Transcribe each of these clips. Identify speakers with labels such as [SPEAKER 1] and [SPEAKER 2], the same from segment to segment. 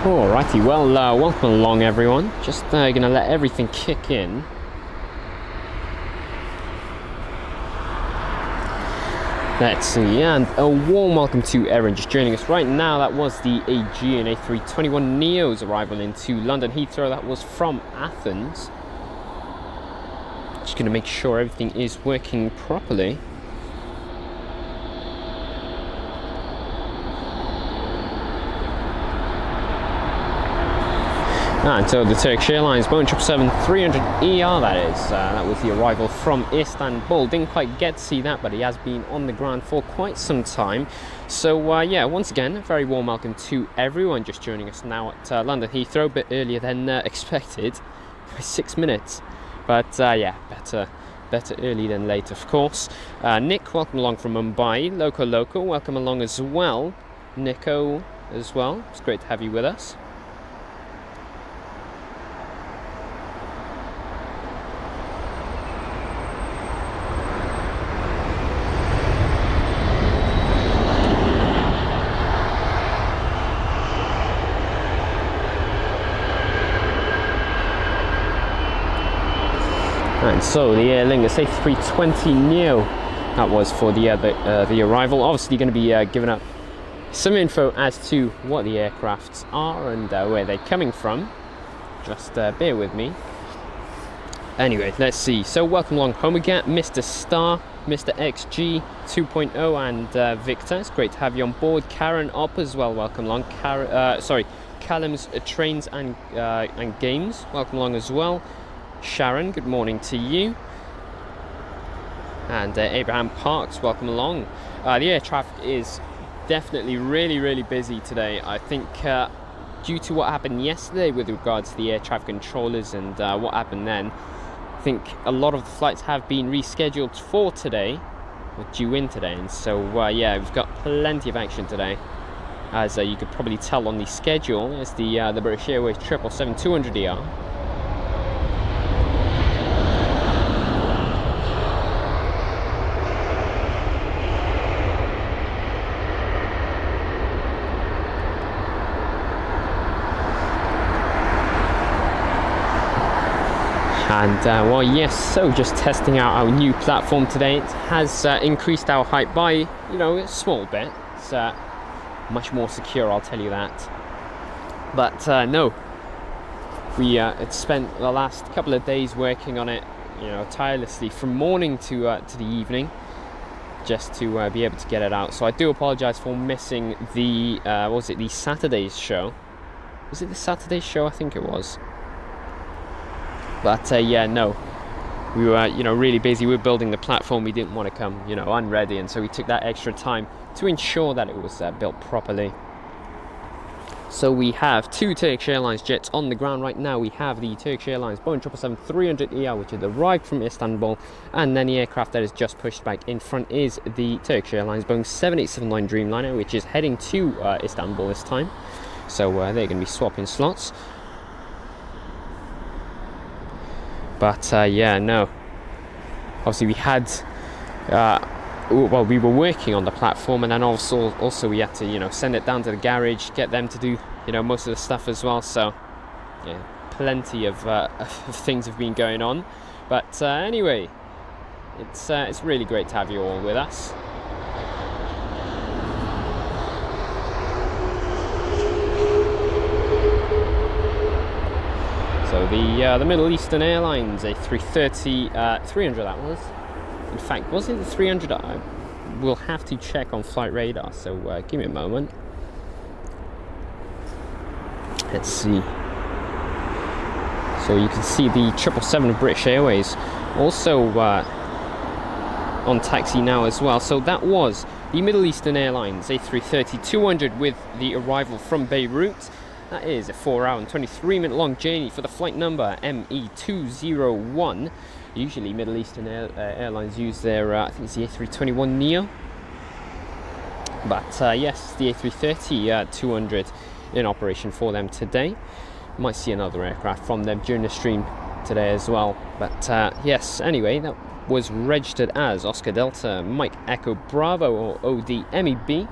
[SPEAKER 1] Alrighty, well, welcome along everyone. Just gonna let everything kick in. Let's see, and a warm welcome to everyone just joining us right now. That was the Aegean A321neo's arrival into London Heathrow. That was from Athens. Just gonna make sure everything is working properly. And so the Turkish Airlines Boeing 777-300ER, that was the arrival from Istanbul. Didn't quite get to see that, but he has been on the ground for quite some time. So yeah, once again, a very warm welcome to everyone just joining us now at London Heathrow, a bit earlier than expected, by 6 minutes. But yeah, better early than late, of course. Nick, welcome along from Mumbai. Loco, welcome along as well. Nico as well, it's great to have you with us. And so the Aer Lingus A320neo, that was for the arrival. Obviously going to be giving up some info as to what the aircrafts are and where they're coming from. Just bear with me. Anyway, let's see. So welcome along home again, Mr. Star, Mr. XG 2.0 and Victor. It's great to have you on board. Karen Opp as well, welcome along. Callum's Trains and Games, welcome along as well. Sharon, good morning to you. And Abraham Parks, welcome along. The air traffic is definitely really busy today. I think due to what happened yesterday with regards to the air traffic controllers and what happened then, I think a lot of the flights have been rescheduled for today, or due in today. And so yeah, we've got plenty of action today. As you could probably tell on the schedule, is the British Airways 777-200ER. And well, yes, so just testing out our new platform today. It has increased our height by, you know, a small bit. It's much more secure, I'll tell you that. But no, we spent the last couple of days working on it, you know, tirelessly from morning to the evening, just to be able to get it out. So I do apologise for missing the what was it, the Saturday's show? Was it the Saturday show? I think it was. But yeah, no, we were, you know, really busy. We were building the platform. We didn't want to come, you know, unready, and so we took that extra time to ensure that it was built properly. So we have two Turkish Airlines jets on the ground right now. We have the Turkish Airlines Boeing 777-300ER, which had arrived from Istanbul, and then the aircraft that is just pushed back in front is the Turkish Airlines Boeing 7879 Dreamliner, which is heading to Istanbul this time. So they're going to be swapping slots. But yeah, no, obviously we had well, we were working on the platform, and then also we had to, you know, send it down to the garage, get them to do, you know, most of the stuff as well. So yeah, plenty of things have been going on. But anyway, it's really great to have you all with us. So the Middle Eastern Airlines A330-300, that was. In fact, was it the 300? I will have to check on flight radar, so give me a moment. Let's see. So you can see the 777 of British Airways also on taxi now as well. So that was the Middle Eastern Airlines A330-200 with the arrival from Beirut. That is a 4-hour and 23-minute long journey for the flight number ME201. Usually Middle Eastern Airlines use their, I think it's the A321neo. But yes, the A330-200 in operation for them today. Might see another aircraft from them during the stream today as well. But yes, anyway, that was registered as Oscar Delta Mike Echo Bravo, or OD MEB.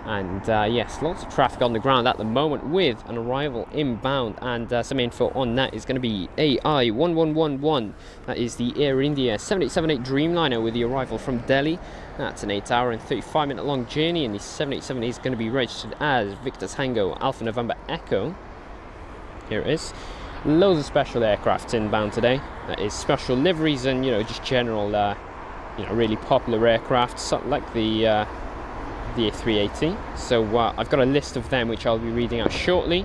[SPEAKER 1] And yes, lots of traffic on the ground at the moment with an arrival inbound, and some info on that is going to be AI1111. That is the Air India 7878 Dreamliner with the arrival from Delhi. That's an 8-hour and 35-minute long journey, and the 787 is going to be registered as Victor Tango Alpha November Echo. Here it is. Loads of special aircraft inbound today. That is special liveries and, you know, just general, you know, really popular aircraft, something like the A380. So I've got a list of them which I'll be reading out shortly.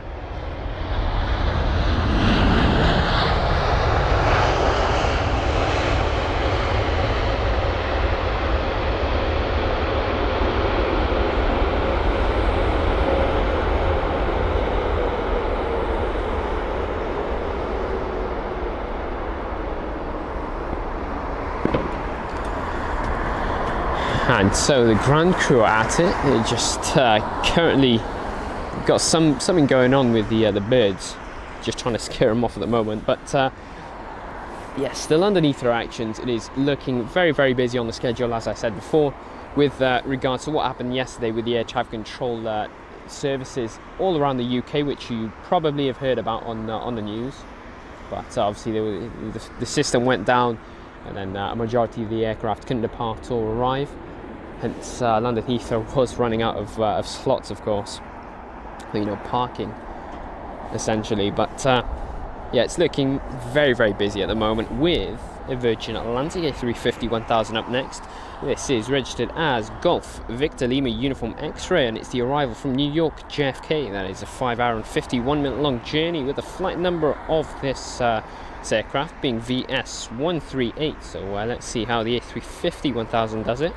[SPEAKER 1] And so the ground crew are at it. They just currently got something going on with the birds, just trying to scare them off at the moment. But yes, the London Heathrow actions, it is looking very, very busy on the schedule, as I said before, with regards to what happened yesterday with the air traffic control services all around the UK, which you probably have heard about on the news. But obviously the system went down, and then a majority of the aircraft couldn't depart or arrive. Hence, London Heathrow was running out of slots, of course, you know, parking, essentially. But yeah, it's looking very, very busy at the moment with a Virgin Atlantic A350-1000 up next. This is registered as Golf Victor Lima Uniform X-Ray, and it's the arrival from New York JFK. That is a 5-hour and 51-minute long journey, with the flight number of this aircraft being VS138. So let's see how the A350-1000 does it.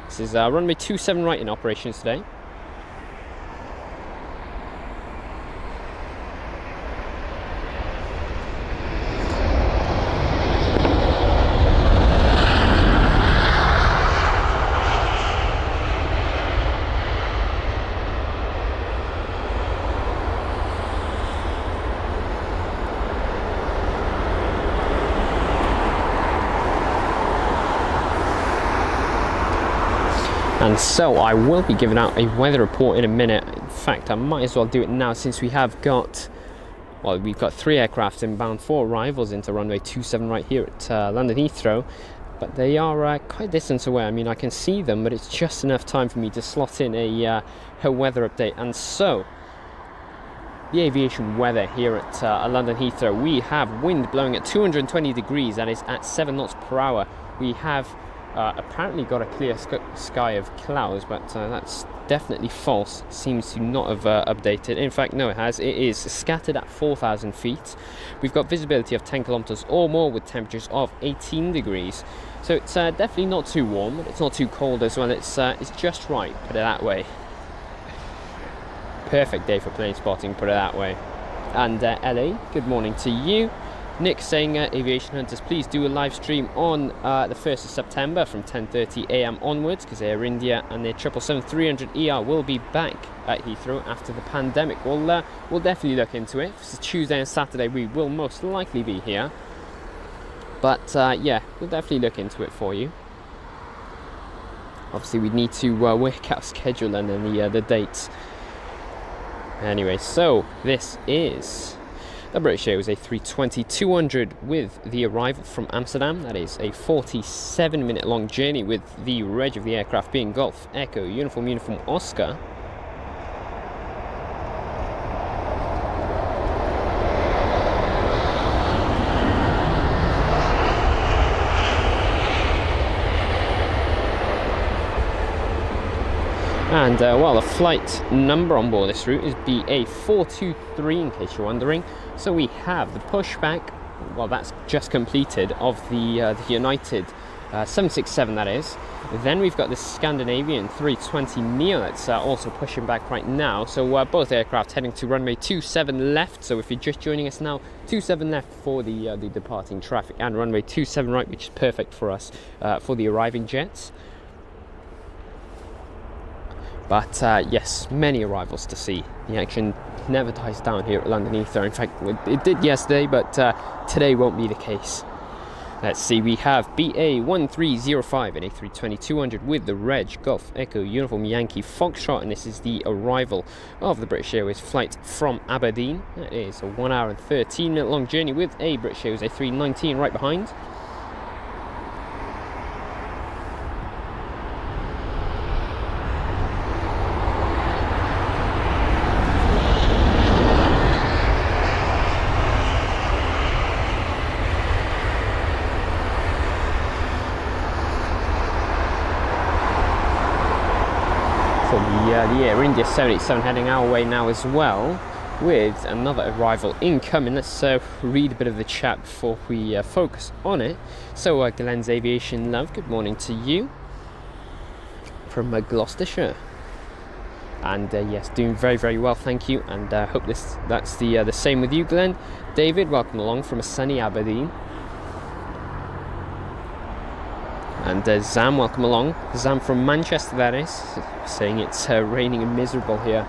[SPEAKER 1] This is runway 27 right in operations today. And so I will be giving out a weather report in a minute. In fact, I might as well do it now, since we have got, well, we've got 3 aircraft inbound, 4 arrivals into runway 27 right here at London Heathrow. But they are quite a distance away. I mean, I can see them, but it's just enough time for me to slot in a weather update. And so, the aviation weather here at London Heathrow, we have wind blowing at 220 degrees, that is at 7 knots per hour. We have apparently got a clear sky of clouds, but that's definitely false. It seems to not have updated. In fact, no, it has. It is scattered at 4,000 feet. We've got visibility of 10 kilometers or more, with temperatures of 18 degrees. So it's definitely not too warm, but it's not too cold as well. It's just right, put it that way. Perfect day for plane spotting, put it that way. And LA, good morning to you. Nick saying, Aviation Hunters, please do a live stream on the 1st of September from 10:30 AM onwards, because Air India and their 777-300ER will be back at Heathrow after the pandemic. We'll definitely look into it. If it's Tuesday and Saturday, we will most likely be here. But yeah, we'll definitely look into it for you. Obviously, we need to work out schedule and then the dates. Anyway, so this is the British Airways A320-200 with the arrival from Amsterdam. That is a 47-minute long journey, with the reg of the aircraft being Golf Echo Uniform Oscar. And well, the flight number on board this route is BA423, in case you're wondering. So we have the pushback, well, that's just completed, of the United 767, that is. Then we've got the Scandinavian 320neo that's also pushing back right now. So both aircraft heading to runway 27 left. So if you're just joining us now, 27 left for the departing traffic, and runway 27 right, which is perfect for us for the arriving jets. But yes, many arrivals to see. The action never dies down here at London Heathrow. In fact, it did yesterday, but today won't be the case. Let's see, we have BA1305 and A320-200 with the Reg Golf Echo Uniform Yankee Foxtrot, and this is the arrival of the British Airways flight from Aberdeen. That is a 1 hour and 13 minute long journey with a British Airways A319 right behind. The Air India 787 heading our way now as well, with another arrival incoming. Let's read a bit of the chat before we focus on it. So Glenn's Aviation Love, good morning to you from Gloucestershire. And yes, doing very, very well, thank you. And hope that's the same with you, Glenn. David, welcome along from a sunny Aberdeen. And Zam, welcome along. Zam from Manchester, that is, saying it's raining and miserable here.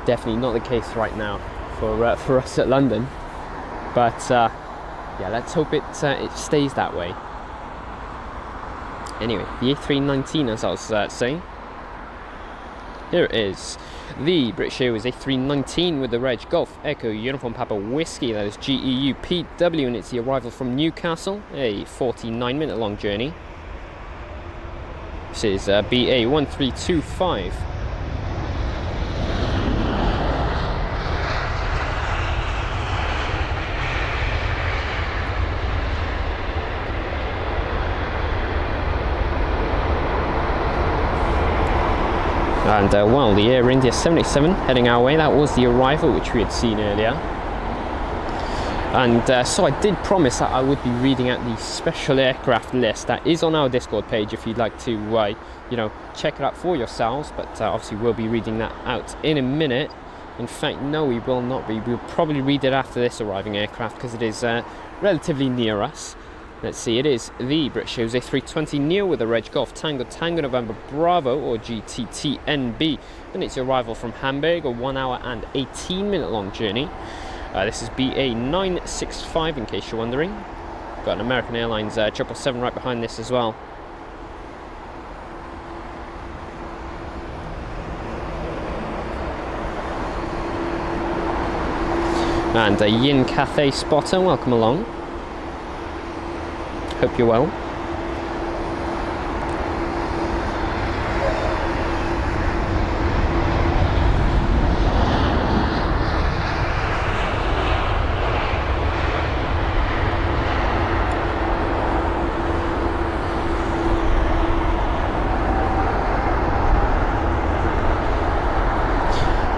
[SPEAKER 1] Definitely not the case right now for us at London. But yeah, let's hope it stays that way. Anyway, the A319, as I was saying. Here it is. The British Airways A319 with the Reg Golf Echo Uniform Papa Whiskey, that is GEUPW, and it's the arrival from Newcastle, a 49 minute long journey. This is BA1325. And well, the Air India 787 heading our way, that was the arrival which we had seen earlier. And so I did promise that I would be reading out the special aircraft list that is on our Discord page if you'd like to, you know, check it out for yourselves. But obviously we'll be reading that out in a minute. In fact, no, we will not be. We'll probably read it after this arriving aircraft because it is relatively near us. Let's see, it is the British Airways A320 Neo with the Reg Golf Tango Tango November Bravo, or GTTNB, and it's arrival from Hamburg, a 1 hour and 18 minute long journey. This is BA965 in case you're wondering. Got an American Airlines 777 right behind this as well. And Yin Cathay Spotter, welcome along. Hope you're well.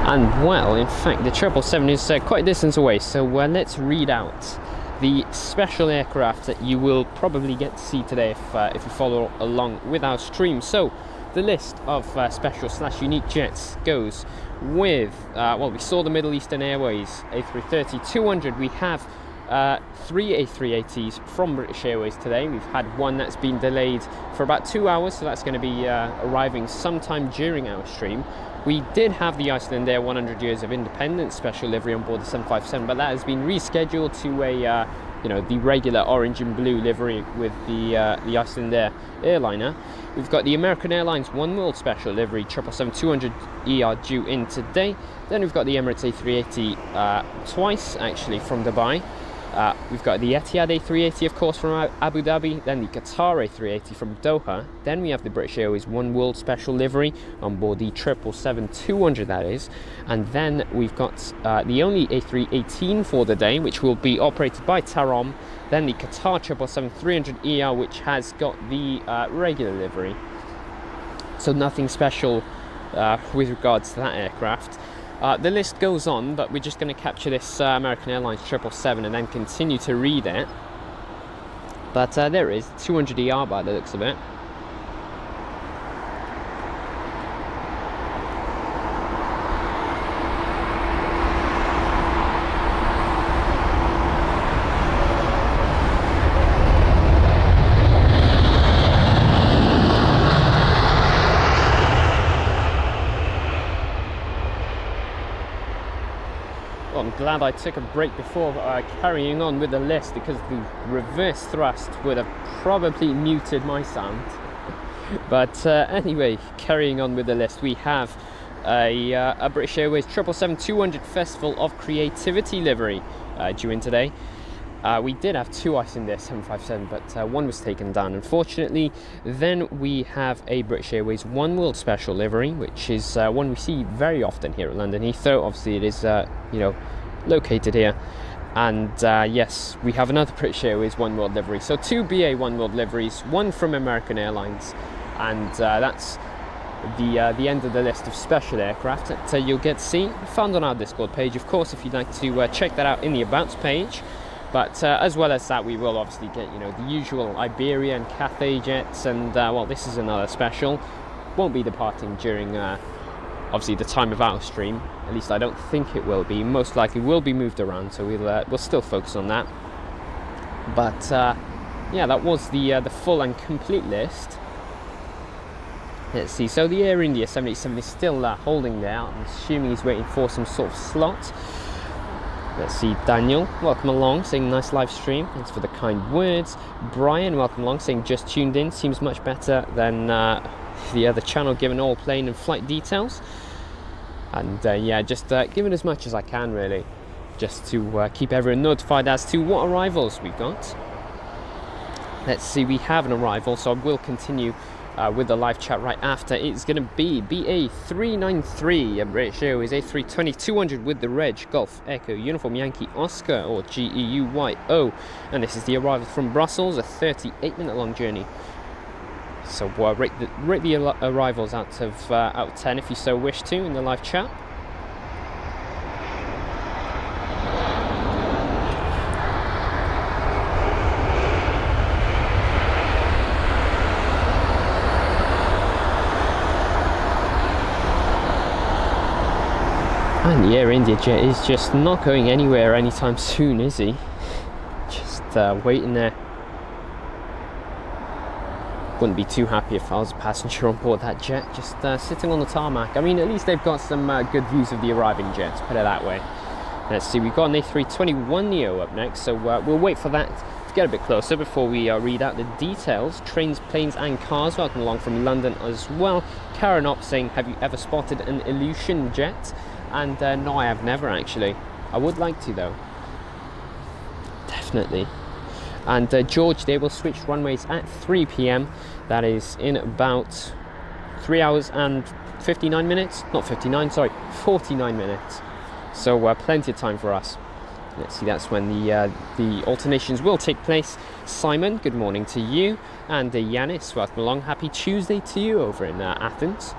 [SPEAKER 1] And well, in fact, the 777 is quite a distance away, so let's read out the special aircraft that you will probably get to see today if you follow along with our stream. So the list of special/unique jets goes with, well, we saw the Middle Eastern Airways A330-200. We have 3 A380s from British Airways today. We've had one that's been delayed for about 2 hours, so that's going to be arriving sometime during our stream. We did have the Icelandair 100 Years of Independence special livery on board the 757, but that has been rescheduled to a, you know, the regular orange and blue livery with the Icelandair airliner. We've got the American Airlines One World special livery 777-200ER due in today. Then we've got the Emirates A380 twice, actually, from Dubai. We've got the Etihad A380, of course, from Abu Dhabi, then the Qatar A380 from Doha. Then we have the British Airways One World special livery on board the 777-200, that is. And then we've got the only A318 for the day, which will be operated by Tarom. Then the Qatar 777-300ER, which has got the regular livery. So nothing special with regards to that aircraft. The list goes on, but we're just going to capture this American Airlines 777 and then continue to read it. But there it is, 200ER by the looks of it. Well, I'm glad I took a break before carrying on with the list, because the reverse thrust would have probably muted my sound. But anyway, carrying on with the list, we have a British Airways 777-200 Festival of Creativity livery due in today. We did have two Icelandair 757, but one was taken down, unfortunately. Then we have a British Airways One World Special livery, which is one we see very often here at London Heathrow. Obviously, it is located here. And yes, we have another British Airways One World livery. So two BA One World liveries, one from American Airlines, and that's the end of the list of special aircraft that you'll get to see. Found on our Discord page, of course, if you'd like to check that out in the Abouts page. But as well as that, we will obviously get, the usual Iberia and Cathay jets, and well, this is another special. Won't be departing during obviously the time of our stream. At least I don't think it will be. Most likely will be moved around, so we'll still focus on that. But yeah, that was the full and complete list. Let's see. So the Air India 787 is still holding there. I'm assuming he's waiting for some sort of slot. Let's see, Daniel, welcome along, saying nice live stream, thanks for the kind words. Brian, welcome along, saying just tuned in, seems much better than the other channel, given all plane and flight details. And yeah, just giving as much as I can, really, just to keep everyone notified as to what arrivals we've got. Let's see, we have an arrival, so I will continue with the live chat right after. It's going to be BA393, a British Airways A320-200 with the reg Golf Echo Uniform Yankee Oscar, or GEUYO, and this is the arrival from Brussels, a 38-minute long journey. So rate the arrivals out of 10 if you so wish to in the live chat. And the Air India jet is just not going anywhere anytime soon, is he? Just waiting there. Wouldn't be too happy if I was a passenger on board that jet, just sitting on the tarmac. I mean, at least they've got some good views of the arriving jets, put it that way. Let's see, we've got an A321neo up next, so we'll wait for that to get a bit closer before we read out the details. Trains, planes and cars, welcome along from London as well. Karen Opp saying, have you ever spotted an Illusion jet? And no, I have never actually. I would like to though. Definitely. And George, they will switch runways at 3 p.m. That is in about 3 hours and 59 minutes. Not 59, sorry, 49 minutes. So plenty of time for us. Let's see, that's when the alternations will take place. Simon, good morning to you. And Yanis, welcome along. Happy Tuesday to you over in Athens.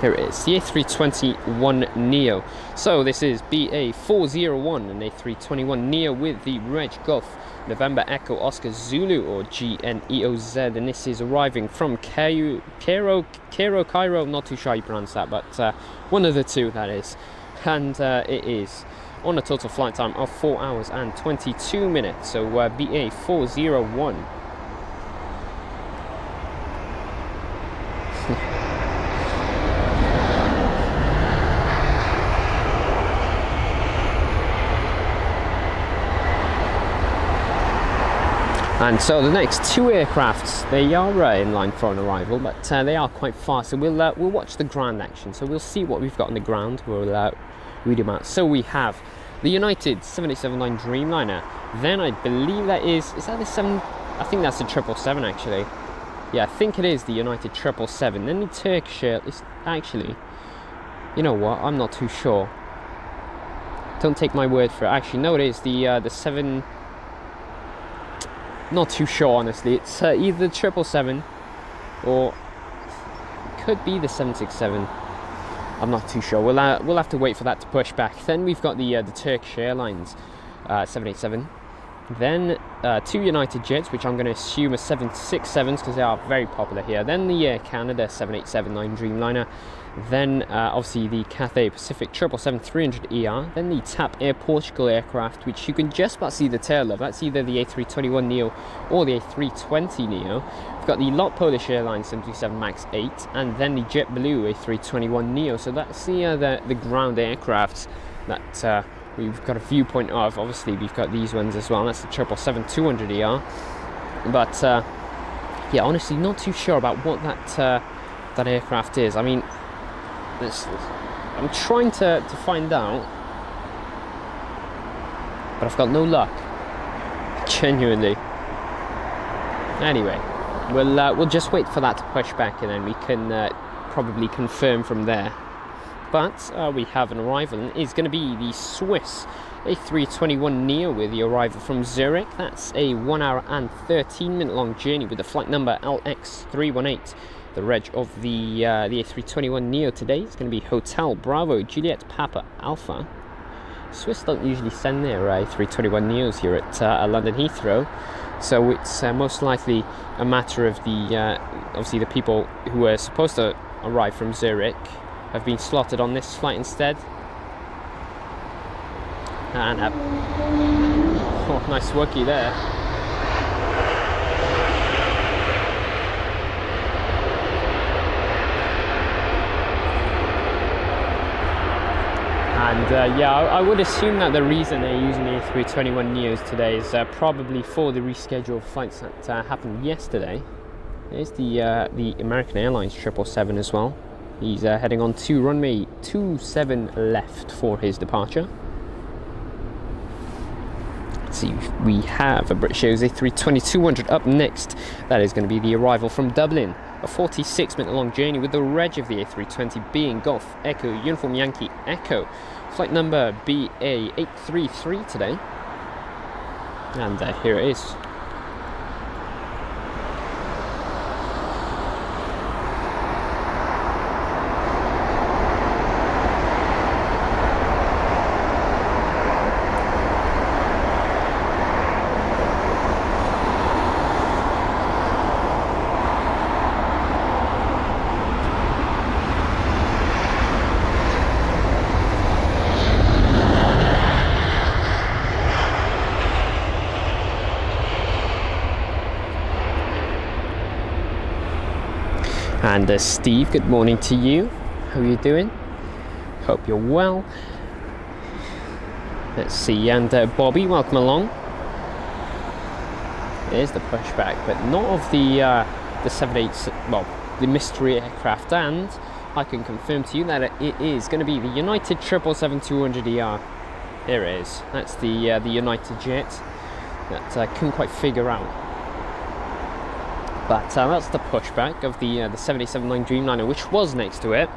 [SPEAKER 1] Here it is, the A321neo. So this is BA401, an A321neo with the reg Golf November Echo Oscar Zulu, or GNEOZ, and this is arriving from Cairo, not too sure how you pronounce that, but one of the two, that is. And it is on a total flight time of 4 hours and 22 minutes, so BA401. And so the next two aircrafts, they are in line for an arrival, but they are quite far, so we'll watch the ground action. So we'll see what we've got on the ground. We'll read them out. So we have the United 787-9 Dreamliner. Then I believe that is that the 7? I think that's the 777 actually. Yeah, I think it is the United 777. Then the Turkish is actually, you know what? I'm not too sure. Don't take my word for it. Actually, no, it is the 7. Not too sure, honestly. It's either the 777 or it could be the 767. I'm not too sure. We'll have to wait for that to push back. Then we've got the Turkish Airlines 787. Then 2 United jets, which I'm going to assume are 767s because they are very popular here. Then the Air Canada 787-9 Dreamliner. Then obviously the Cathay Pacific 777-300ER. Then the TAP Air Portugal aircraft, which you can just about see the tail of. That's either the A321neo or the A320neo. We've got the LOT Polish Airlines 737 MAX 8, and then the JetBlue A321neo. So that's the ground aircraft that we've got a viewpoint of. Obviously we've got these ones as well. That's the 777-200ER. But yeah, honestly not too sure about what that aircraft is. I mean, I'm trying to find out, but I've got no luck, genuinely. Anyway, we'll just wait for that to push back, and then we can probably confirm from there. But we have an arrival, and it's going to be the Swiss A321neo with the arrival from Zurich. That's a 1 hour and 13 minute long journey with the flight number LX318. The reg of the A321neo today is going to be Hotel Bravo Juliet Papa Alpha. Swiss don't usually send their A321neos here at London Heathrow, so it's most likely a matter of obviously the people who were supposed to arrive from Zurich have been slotted on this flight instead. And oh, nice worky there. And yeah, I would assume that the reason they're using the A321neos today is probably for the rescheduled flights that happened yesterday. There's the American Airlines 777 as well. He's heading on to runway 27 left for his departure. Let's see, we have a British Airways A320-200 up next. That is going to be the arrival from Dublin. A 46-minute long journey with the reg of the A320 being Golf Echo Uniform Yankee Echo. Flight number BA833 today. And here it is. And Steve, good morning to you. How are you doing? Hope you're well. Let's see, and Bobby, welcome along. There's the pushback, but not of the 787, well, the mystery aircraft. And I can confirm to you that it is going to be the United 777-200ER. There it is. That's the United jet that I couldn't quite figure out. But that's the pushback of the 787-9 Dreamliner, which was next to it.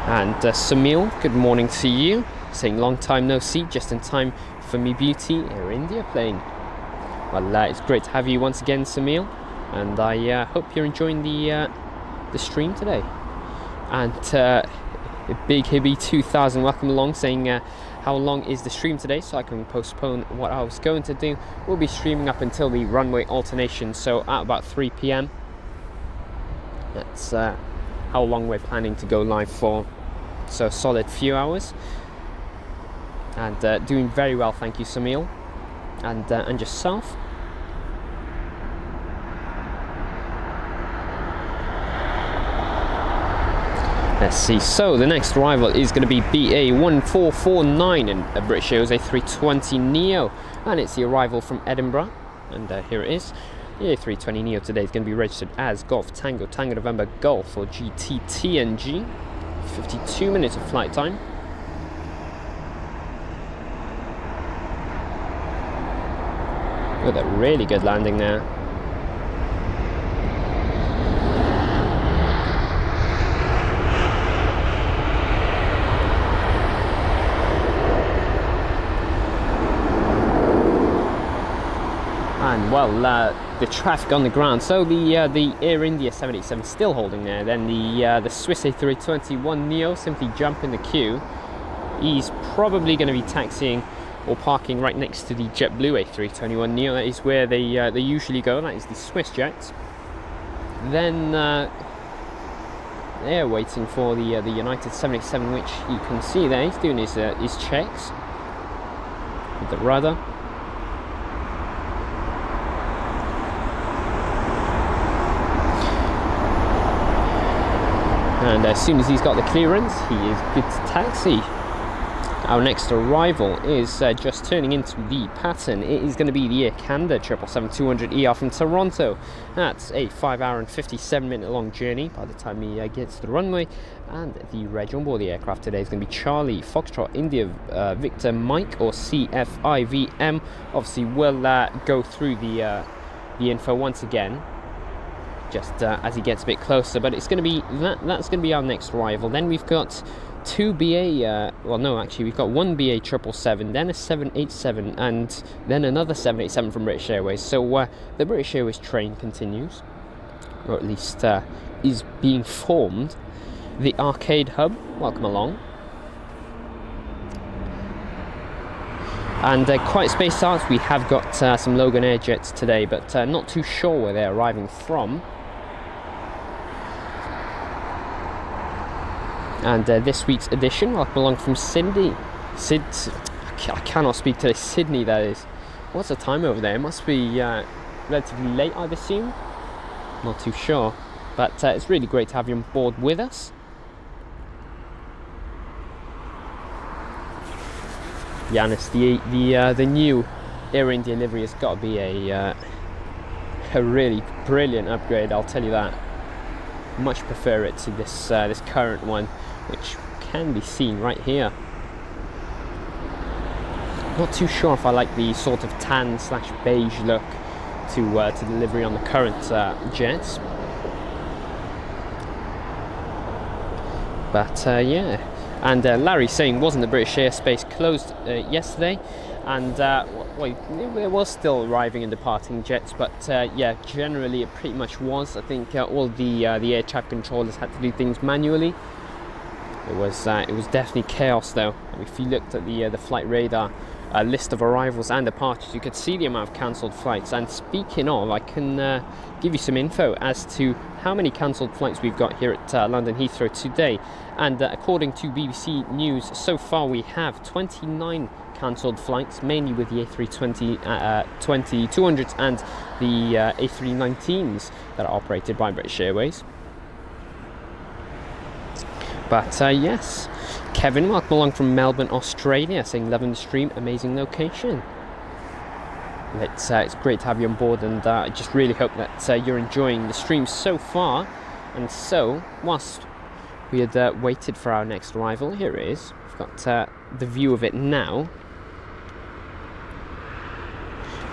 [SPEAKER 1] And Samil, good morning to you. Saying long time no see, just in time for me beauty, Air India plane. Well, it's great to have you once again, Samil. And I hope you're enjoying the stream today. And Big Hibby 2000, welcome along, saying how long is the stream today, so I can postpone what I was going to do. We'll be streaming up until the runway alternation, so at about 3 p.m. That's how long we're planning to go live for, so a solid few hours. And doing very well, thank you, Samil, and yourself. Let's see, so the next arrival is going to be BA1449 in a British Airways A320neo, and it's the arrival from Edinburgh. And here it is. The A320neo today is going to be registered as Golf Tango Tango November Golf, or GTTNG. 52 minutes of flight time. With a really good landing there. And well, the traffic on the ground. So the Air India 787 still holding there. Then the Swiss A321neo simply jump in the queue. He's probably going to be taxiing or parking right next to the JetBlue A321neo. That is where they usually go. That is the Swiss jet. Then they're waiting for the United 787, which you can see there. He's doing his checks with the rudder. And as soon as he's got the clearance, he is good to taxi. Our next arrival is just turning into the pattern. It is going to be the Air Canada 777-200ER from Toronto. That's a 5 hour and 57 minute long journey by the time he gets to the runway. And the reg on board the aircraft today is going to be Charlie Foxtrot India Victor Mike, or CFIVM. Obviously, we'll go through the info once again, just as he gets a bit closer. But it's going to be that's going to be our next arrival. Then we've got two BA, well no, actually we've got one BA 777, then a 787, and then another 787 from British Airways. So the British Airways train continues, or at least is being formed. The Arcade Hub, welcome along. And quite spaced out, we have got some Logan Air jets today, but not too sure where they're arriving from. And this week's edition, welcome along from Sydney. I cannot speak today. Sydney, that is. What's the time over there? It must be relatively late, I'd assume. Not too sure. But it's really great to have you on board with us. Yanis, the new Air India livery has got to be a really brilliant upgrade, I'll tell you that. Much prefer it to this current one, which can be seen right here. Not too sure if I like the sort of tan / beige look to the livery on the current jets. But yeah, and Larry saying, wasn't the British airspace closed yesterday? And well, there was still arriving and departing jets, but yeah, generally it pretty much was. I think all the air traffic controllers had to do things manually. It was definitely chaos though. If you looked at the flight radar list of arrivals and departures, you could see the amount of cancelled flights. And speaking of, I can give you some info as to how many cancelled flights we've got here at London Heathrow today. And according to BBC News, so far we have 29 cancelled flights, mainly with the A320-200s and the A319s that are operated by British Airways. But yes, Kevin, welcome along from Melbourne, Australia, saying loving the stream, amazing location. It's great to have you on board, and I just really hope that you're enjoying the stream so far. And so, whilst we had waited for our next arrival, here it is. We've got the view of it now.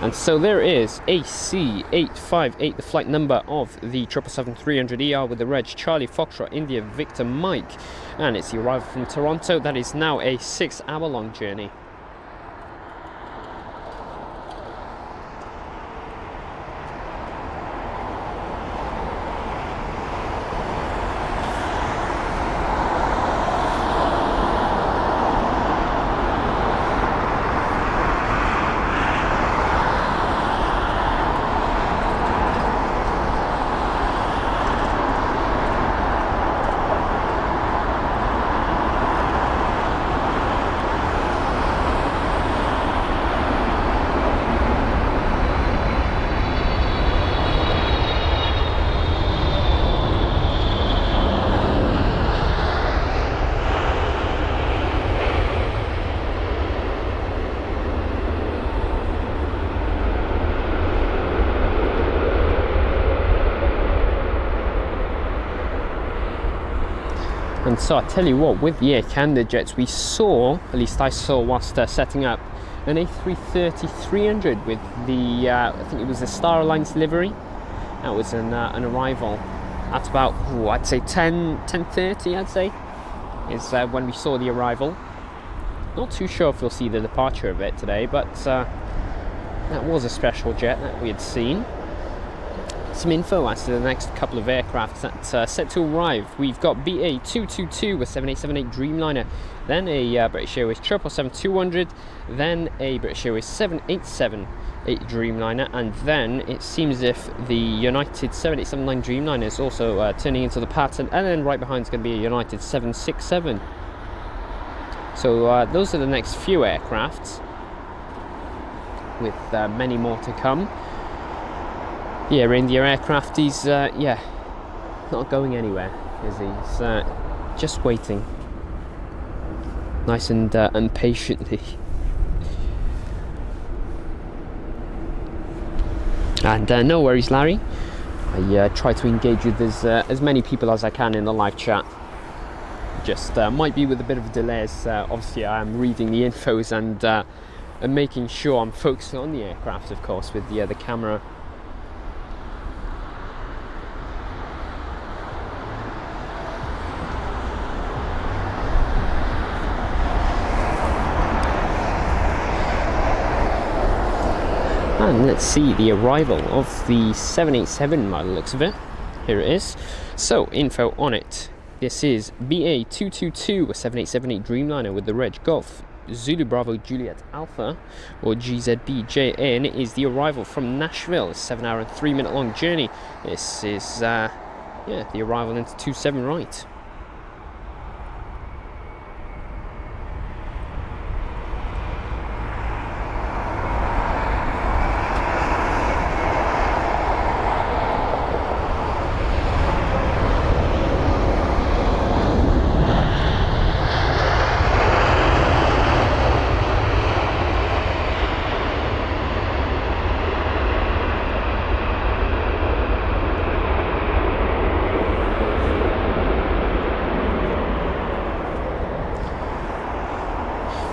[SPEAKER 1] And so there is AC858, the flight number of the 777-300ER with the reg Charlie Foxtrot India Victor Mike, and it's the arrival from Toronto. That is now a 6 hour long journey. And so I tell you what, with the Air Canada jets, we saw, at least I saw whilst setting up, an A330-300 with the, I think it was the Star Alliance livery. That was an arrival at about, I'd say 10:30, I'd say, is when we saw the arrival. Not too sure if we'll see the departure of it today, but that was a special jet that we had seen. some info as to the next couple of aircraft that are set to arrive. We've got BA222, a 7878 Dreamliner, then a British Airways 777-200, then a British Airways 7878 Dreamliner, and then it seems as if the United 7879 Dreamliner is also turning into the pattern, and then right behind is going to be a United 767. So those are the next few aircrafts, with many more to come. Yeah, India aircraft, he's yeah, not going anywhere, is he? He's just waiting, nice and patiently. And no worries, Larry. I try to engage with as many people as I can in the live chat. Just might be with a bit of a delay, as obviously I am reading the infos and making sure I'm focusing on the aircraft, of course, with the camera. And let's see the arrival of the 787 by the looks of it. Here it is. So, info on it. This is BA222, a 7878 Dreamliner with the reg Golf Zulu Bravo Juliet Alpha, or GZBJA, and it is the arrival from Nashville. It's a 7-hour and 3-minute long journey. This is yeah, the arrival into 27 right.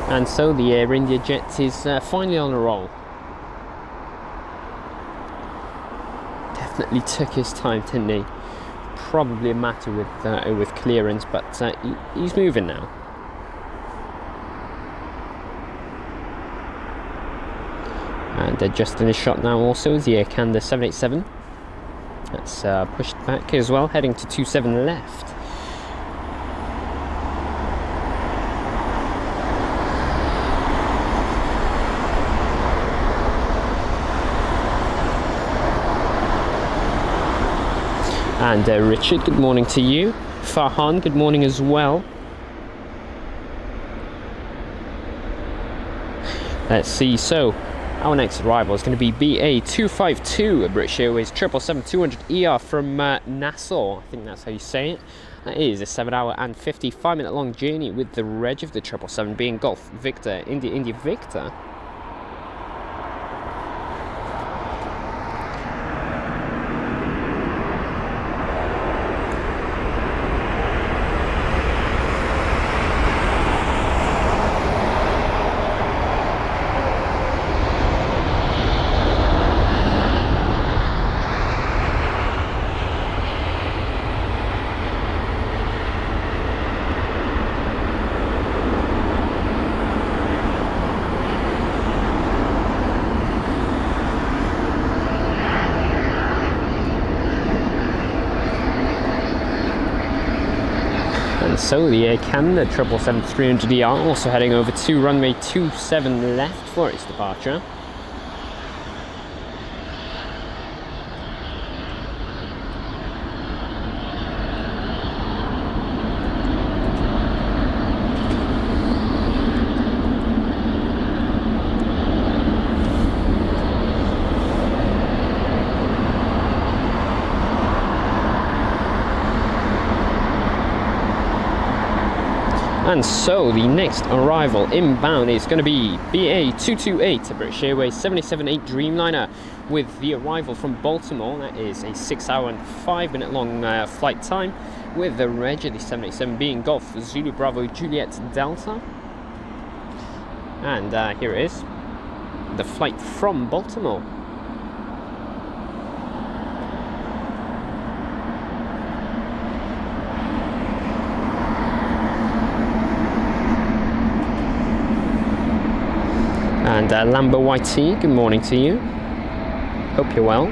[SPEAKER 1] And so the Air India jet is finally on a roll. Definitely took his time, didn't he? Probably a matter with clearance, but he's moving now. And just in the shot now also is the Air Canada 787. That's pushed back as well, heading to 27 left. And Richard, good morning to you. Farhan, good morning as well. Let's see, so our next arrival is going to be BA252, a British Airways 777-200ER from Nassau. I think that's how you say it. That is a 7-hour and 55-minute long journey, with the reg of the 777 being Golf Victor India Victor. So the Air Canada 777-300ER also heading over to runway 27 left for its departure. And so the next arrival inbound is going to be BA228, a British Airways 778 Dreamliner, with the arrival from Baltimore. That is a 6-hour and 5-minute long flight time, with the reg of the 787 being Golf Zulu Bravo Juliet Delta. And here it is, the flight from Baltimore. And Lambo YT, good morning to you. Hope you're well.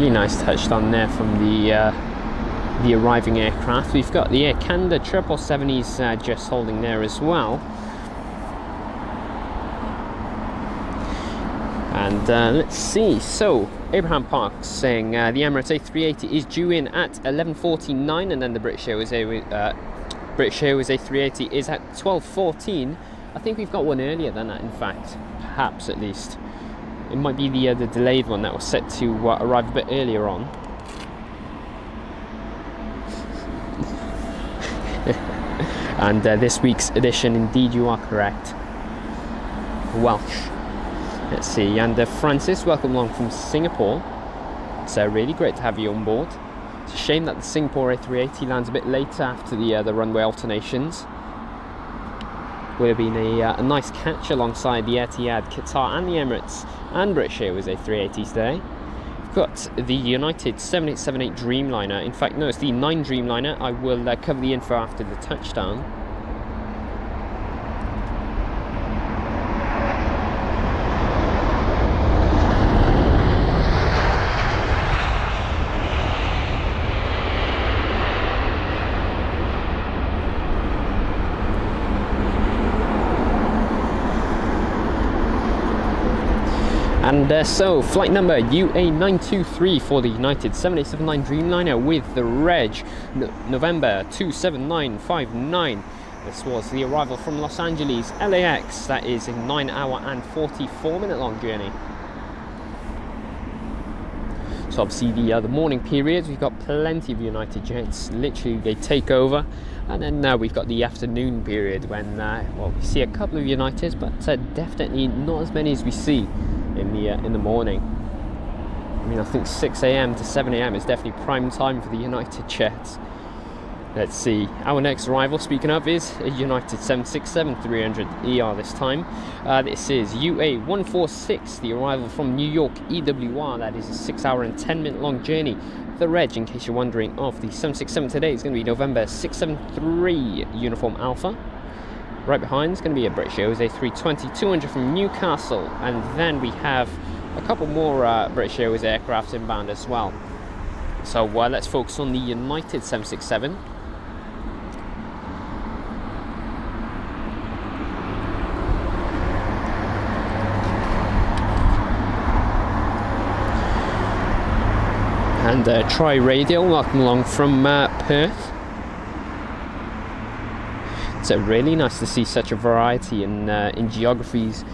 [SPEAKER 1] really nice touchdown there from the arriving aircraft. We've got the Air Canada 777s just holding there as well. And let's see, so Abraham Parks saying the Emirates A380 is due in at 11:49, and then the British Airways A380 is at 12:14. I think we've got one earlier than that, in fact, perhaps at least. It might be the delayed one that was set to arrive a bit earlier on. And this week's edition, indeed you are correct, Welsh. Let's see, and Francis, welcome along from Singapore. It's really great to have you on board. It's a shame that the Singapore A380 lands a bit later after the runway alternations. Would have been a nice catch alongside the Etihad, Qatar and the Emirates and British Airways A380s today. We've got the United 7878 Dreamliner. In fact, no, it's the 9 Dreamliner. I will cover the info after the touchdown. And so, flight number UA923 for the United 7879 Dreamliner with the reg November 27959. This was the arrival from Los Angeles, LAX. That is a 9-hour and 44-minute long journey. So obviously the morning periods, we've got plenty of United jets. Literally, they take over. And then now we've got the afternoon period when, well, we see a couple of Uniteds, but definitely not as many as we see in the morning. I mean, I think 6 a.m. to 7 a.m. is definitely prime time for the United jets. Let's see, our next arrival, speaking of, is a United 767-300ER this time. This is UA146, the arrival from New York EWR. That is a 6-hour and 10-minute long journey. The reg, in case you're wondering, of the 767 today is going to be November 673 Uniform Alpha. Right behind is going to be a British Airways A320-200 from Newcastle, and then we have a couple more British Airways aircraft inbound as well. So let's focus on the United 767. And Troy Radial, welcome along from Perth. It's really nice to see such a variety in geographies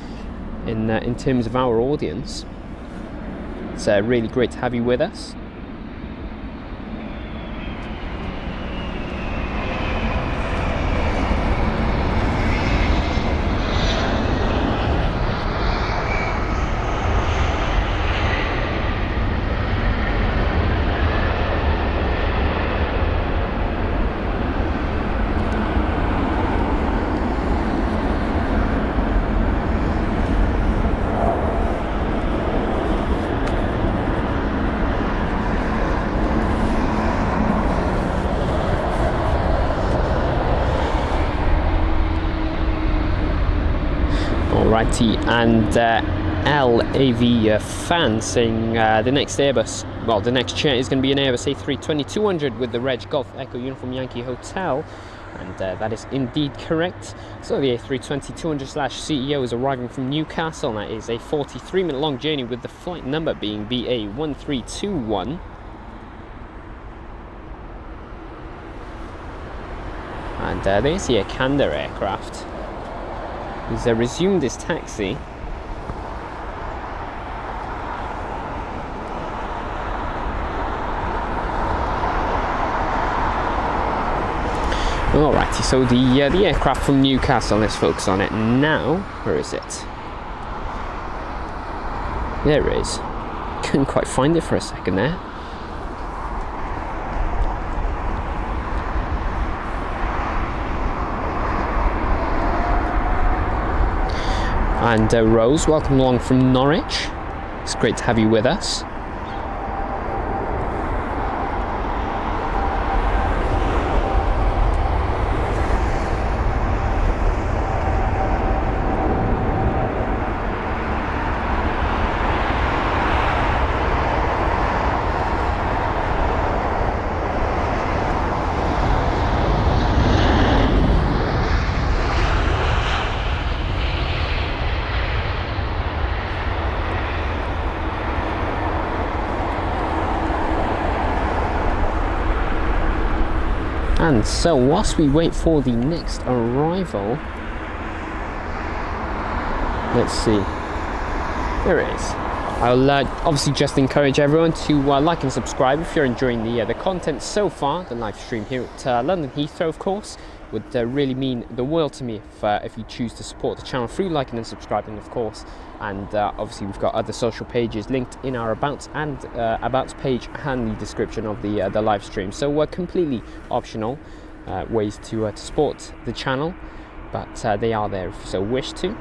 [SPEAKER 1] in terms of our audience. It's really great to have you with us. Alrighty, and LAV fan saying the next Airbus, well, the next chair is going to be an Airbus A320-200 with the reg Golf Echo Uniform Yankee Hotel, and that is indeed correct. So the A320-200/CEO is arriving from Newcastle, and that is a 43-minute long journey with the flight number being BA1321. And there's the Air Canada aircraft. He's resumed his taxi. Alrighty, so the aircraft from Newcastle, let's focus on it now. Where is it? There it is. Couldn't quite find it for a second there. And Rose, welcome along from Norwich. It's great to have you with us. And so whilst we wait for the next arrival, let's see, there it is. I'll obviously just encourage everyone to like and subscribe if you're enjoying the content so far. The live stream here at London Heathrow, of course, would really mean the world to me if you choose to support the channel through liking and subscribing, of course. And obviously we've got other social pages linked in our About and About page and the description of the live stream. So completely optional ways to support the channel, but they are there if you so wish to.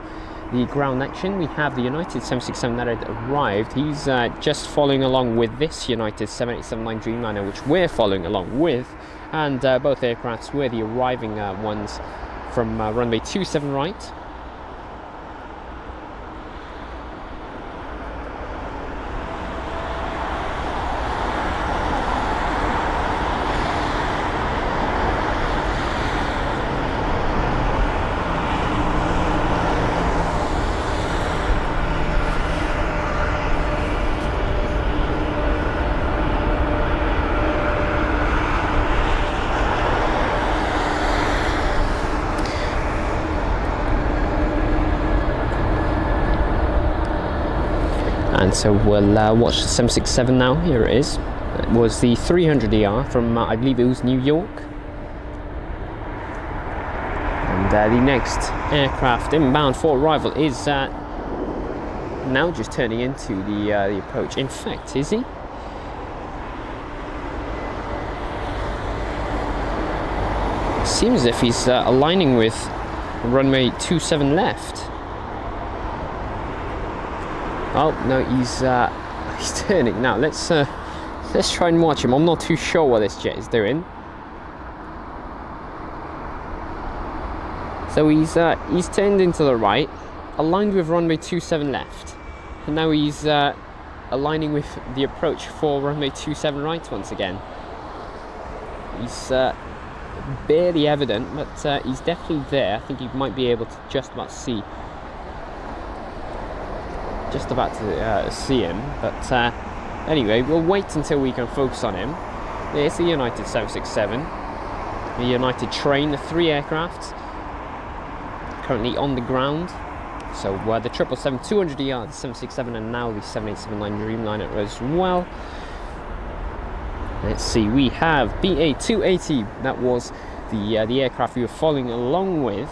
[SPEAKER 1] The ground action, we have the United 767 that had arrived. He's just following along with this United 7879 Dreamliner, which we're following along with, and both aircrafts were the arriving ones from runway 27 right. And so we'll watch the 767 now. Here it is. It was the 300ER from, I believe it was New York. And the next aircraft inbound for arrival is now just turning into the approach. In fact, is he? Seems as if he's aligning with runway 27 left. Oh no, he's turning now. Let's try and watch him. I'm not too sure what this jet is doing. So he's turned into the right, aligned with runway 27 left, and now he's aligning with the approach for runway 27 right once again. He's barely evident, but he's definitely there. I think you might be able to just about see him, but anyway, we'll wait until we can focus on him. There's the United 767, the United train, the 3 aircraft currently on the ground. So the 777-200ER, the 767, and now the 7879 Dreamliner as well. Let's see, we have BA280. That was the aircraft we were following along with.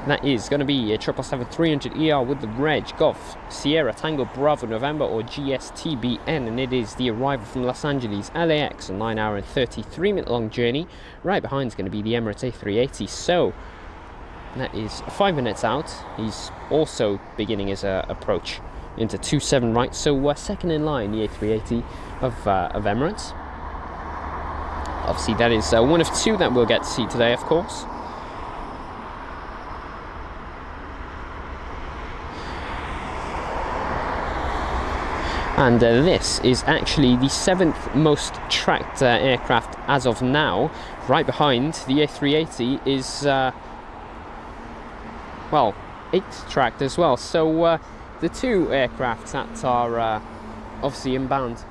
[SPEAKER 1] That is going to be a 777-300ER with the reg Golf Sierra Tango Bravo November, or GSTBN, and it is the arrival from Los Angeles LAX, a 9-hour and 33-minute long journey. Right behind is going to be the Emirates A380, so that is 5 minutes out. He's also beginning his approach into 27 right, so second in line, the A380 of Emirates. Obviously that is one of 2 that we'll get to see today, of course. And this is actually the 7th most tracked aircraft as of now. Right behind the A380 is, well, 8th tracked as well. So the 2 aircraft that are obviously inbound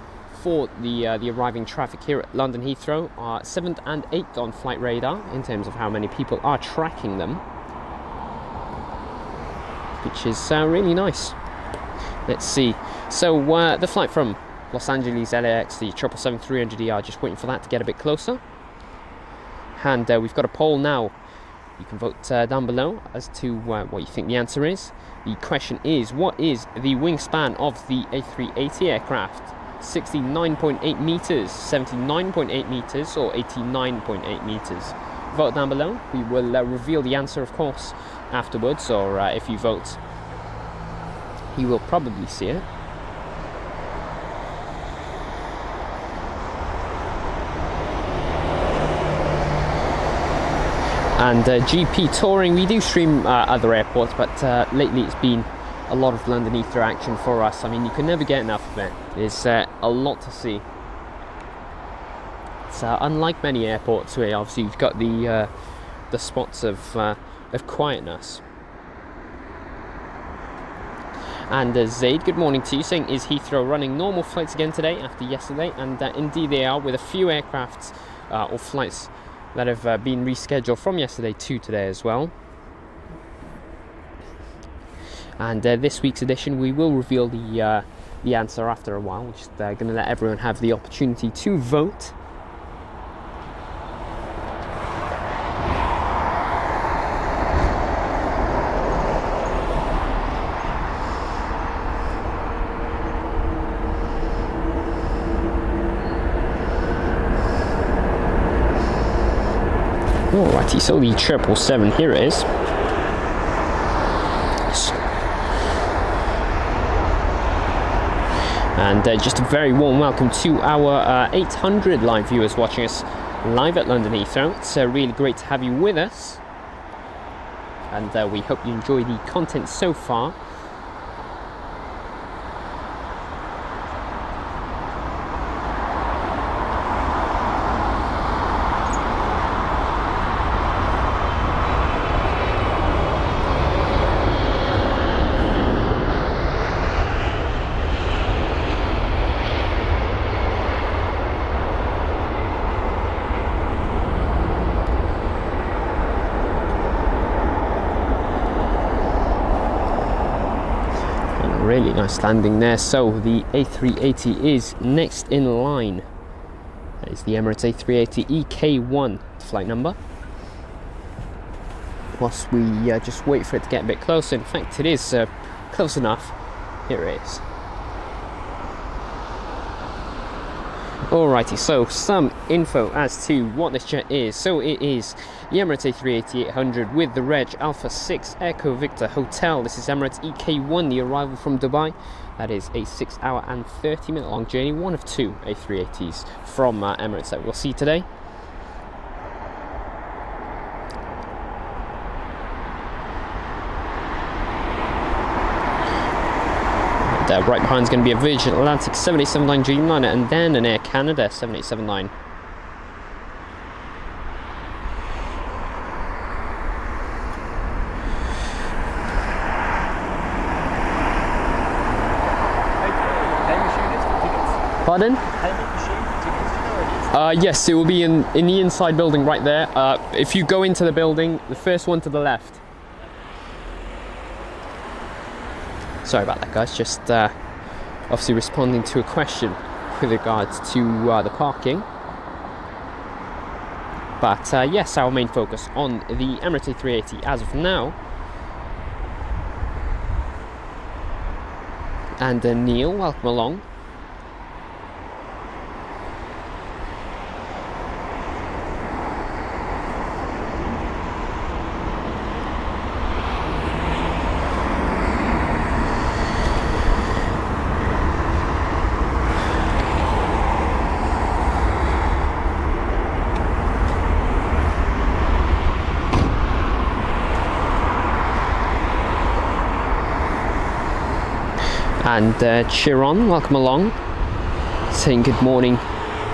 [SPEAKER 1] for the arriving traffic here at London Heathrow are 7th and 8th on flight radar in terms of how many people are tracking them, which is really nice. Let's see. So the flight from Los Angeles LAX, the 777-300ER, just waiting for that to get a bit closer. And we've got a poll now. You can vote down below as to what you think the answer is. The question is, what is the wingspan of the A380 aircraft? 69.8 meters, 79.8 meters, or 89.8 meters? Vote down below. We will reveal the answer, of course, afterwards, or if you vote, you will probably see it. And GP touring, we do stream other airports, but lately it's been a lot of London Heathrow action for us. I mean, you can never get enough of it. There's a lot to see. It's unlike many airports where obviously you've got the spots of quietness. And Zaid, good morning to you, saying, is Heathrow running normal flights again today after yesterday? And indeed they are, with a few aircrafts or flights that have been rescheduled from yesterday to today as well. And this week's edition, we will reveal the answer after a while. We're just going to let everyone have the opportunity to vote. Alrighty, so the 777, here it is. And just a very warm welcome to our 800 live viewers watching us live at London Heathrow. It's really great to have you with us, and we hope you enjoy the content so far. Really nice landing there. So the A380 is next in line. That is the Emirates A380 EK1 flight number. Whilst we just wait for it to get a bit closer. In fact, it is close enough. Here it is. Alrighty, so some info as to what this jet is. So it is the Emirates A380-800 with the reg Alpha 6 Echo Victor Hotel. This is Emirates EK1, the arrival from Dubai. That is a 6 hour and 30-minute long journey, one of two A380s from Emirates that we'll see today. Right behind is going to be a Virgin Atlantic 7879 Dreamliner and then an Air Canada 7879. Pardon? Yes, it will be in the inside building right there. If you go into the building, the first one to the left. Sorry about that, guys, just obviously responding to a question with regards to the parking. But yes, our main focus on the Emirates A380 as of now. And Neil, welcome along. And Chiron, welcome along, saying good morning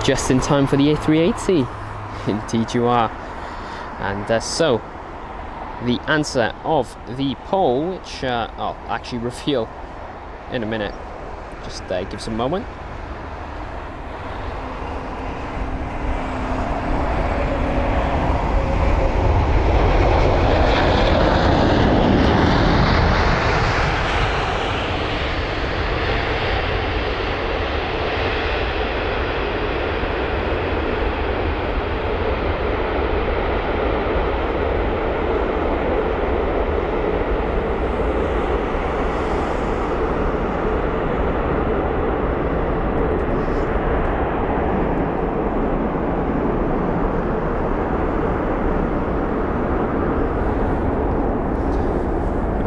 [SPEAKER 1] just in time for the A380. Indeed you are. And so the answer of the poll, which I'll actually reveal in a minute, just give some moment.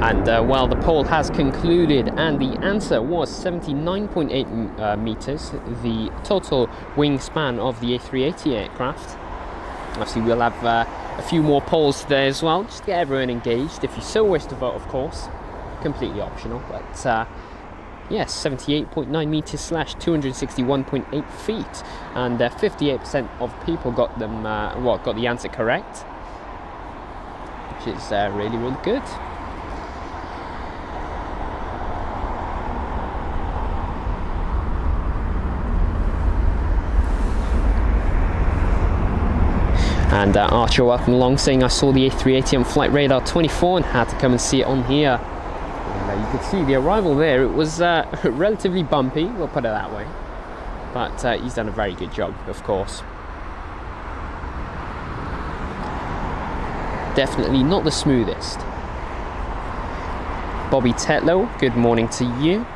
[SPEAKER 1] And well, the poll has concluded and the answer was 79.8 meters, the total wingspan of the A380 aircraft. Obviously we'll have a few more polls today as well, just to get everyone engaged, if you so wish to vote, of course. Completely optional, but yes, 78.9 meters slash 261.8 feet, and 58% of people got them, got the answer correct, which is really, really good. And Archer, welcome along, saying I saw the A380 on flight radar 24 and had to come and see it on here. And you can see the arrival there. It was relatively bumpy, we'll put it that way. But he's done a very good job, of course. Definitely not the smoothest. Bobby Tetlow, good morning to you.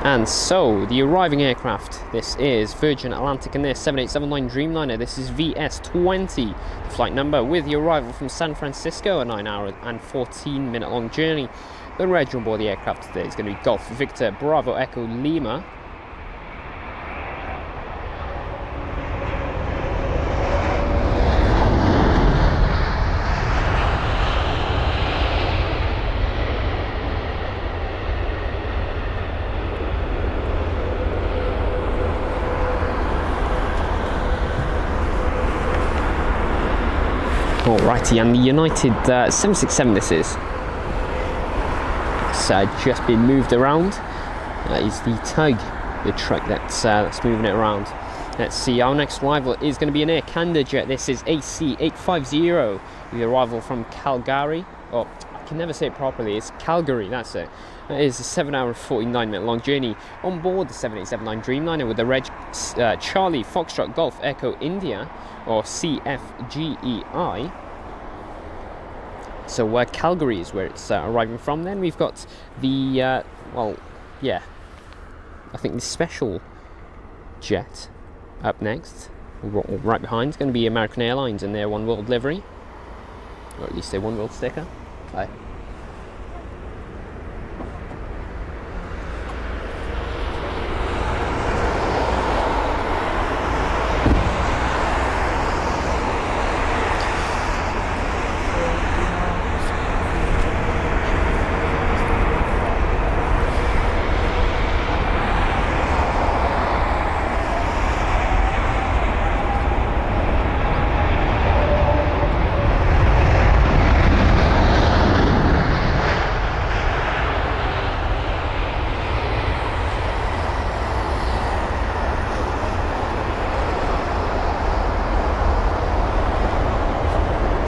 [SPEAKER 1] And so, the arriving aircraft, this is Virgin Atlantic and their 7879 Dreamliner. This is VS20, the flight number, with the arrival from San Francisco, a 9-hour and 14-minute long journey. The reg on board the aircraft today is going to be Golf Victor Bravo Echo Lima. Alrighty, and the United 767 this is. It's just been moved around. Is the tug, the truck that's moving it around. Let's see, our next arrival is going to be an Air Canada jet. This is AC850, the arrival from Calgary. Oh, I can never say it properly, it's Calgary, that's it. It is a 7-hour and 49-minute long journey on board the 7879 Dreamliner with the reg Charlie Foxtrot Golf Echo India, or CFGEI. So Calgary is where it's arriving from. Then we've got the, well, yeah, I think the special jet up next, right behind. It's going to be American Airlines and their One World livery, or at least their One World sticker. Bye.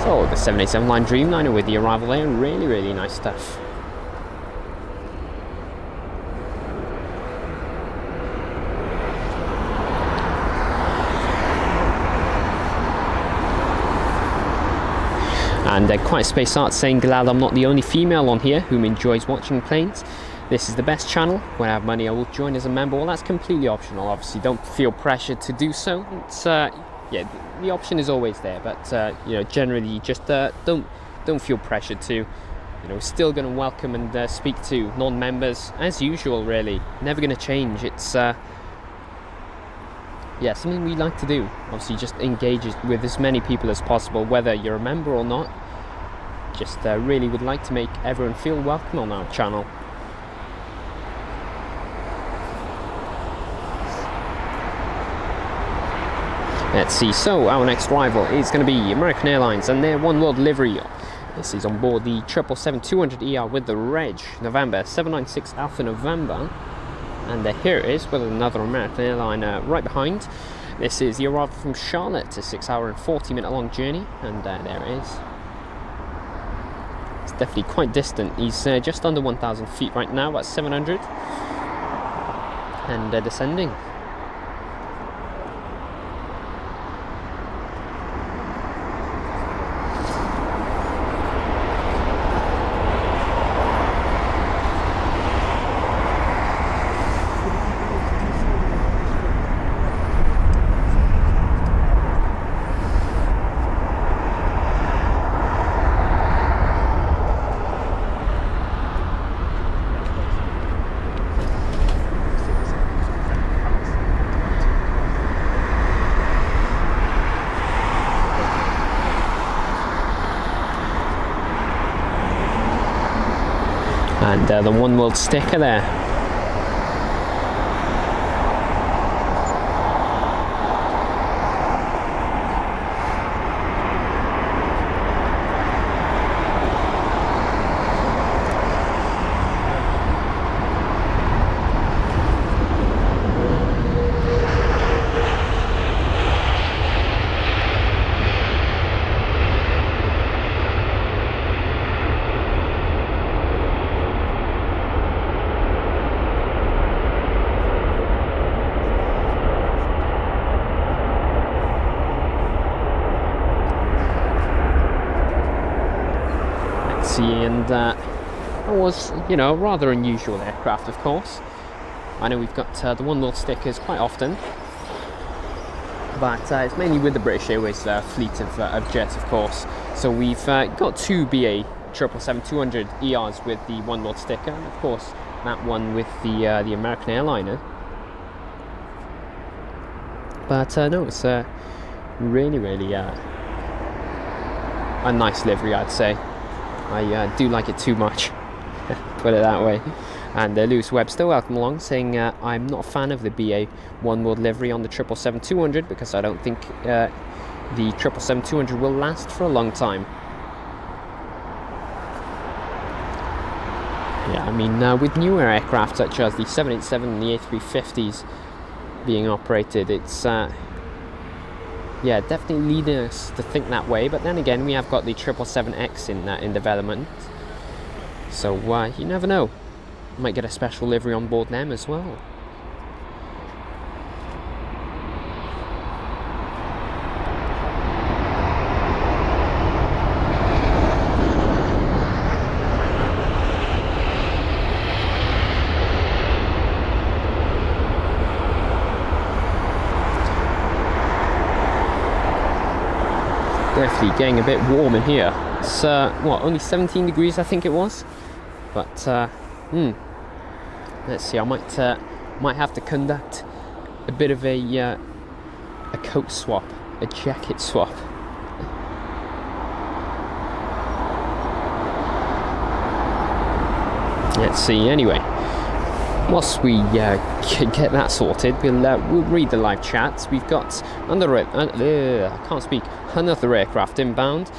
[SPEAKER 1] So the 7879 Dreamliner with the arrival there, really nice stuff. And Quiet Space Art saying, glad I'm not the only female on here whom enjoys watching planes. This is the best channel. When I have money I will join as a member. Well, that's completely optional, obviously. Don't feel pressured to do so. It's yeah, the option is always there, but you know, generally just don't feel pressured to. You know, still going to welcome and speak to non-members as usual. Really, never going to change. It's yeah, something we like to do. Obviously, just engage with as many people as possible, whether you're a member or not. Just really would like to make everyone feel welcome on our channel. Let's see, so our next rival is going to be American Airlines and their One World livery. This is on board the 777-200ER with the reg November 796 Alpha November. And here it is with another American airline right behind. This is the arrival from Charlotte, a 6-hour and 40-minute long journey, and there it is. It's definitely quite distant. He's just under 1,000 feet right now, about 700, and descending. And the One World sticker there. see, and it was, you know, a rather unusual aircraft, of course. I know we've got the one world stickers quite often, but it's mainly with the British Airways fleet of jets, of course. So we've got two BA 777-200 ERs with the one world sticker, and of course that one with the American airliner. But no, it's really a nice livery, I'd say. I do like it too much, put it that way. And Lewis Webster, welcome along, saying I'm not a fan of the BA one world livery on the 777-200 because I don't think the 777-200 will last for a long time. Yeah, I mean, with newer aircraft such as the 787 and the A350s being operated, it's yeah, definitely leading us to think that way. But then again, we have got the 777X in development, so you never know. Might get a special livery on board them as well. Definitely getting a bit warm in here. It's what, only 17 degrees I think it was, but let's see, I might have to conduct a bit of a coat swap, a jacket swap. Let's see. Anyway, whilst we get that sorted, we'll read the live chats. We've got another aircraft inbound.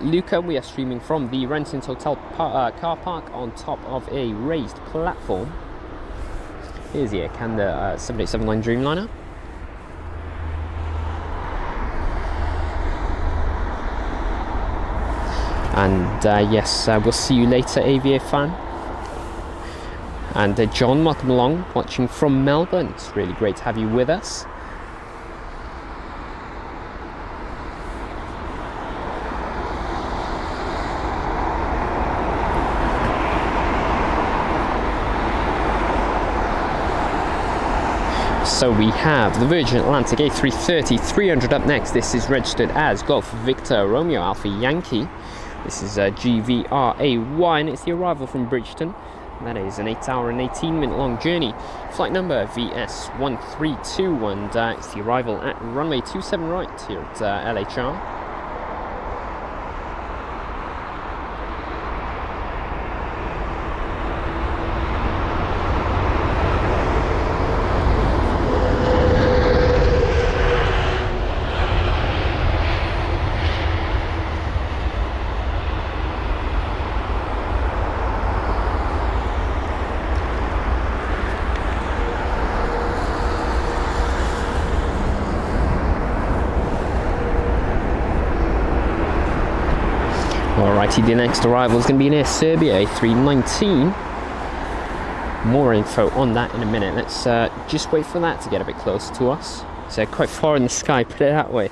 [SPEAKER 1] Luca, we are streaming from the Renton's Hotel car park on top of a raised platform. Here's the Air Canada 7879 Dreamliner. And yes, we'll see you later, Aviation fan. And John, welcome along, watching from Melbourne. It's really great to have you with us. So we have the Virgin Atlantic A330-300 up next. This is registered as Golf Victor Romeo Alpha Yankee. This is GVRAY, and it's the arrival from Bridgeton. That is an 8-hour and 18-minute long journey. Flight number VS132, and it's the arrival at runway 27 right here at LHR. Alrighty, the next arrival is going to be an Air Serbia A319. More info on that in a minute. Let's just wait for that to get a bit closer to us. So quite far in the sky, put it that way.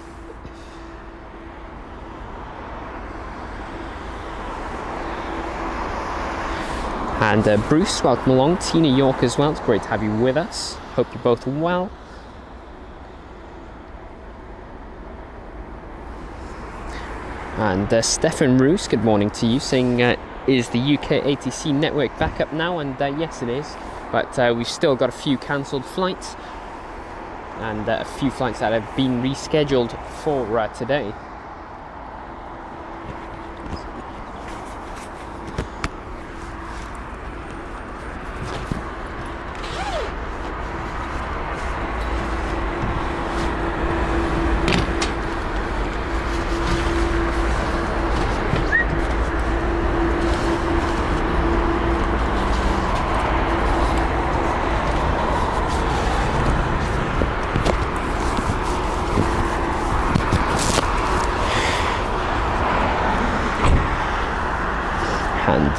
[SPEAKER 1] And Bruce, welcome along. Tina York as well. It's great to have you with us. Hope you're both well. And Stefan Roos, good morning to you, saying, is the UK ATC network back up now? And yes, it is, but we've still got a few cancelled flights and a few flights that have been rescheduled for today.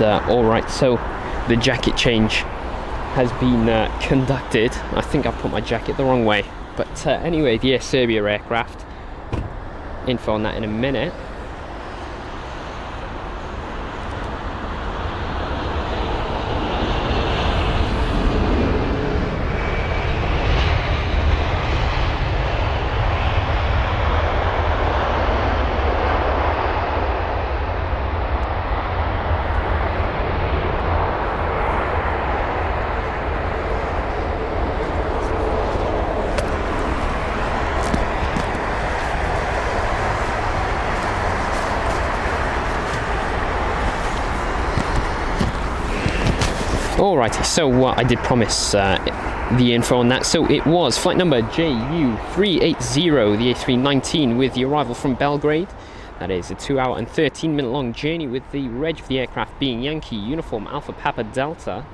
[SPEAKER 1] Alright, so the jacket change has been conducted. I think I put my jacket the wrong way, but anyway, the Air Serbia aircraft, info on that in a minute. Alrighty, so I did promise the info on that. So it was flight number JU380, the A319, with the arrival from Belgrade. That is a 2-hour and 13-minute long journey, with the reg of the aircraft being Yankee Uniform Alpha Papa Delta.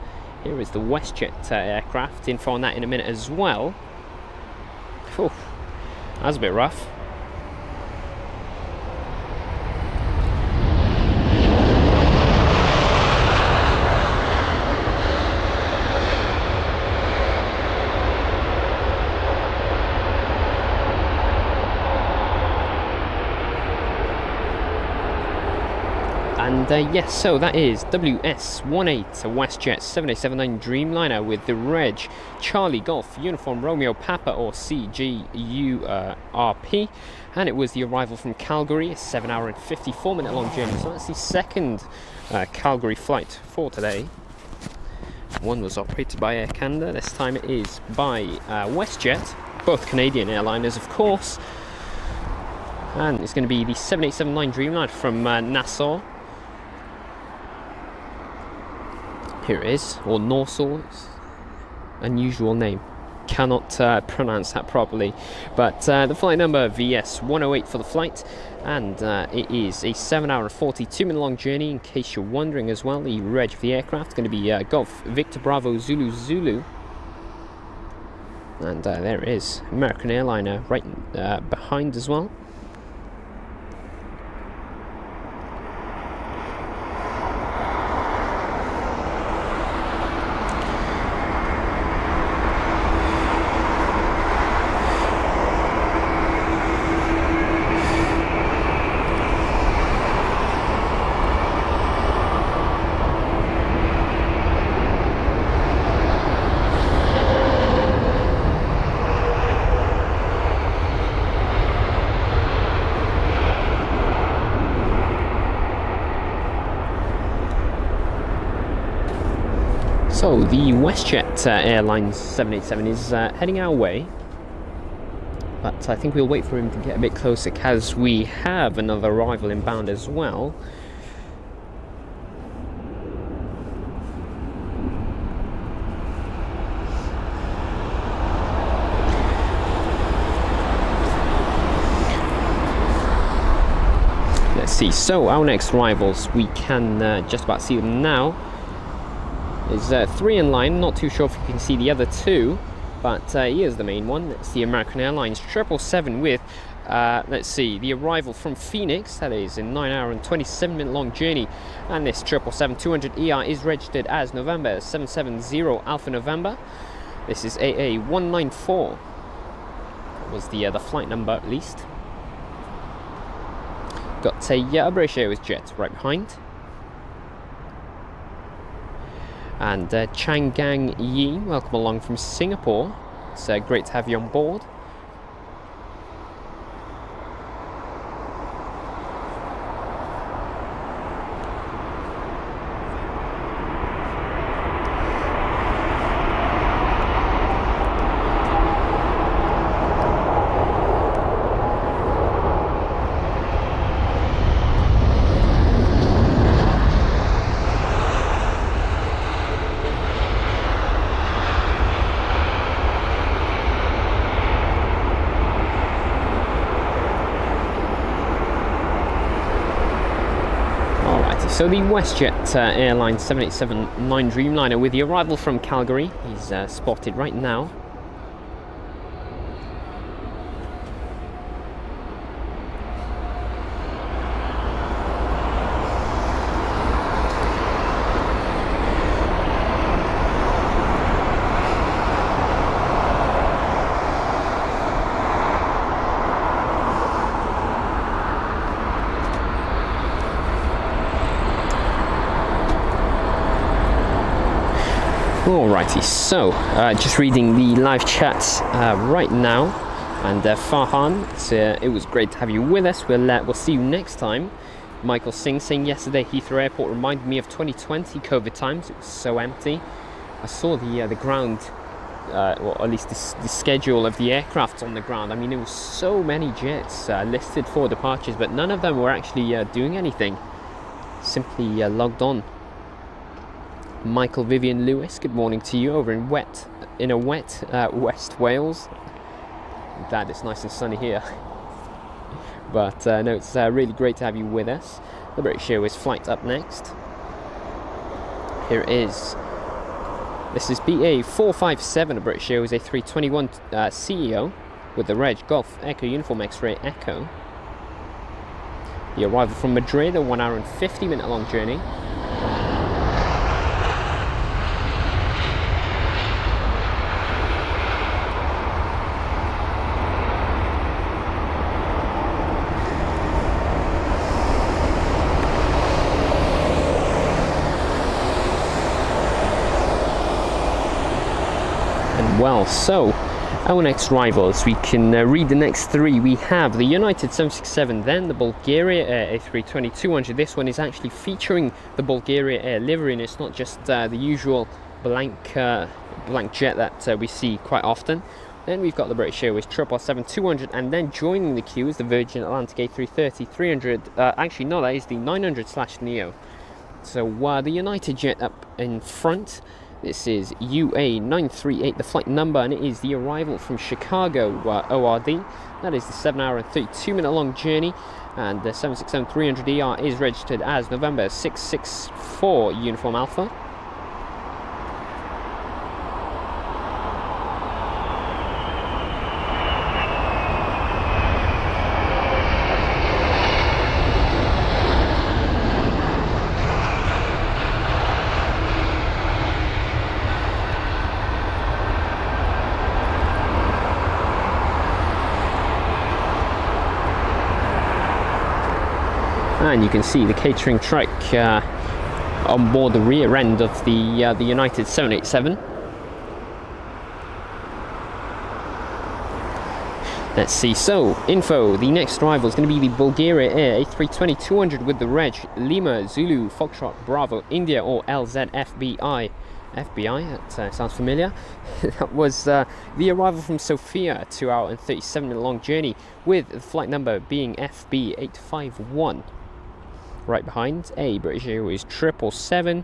[SPEAKER 1] Here is the WestJet aircraft. Info on that in a minute as well. Whew, that was a bit rough. And yes, so that is WS18, a WestJet 7879 Dreamliner with the reg Charlie Golf Uniform Romeo Papa, or CGURP, and it was the arrival from Calgary, a 7-hour and 54-minute long journey. So that's the second Calgary flight for today. One was operated by Air Canada, this time it is by WestJet, both Canadian airliners of course, and it's going to be the 7879 Dreamliner from Nassau. Here it is, or Nassau, unusual name, cannot pronounce that properly, but the flight number VS108 for the flight, and it is a 7-hour and 42-minute long journey, in case you're wondering as well. The reg of the aircraft is going to be Golf Victor Bravo Zulu Zulu, and there it is, American airliner right behind as well. So the WestJet Airlines 787 is heading our way, but I think we'll wait for him to get a bit closer, because we have another arrival inbound as well. Let's see, so our next arrivals, we can just about see them now. There's 3 in line, not too sure if you can see the other 2, but here's the main one. It's the American Airlines 777 with, let's see, the arrival from Phoenix. That is a 9-hour and 27-minute long journey, and this 777-200ER is registered as November 770 Alpha November. This is AA194. That was the flight number at least. Got a British Airways jet right behind. And Chang Gang Yi, welcome along from Singapore. It's great to have you on board. So the WestJet Airlines 7879 Dreamliner with the arrival from Calgary. He's spotted right now. Alrighty, so just reading the live chat right now, and Farhan, it was great to have you with us. We'll see you next time. Michael Singh saying yesterday Heathrow Airport reminded me of 2020 COVID times. It was so empty. I saw the ground, or at least the schedule of the aircraft on the ground. I mean, there were so many jets listed for departures, but none of them were actually doing anything. Simply logged on. Michael Vivian Lewis, good morning to you over in wet West Wales. I'm glad it's nice and sunny here. But no, it's really great to have you with us. The British Airways flight up next. This is BA 457 of British Airways A321 CEO with the reg Golf Echo Uniform X-Ray Echo. The arrival from Madrid, a 1 hour and 50-minute long journey. Well, so our next rivals, we can read the next three. We have the United 767, then the Bulgaria Air A320-200. This one is actually featuring the Bulgaria Air livery, and it's not just the usual blank jet that we see quite often. Then we've got the British Airways 777-200, and then joining the queue is the Virgin Atlantic A330-300. Actually, no, that is the 900/neo. So the United jet up in front. This is UA938, the flight number, and it is the arrival from Chicago ORD. That is the 7 hour and 32-minute long journey, and the 767-300ER is registered as November 664 Uniform Alpha. And you can see the catering truck on board the rear end of the United 787. Let's see, so info, the next arrival is going to be the Bulgaria Air A320-200 with the reg Lima Zulu Foxtrot Bravo India, or LZFBI. FBI, that sounds familiar. That was the arrival from Sofia, 2 hour and 37-minute long journey, with the flight number being FB851. Right behind, a British Airways 777,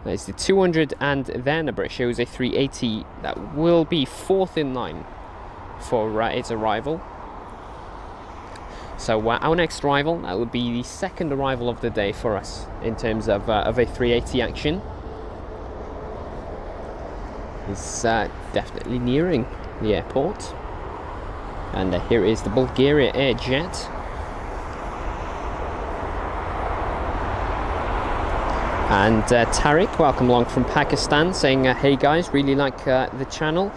[SPEAKER 1] there's the 200, and then a British Airways A380 that will be fourth in line for its arrival. So our next arrival, that would be the second arrival of the day for us in terms of A380 action. It's definitely nearing the airport, and here is the Bulgaria Air jet. And Tariq, welcome along from Pakistan, saying, hey guys, really like the channel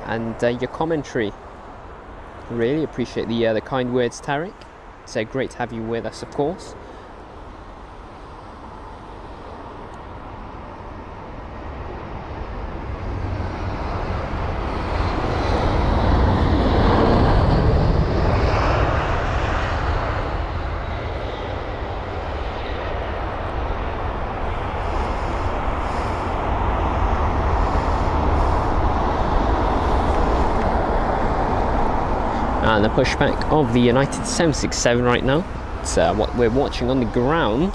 [SPEAKER 1] and your commentary. Really appreciate the kind words, Tariq. It's great to have you with us, of course. And the pushback of the United 767 right now. It's what we're watching on the ground.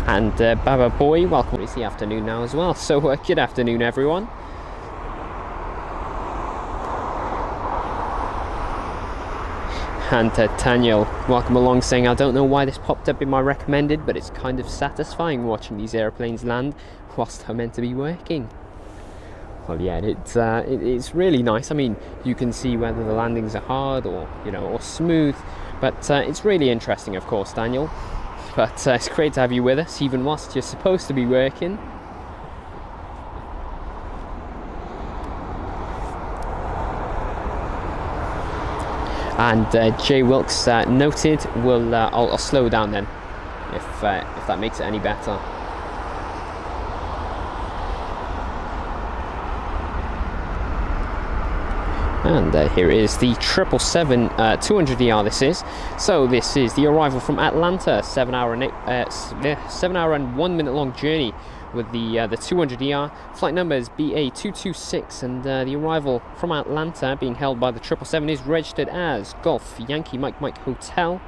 [SPEAKER 1] And Baba Boy, welcome. It's the afternoon now as well. So good afternoon, everyone. And Daniel, welcome along, saying, I don't know why this popped up in my recommended, but it's kind of satisfying watching these airplanes land whilst I'm meant to be working. Well, yeah, it's really nice. I mean, you can see whether the landings are hard or or smooth, but it's really interesting, of course, Daniel. But it's great to have you with us, even whilst you're supposed to be working. And Jay Wilkes noted, I'll slow down then, if that makes it any better. And here is the 777-200ER. This is. So this is the arrival from Atlanta, 7 hour and 1 minute long journey with the 200ER. Flight number is BA226, and the arrival from Atlanta, being held by the 777, is registered as Golf Yankee Mike Mike Hotel.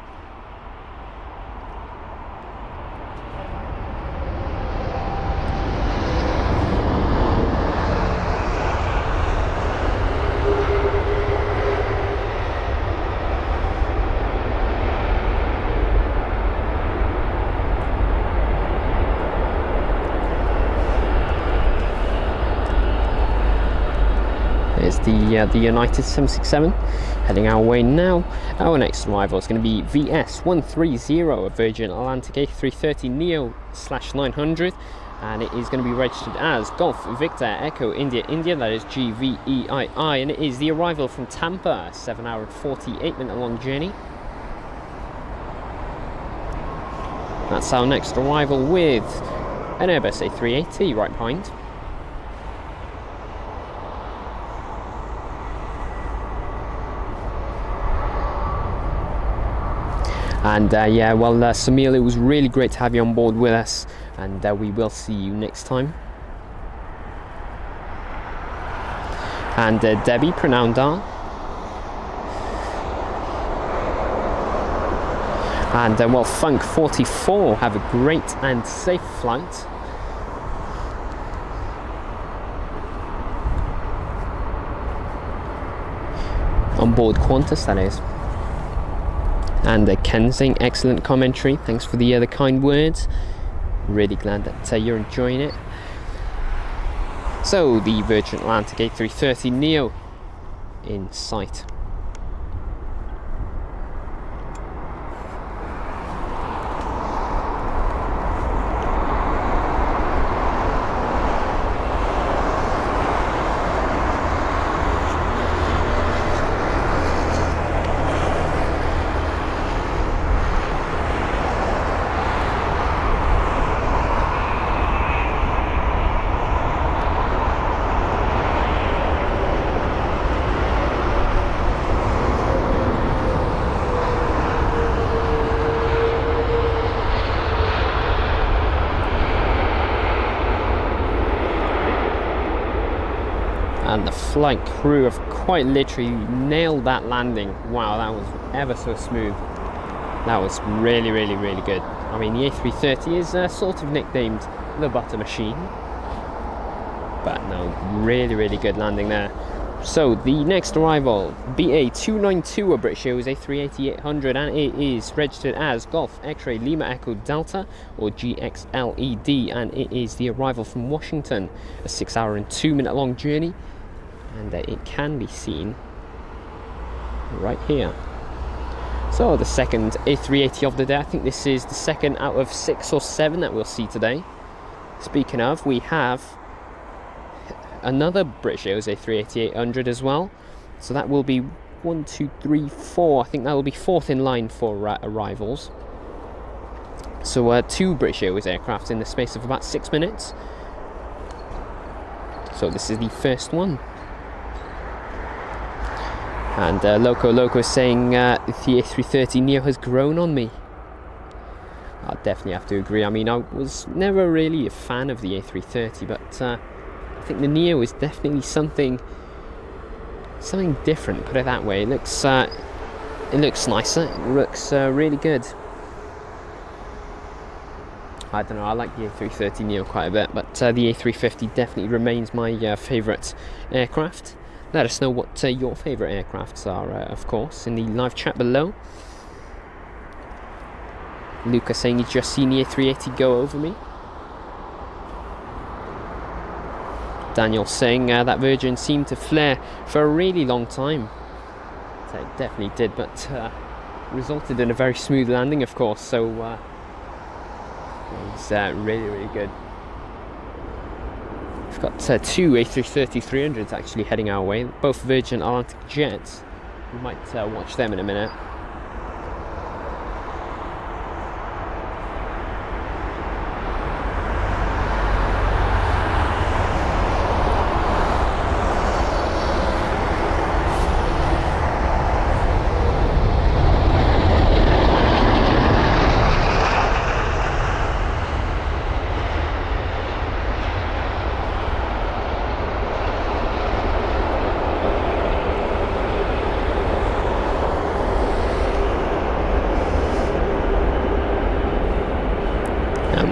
[SPEAKER 1] the United 767 heading our way now. Our next arrival is going to be VS130, a Virgin Atlantic A330neo/900, and it is going to be registered as Golf Victor Echo India India, that is GVEII, and it is the arrival from Tampa, 7 hour and 48 minute long journey. That's our next arrival with an Airbus A380 right behind. And yeah, well, Samil, it was really great to have you on board with us, and we will see you next time. And Debbie Pranandar. And well, Funk 44, have a great and safe flight. On board Qantas, that is. And Ken saying excellent commentary, thanks for the kind words. Really glad that you're enjoying it. So the Virgin Atlantic A330neo in sight. And the flight crew have quite literally nailed that landing. Wow, that was ever so smooth. That was really, really, really good. I mean, the A330 is sort of nicknamed the butter machine, but no, really, really good landing there. So the next arrival, BA292, a British Airways A380-800, and it is registered as Golf X-Ray Lima Echo Delta, or GXLED, and it is the arrival from Washington, a 6 hour and 2 minute long journey. And it can be seen right here. So the second A380 of the day. I think this is the second out of 6 or 7 that we'll see today. Speaking of, we have another British Airways A380-800 as well. So that will be 1, 2, 3, 4. I think that will be 4th in line for arrivals. So 2 British Airways aircraft in the space of about 6 minutes. So this is the first one. And Loco is saying the A330neo has grown on me. I definitely have to agree. I mean, I was never really a fan of the A330, but I think the Neo is definitely something different. Put it that way. It looks nicer. It looks really good. I don't know. I like the A330neo quite a bit, but the A350 definitely remains my favourite aircraft. Let us know what your favourite aircrafts are, of course, in the live chat below. Lucas saying he's just seen the A380 go over me. Daniel saying that Virgin seemed to flare for a really long time. So it definitely did, but resulted in a very smooth landing, of course, so it's really, really good. We've got 2 A330-300s actually heading our way, both Virgin Atlantic jets. We might watch them in a minute.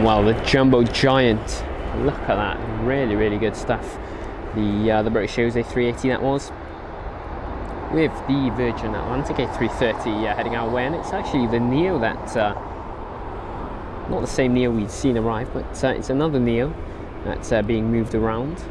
[SPEAKER 1] Well, the Jumbo Giant, look at that, really, really good stuff. The British Airways A380 that was, with the Virgin Atlantic A330 heading our way, and it's actually the Neo that, not the same Neo we'd seen arrive, but it's another Neo that's being moved around.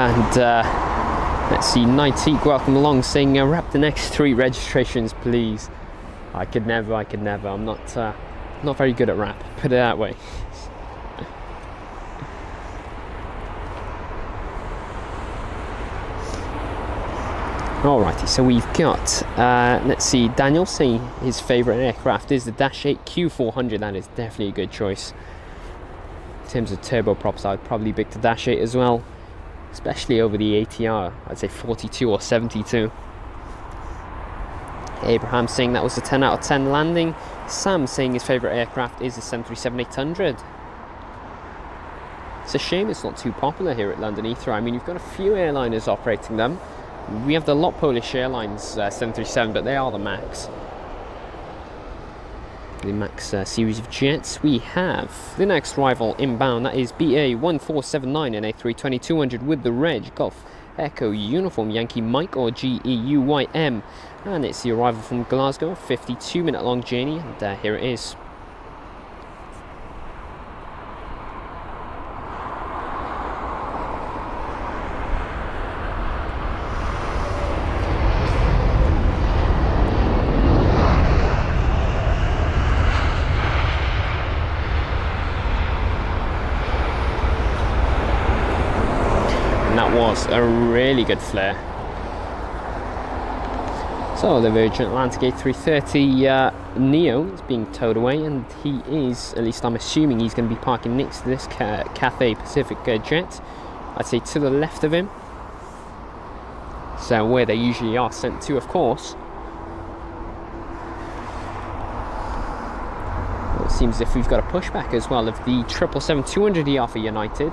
[SPEAKER 1] And let's see, Nightique, welcome along, saying wrap the next 3 registrations, please. I could never. I'm not very good at rap, put it that way. Alrighty, so we've got, let's see, Daniel saying his favourite aircraft is the Dash 8 Q400. That is definitely a good choice. In terms of turboprops, I'd probably pick the Dash 8 as well, especially over the ATR. I'd say 42 or 72. Abraham saying that was a 10 out of 10 landing. Sam saying his favourite aircraft is the 737-800. It's a shame it's not too popular here at London Heathrow. I mean, you've got a few airliners operating them. We have the lot Polish Airlines 737, but they are the MAX. The MAX series of jets. We have the next rival inbound, that is BA 1479 and A320-200 with the reg Golf Echo Uniform Yankee Mike, or GEUYM, and it's the arrival from Glasgow, 52-minute long journey, and here it is. That was a really good flare. So the Virgin Atlantic A330 Neo is being towed away, and he is, at least I'm assuming, he's going to be parking next to this Cathay Pacific jet. I'd say to the left of him. So where they usually are sent to, of course. Well, it seems as if we've got a pushback as well of the 777-200ER for United.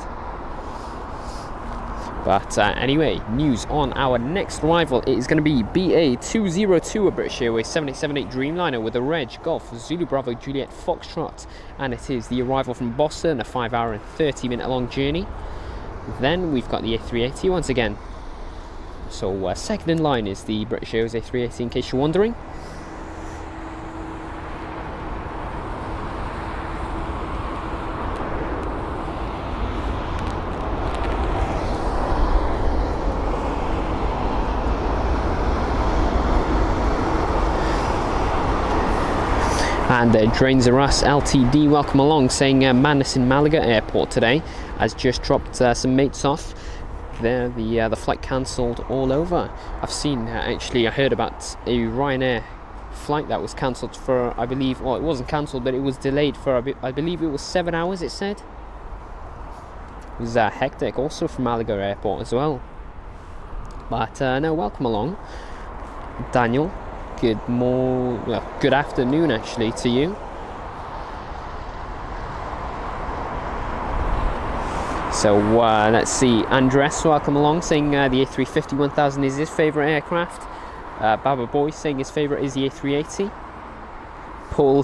[SPEAKER 1] But anyway, news on our next rival. It is going to be BA202, a British Airways 7878 Dreamliner with a reg Golf Zulu Bravo Juliet Foxtrot, and it is the arrival from Boston, a 5-hour and 30-minute long journey. Then we've got the A380 once again. So second in line is the British Airways A380, in case you're wondering. And Drains of Us LTD, welcome along, saying madness in Malaga Airport today. Has just dropped some mates off. There, the flight cancelled all over. I've seen, actually, I heard about a Ryanair flight that was cancelled for, I believe, well, it wasn't cancelled, but it was delayed for, I believe it was 7 hours, it said. It was hectic, also from Malaga Airport as well. But no, welcome along, Daniel. Good afternoon actually to you. So let's see, Andres, welcome along, saying the A350-1000 is his favourite aircraft. Baba Boy saying his favourite is the A380. Paul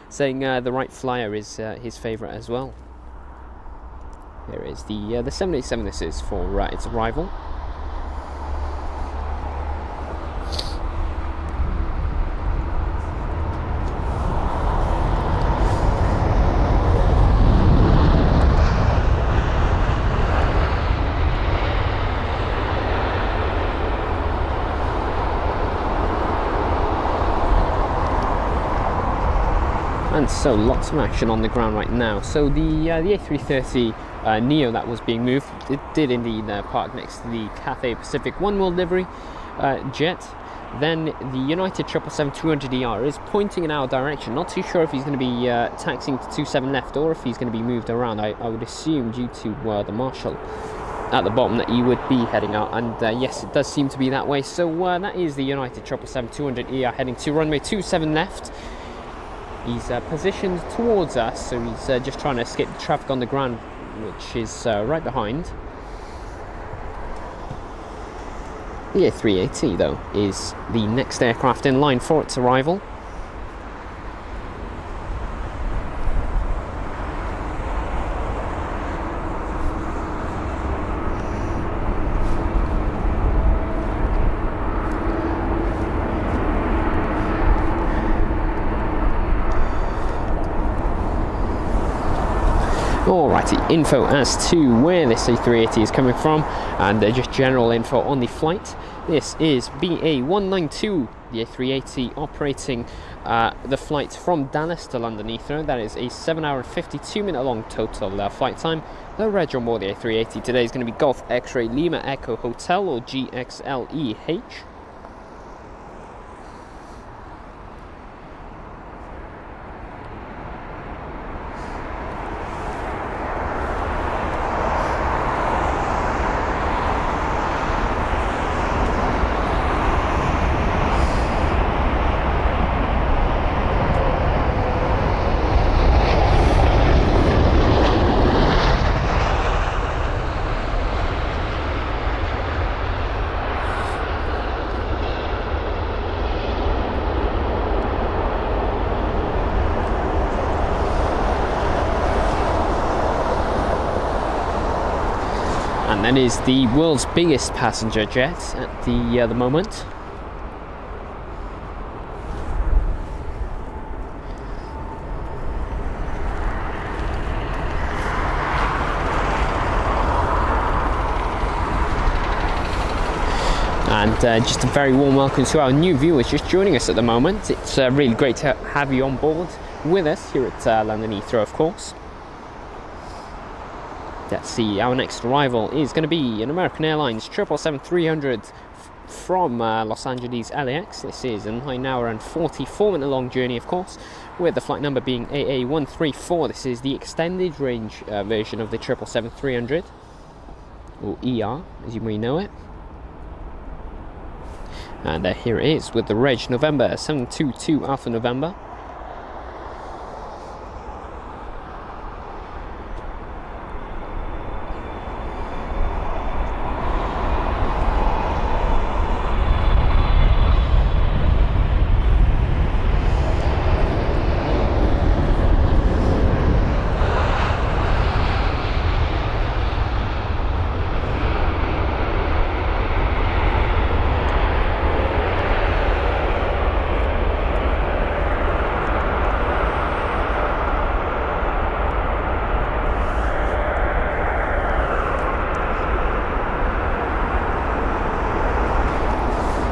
[SPEAKER 1] saying the Wright Flyer is his favourite as well. There is the 787, this is for its arrival. And so lots of action on the ground right now. So the A330 Neo that was being moved, it did indeed park next to the Cathay Pacific One World livery jet. Then the United 777-200ER is pointing in our direction. Not too sure if he's going to be taxiing to 27 left or if he's going to be moved around. I would assume due to the marshal at the bottom that he would be heading out, and yes, it does seem to be that way. So that is the United 777-200ER heading to runway 27 left. He's positioned towards us, so he's just trying to escape the traffic on the ground, which is right behind. The A380, though, is the next aircraft in line for its arrival. Alrighty, info as to where this A380 is coming from, and just general info on the flight. This is BA192, the A380 operating the flight from Dallas to London Heathrow. That is a 7-hour and 52-minute long total flight time. The reg on board the A380 today is going to be Golf X-Ray Lima Echo Hotel, or GXLEH. And that is the world's biggest passenger jet at the moment. And just a very warm welcome to our new viewers just joining us at the moment. It's really great to have you on board with us here at London Heathrow, of course. Let's see, our next arrival is going to be an American Airlines 777-300 from Los Angeles LAX. This is a 9-hour and 44-minute long journey, of course, with the flight number being AA134. This is the extended range version of the 777-300, or ER, as you may know it. And here it is with the reg November 722 Alpha November.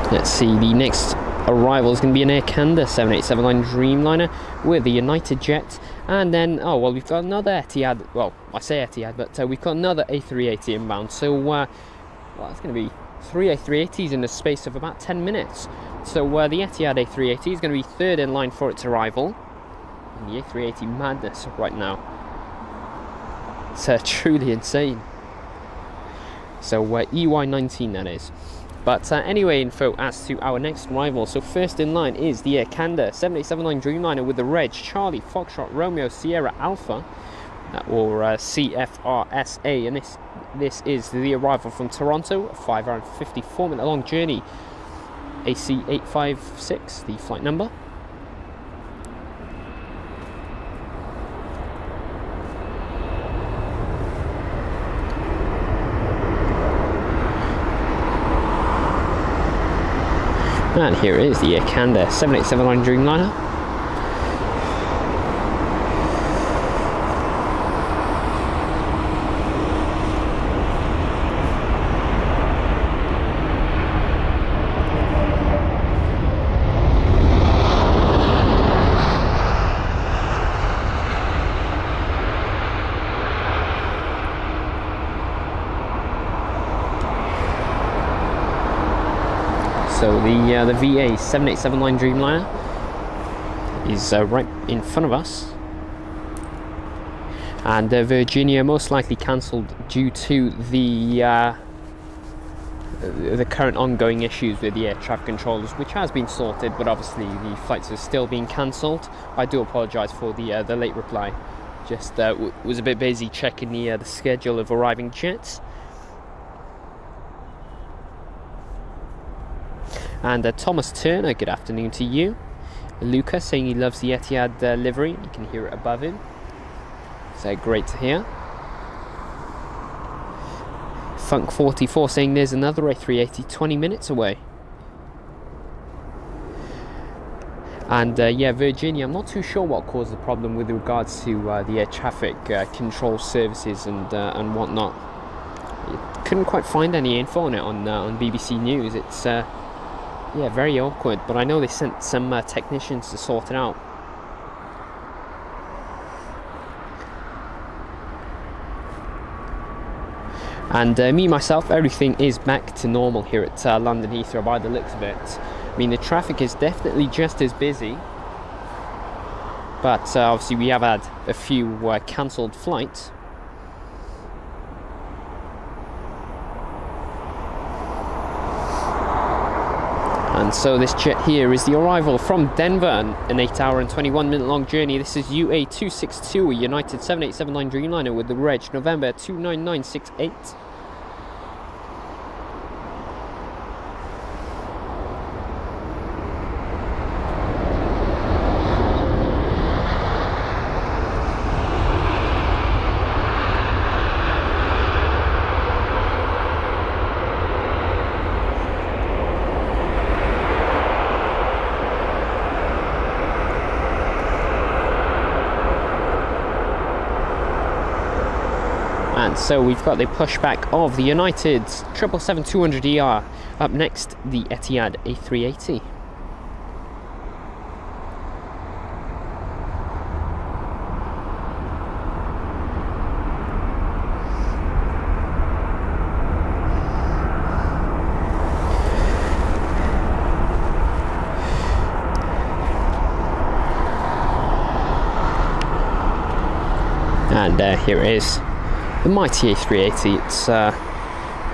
[SPEAKER 1] Let's see, the next arrival is going to be an Air Canada 787-9 Dreamliner with the United Jet, and then we've got another Etihad. Well, I say Etihad, but we've got another A380 inbound. So it's going to be 3 A380s in the space of about 10 minutes. So the Etihad A380 is going to be third in line for its arrival. And the A380 madness right now. It's truly insane. So EY19 that is. But anyway, info as to our next arrival. So first in line is the Air Canada 787-9 Dreamliner with the reg Charlie Foxtrot Romeo Sierra Alpha, or CFRSA, and this is the arrival from Toronto, a 5-hour and 54-minute long journey. AC856, the flight number. And here is the Air Canada 787-9 Dreamliner. So the VA 787-9 Dreamliner is right in front of us, and Virginia most likely cancelled due to the current ongoing issues with the air traffic controllers, which has been sorted, but obviously the flights are still being cancelled. I do apologise for the late reply. Just was a bit busy checking the schedule of arriving jets. And Thomas Turner, good afternoon to you. Luca saying he loves the Etihad livery. You can hear it above him. So great to hear. Funk44 saying there's another A380 20 minutes away. And yeah, Virginia, I'm not too sure what caused the problem with regards to the air traffic control services and whatnot. Couldn't quite find any info on it on BBC News. It's yeah, very awkward, but I know they sent some technicians to sort it out. And me, myself, everything is back to normal here at London Heathrow by the looks of it. I mean, the traffic is definitely just as busy, but obviously we have had a few cancelled flights. And so this jet here is the arrival from Denver, an 8-hour and 21-minute long journey. This is UA262, a United 7879 Dreamliner with the reg November 29968. And so we've got the pushback of the United 777-200ER. Up next, the Etihad A380. And here it is. The mighty A380. It's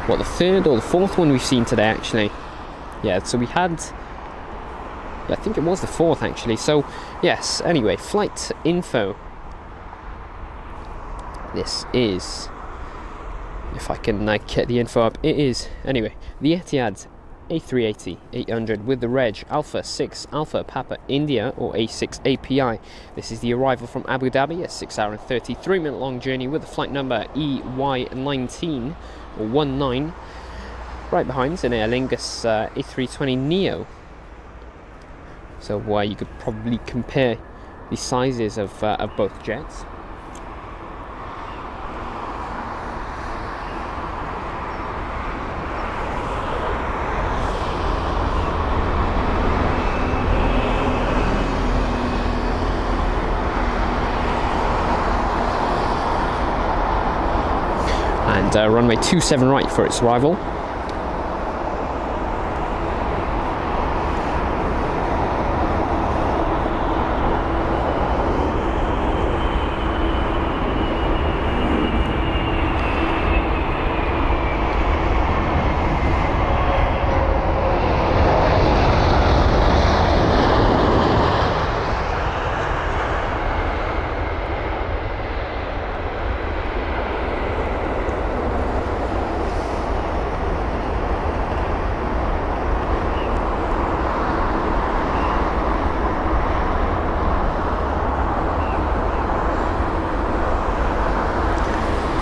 [SPEAKER 1] what, the third or the fourth one we've seen today, actually. Yeah, so we had, yeah, I think it was the fourth actually. So yes, anyway, flight info. This is, if I can get the info up, it is anyway the Etihad A380-800 with the reg Alpha 6 Alpha Papa India, or A6 API. This is the arrival from Abu Dhabi, a 6-hour and 33-minute long journey with the flight number EY19 or 19. Right behind is an Aer Lingus A320neo. So you could probably compare the sizes of both jets. And runway 27 right for its arrival.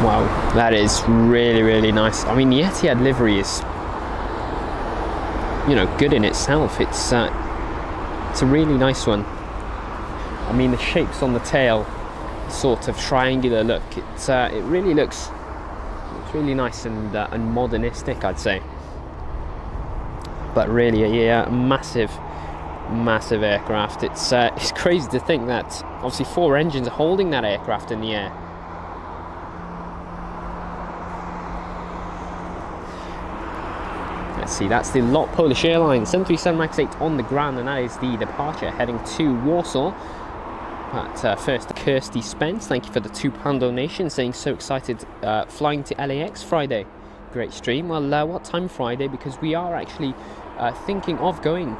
[SPEAKER 1] Wow, that is really, really nice. I mean, the Etihad livery is, you know, good in itself. It's a really nice one. I mean, the shapes on the tail, sort of triangular look. It really looks really nice and modernistic, I'd say. But really, a massive aircraft. It's crazy to think that obviously 4 engines are holding that aircraft in the air. Let's see, that's the LOT Polish Airlines 737 MAX 8 on the ground, and that is the departure heading to Warsaw. But first, Kirsty Spence, thank you for the £2 donation, saying so excited flying to LAX Friday. Great stream. Well, what time Friday? Because we are actually thinking of going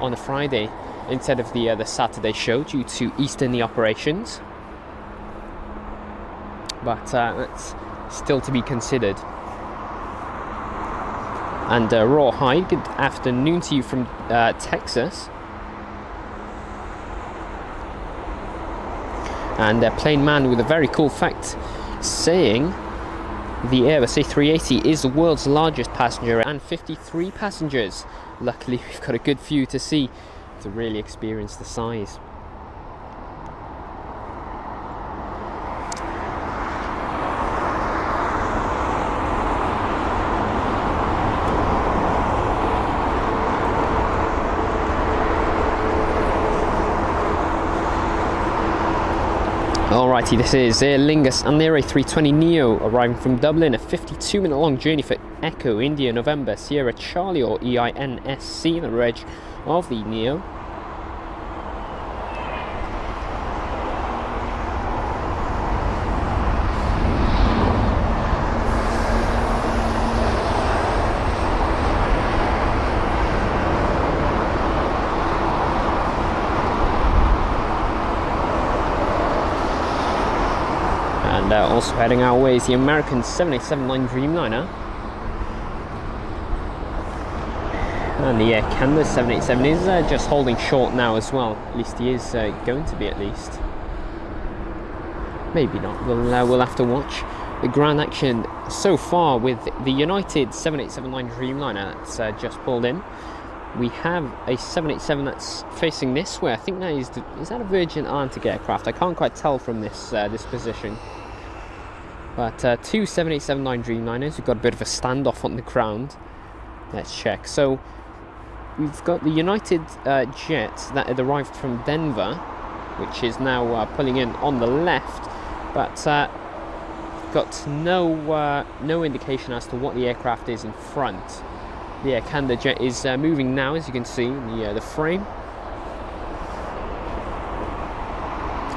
[SPEAKER 1] on a Friday instead of the Saturday show due to Easter in the operations. But that's still to be considered. And Rawhide, good afternoon to you from Texas. And Plain Man with a very cool fact, saying the Airbus A380 is the world's largest passenger and 53 passengers. Luckily, we've got a good view to see to really experience the size. Alrighty, this is Aer Lingus and the A320neo arriving from Dublin, a 52-minute long journey for Echo India November Sierra Charlie, or EINSC, the reg of the neo. And also heading our way is the American 787-9 Dreamliner. And the Air Canada 787 is just holding short now as well. At least he is going to be, at least. Maybe not. We'll have to watch the ground action so far with the United 787-9 Dreamliner that's just pulled in. We have a 787 that's facing this way. I think that is that a Virgin Atlantic aircraft? I can't quite tell from this this position. But two 787-9 Dreamliners. We've got a bit of a standoff on the ground. Let's check. So we've got the United jet that had arrived from Denver, which is now pulling in on the left, but got no indication as to what the aircraft is in front. The Air Canada jet is moving now, as you can see in the frame.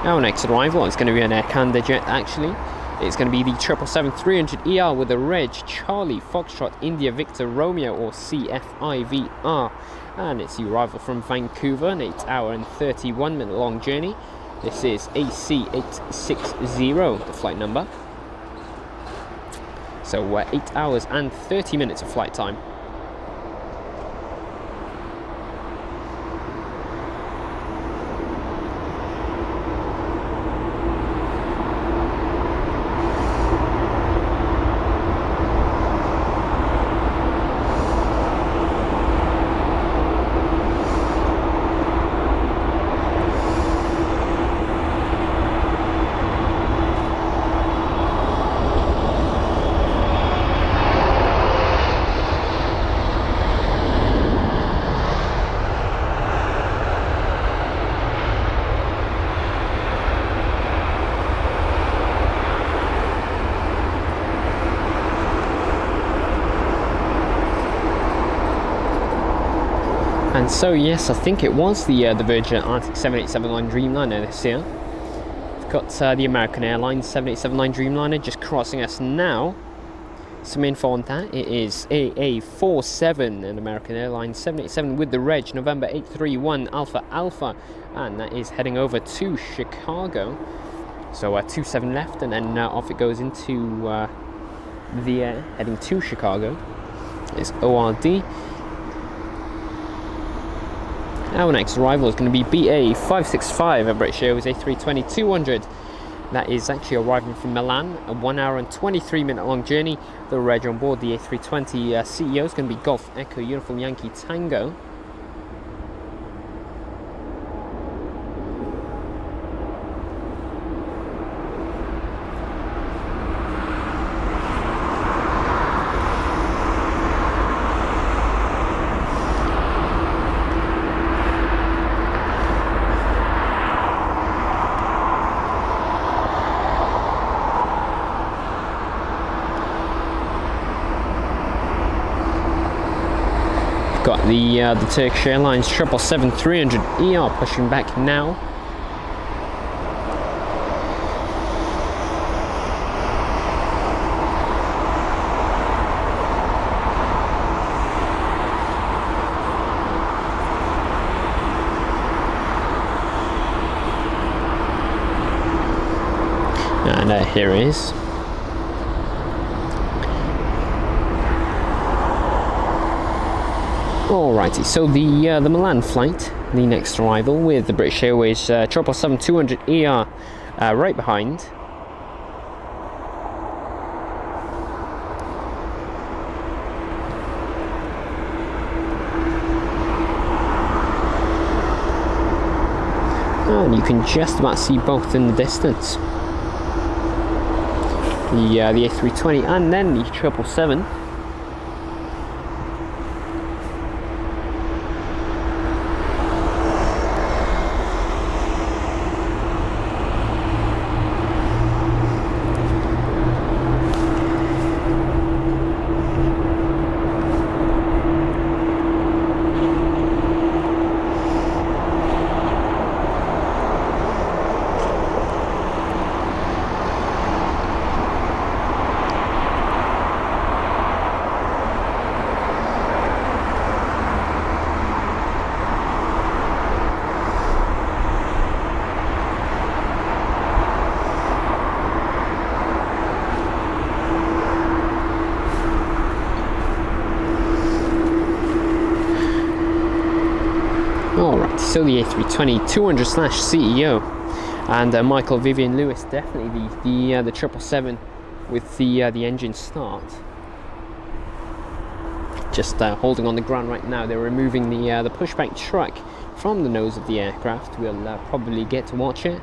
[SPEAKER 1] Our next arrival is going to be an Air Canada jet, actually. It's going to be the 777-300ER with the reg Charlie Foxtrot India Victor Romeo, or CFIVR, and it's the arrival from Vancouver, an 8-hour and 31-minute long journey. This is AC860, the flight number. So 8 hours and 30 minutes of flight time. And so yes, I think it was the Virgin Atlantic 787-9 Dreamliner this year. We've got the American Airlines 787-9 Dreamliner just crossing us now. Some info on that: it is AA47, an American Airlines 787 with the reg November 831 Alpha Alpha, and that is heading over to Chicago. So 27 left, and then off it goes into the air, heading to Chicago. It's ORD. Our next arrival is going to be BA565, a British Airways A320-200. That is actually arriving from Milan, a 1 hour and 23-minute long journey. The reg on board the A320 CEO is going to be Golf Echo Uniform Yankee Tango. Got the Turkish Airlines 777-300ER pushing back now. And here it is. Alrighty, so the Milan flight, the next arrival with the British Airways 777-200ER right behind. And you can just about see both in the distance. The A320 and then the 777.
[SPEAKER 2] Alright, so the A320 200/CEO and Michael Vivian Lewis, definitely the 777 with the engine start. Just holding on the ground right now. They're removing the pushback truck from the nose of the aircraft. We'll probably get to watch it.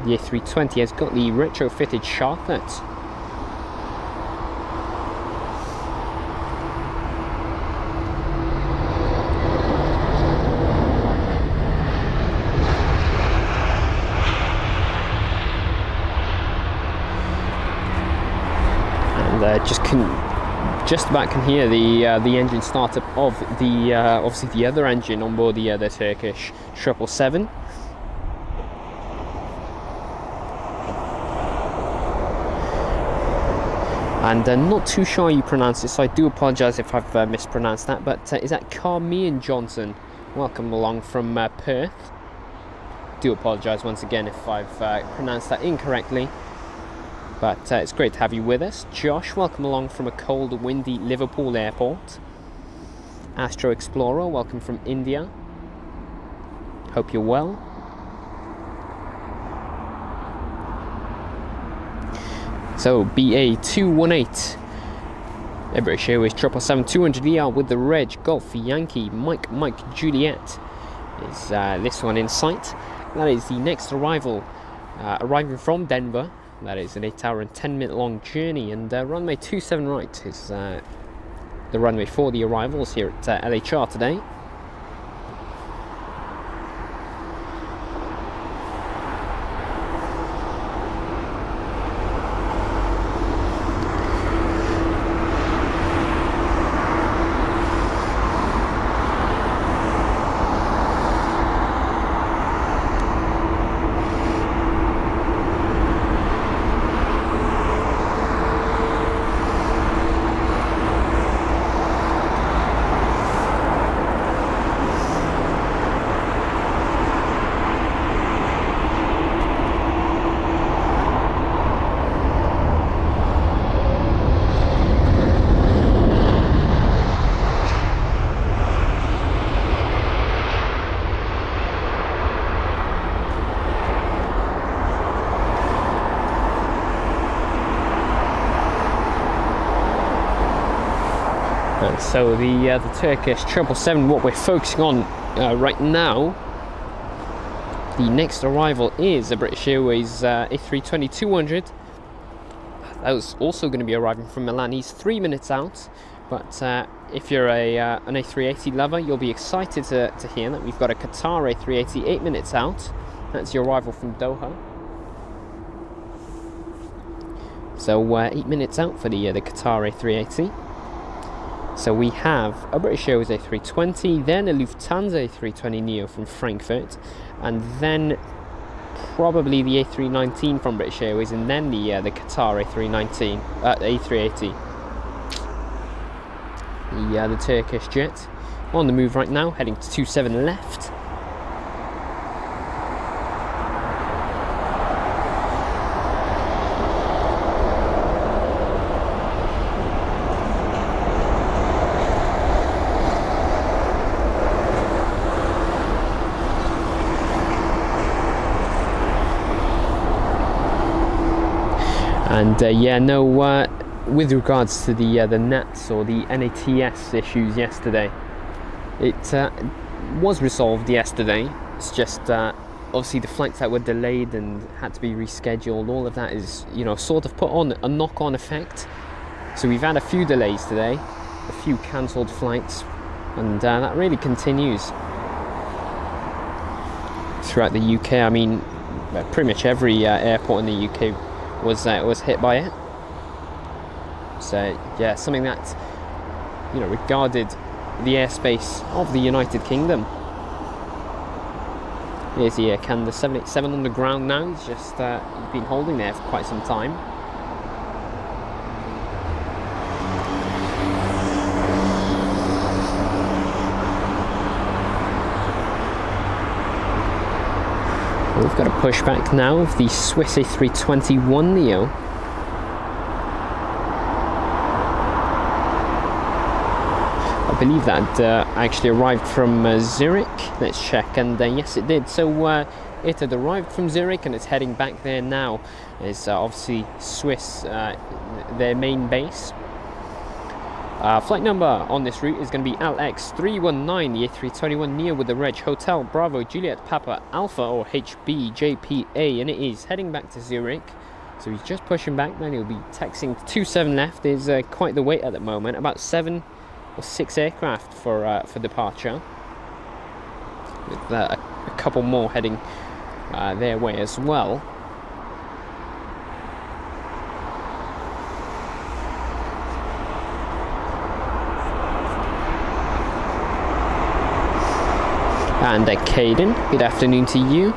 [SPEAKER 2] The A320 has got the retrofitted sharklet. Just about can hear the engine startup of the obviously the other engine on board the Turkish 777. And not too sure how you pronounce it, so I do apologise if I've mispronounced that. But is that Carmian Johnson? Welcome along from Perth. Do apologise once again if I've pronounced that incorrectly. But it's great to have you with us. Josh, welcome along from a cold, windy Liverpool airport. Astro Explorer, welcome from India. Hope you're well. So, BA218, British Airways 777-200ER with the reg Golf Yankee Mike Juliet is this one in sight. That is the next arrival, arriving from Denver. That is an 8-hour and 10-minute long journey, and runway 27 right is the runway for the arrivals here at LHR today. So the Turkish 777, what we're focusing on right now, the next arrival is a British Airways A320-200. That was also going to be arriving from Milan. He's 3 minutes out, but if you're an A380 lover, you'll be excited to hear that we've got a Qatar A380 8 minutes out. That's your arrival from Doha. So 8 minutes out for the Qatar A380. So we have a British Airways A320, then a Lufthansa A320neo from Frankfurt, and then probably the A319 from British Airways, and then the Qatar A380. The Turkish jet on the move right now, heading to 27 left. And with regards to the NATS or the NATS issues yesterday, it was resolved yesterday. It's just obviously the flights that were delayed and had to be rescheduled, all of that is, you know, sort of put on a knock-on effect. So we've had a few delays today, a few cancelled flights, and that really continues throughout the UK. I mean, pretty much every airport in the UK was hit by it. So yeah, something that, you know, regarded the airspace of the United Kingdom. Here's the Air Canada 787 on the ground now. He's just been holding there for quite some time. We've got a pushback now of the Swiss A321neo. I believe that actually arrived from Zurich. Let's check, and yes, it did. So it had arrived from Zurich and it's heading back there now. It's obviously Swiss, their main base. Flight number on this route is going to be LX319, the A321neo with the reg Hotel Bravo Juliet Papa Alpha, or HBJPA, and it is heading back to Zurich. So he's just pushing back, then he'll be taxiing 27 left. Is quite the wait at the moment, about 7 or 6 aircraft for departure, with a couple more heading their way as well. And Caden, good afternoon to you.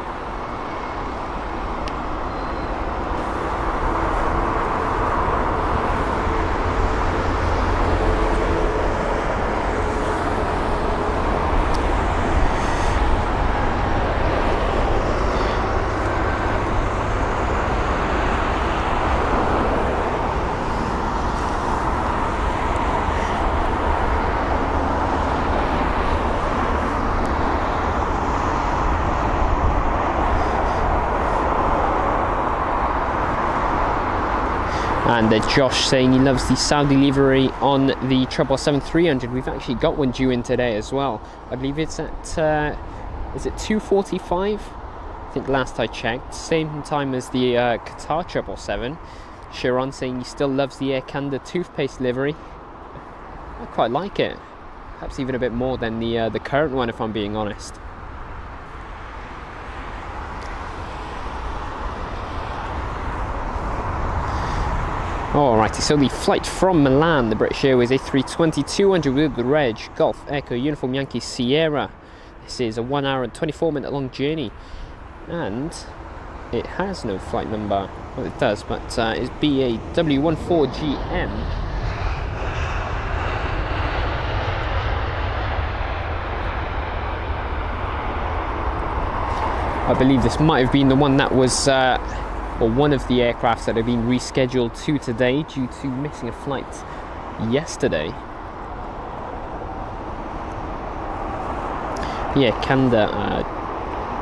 [SPEAKER 2] And Josh saying he loves the Saudi livery on the 777-300. We've actually got one due in today as well. I believe it's at, is it 2:45? I think last I checked. Same time as the Qatar 777. Sharon saying he still loves the Air Canada toothpaste livery. I quite like it. Perhaps even a bit more than the current one, if I'm being honest. Alrighty, so the flight from Milan, the British Airways A320-200 with the reg Golf Echo Uniform Yankee Sierra. This is a 1 hour and 24 minute long journey, and it has no flight number. Well, it does, but it's BAW14GM. I believe this might have been the one that was or one of the aircrafts that have been rescheduled to today due to missing a flight yesterday. Yeah, Canada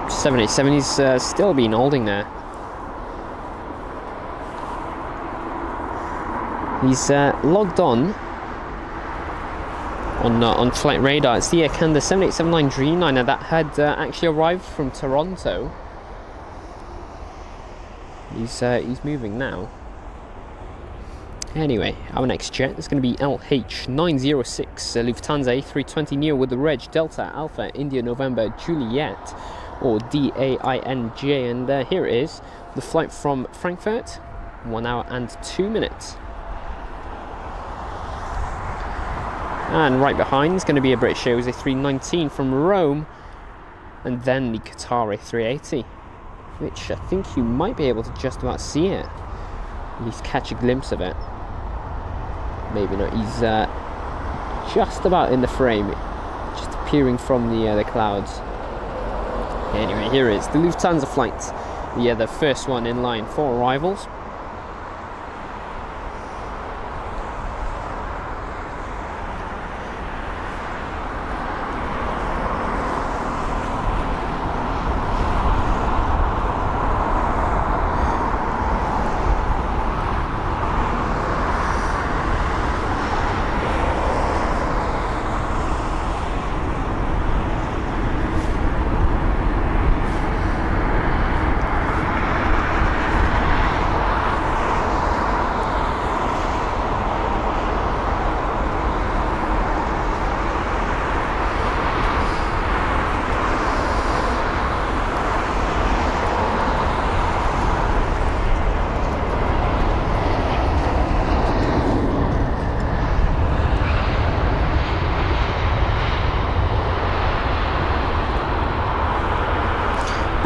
[SPEAKER 2] 787 is still been holding there. He's logged on flight radar. It's the Air Canada 7879 Dreamliner that had actually arrived from Toronto. He's moving now. Anyway, our next jet is going to be LH906, Lufthansa A320neo with the reg Delta Alpha India November Juliet, or DAINJ, and here it is, the flight from Frankfurt, 1 hour and 2 minutes. And right behind is going to be a British Airways A319 from Rome, and then the Qatar A380. Which I think you might be able to just about see it, at least catch a glimpse of it. Maybe not. He's just about in the frame, just appearing from the clouds. Anyway, here it is, the Lufthansa flight, the first one in line for arrivals.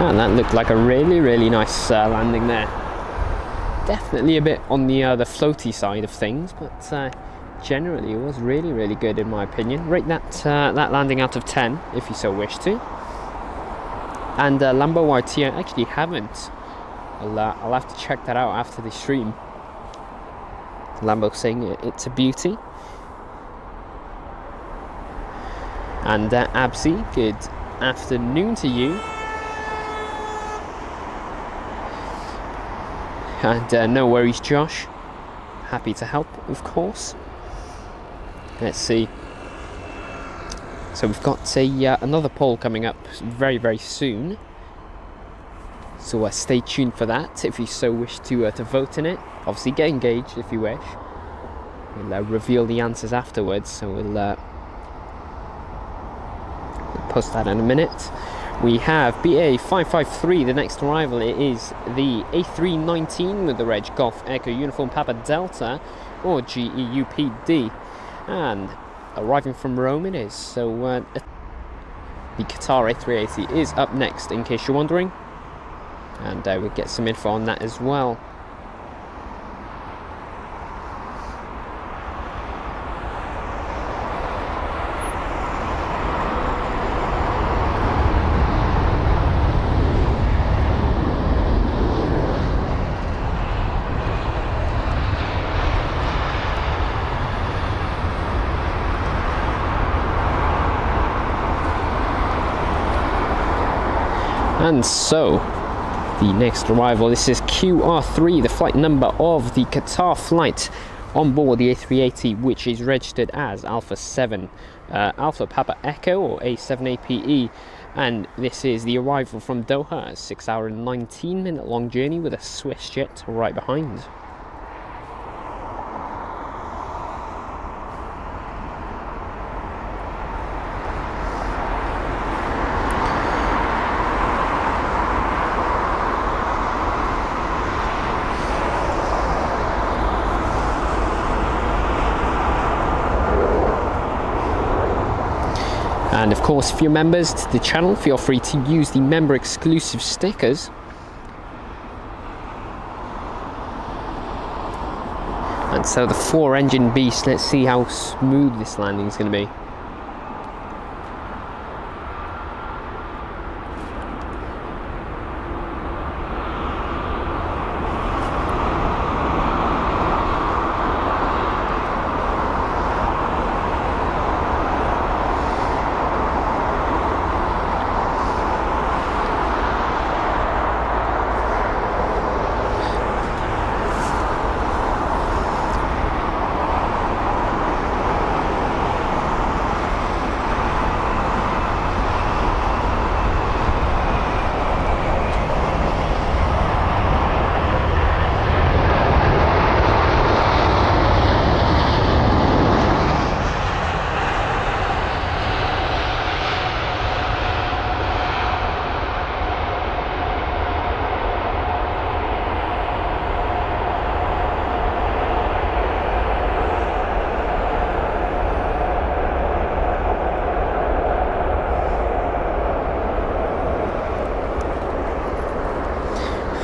[SPEAKER 1] And that looked like a really nice landing there. Definitely a bit on the floaty side of things, but generally it was really good in my opinion. Rate that landing out of 10 if you so wish to. And Lambo RT I actually haven't. I'll have to check that out after the stream. Lambo saying it's a beauty. And Absi, good afternoon to you. And no worries, Josh. Happy to help, of course. Let's see. So we've got another poll coming up very soon. So stay tuned for that if you so wish to vote in it. Obviously, get engaged if you wish. We'll reveal the answers afterwards. So we'll post that in a minute. We have BA553, the next arrival. It is the A319 with the reg Golf Echo Uniform Papa Delta, or GEUPD. And arriving from Rome it is. So the Qatar A380 is up next, in case you're wondering. And we'll get some info on that as well. And so, the next arrival, this is QR3, the flight number of the Qatar flight on board the A380, which is registered as Alpha 7 Alpha Papa Echo, or A7APE. And this is the arrival from Doha, a 6-hour and 19-minute long journey with a Swiss jet right behind. And of course, if you're members to the channel, feel free to use the member exclusive stickers. And so the 4-engine beast, let's see how smooth this landing is going to be.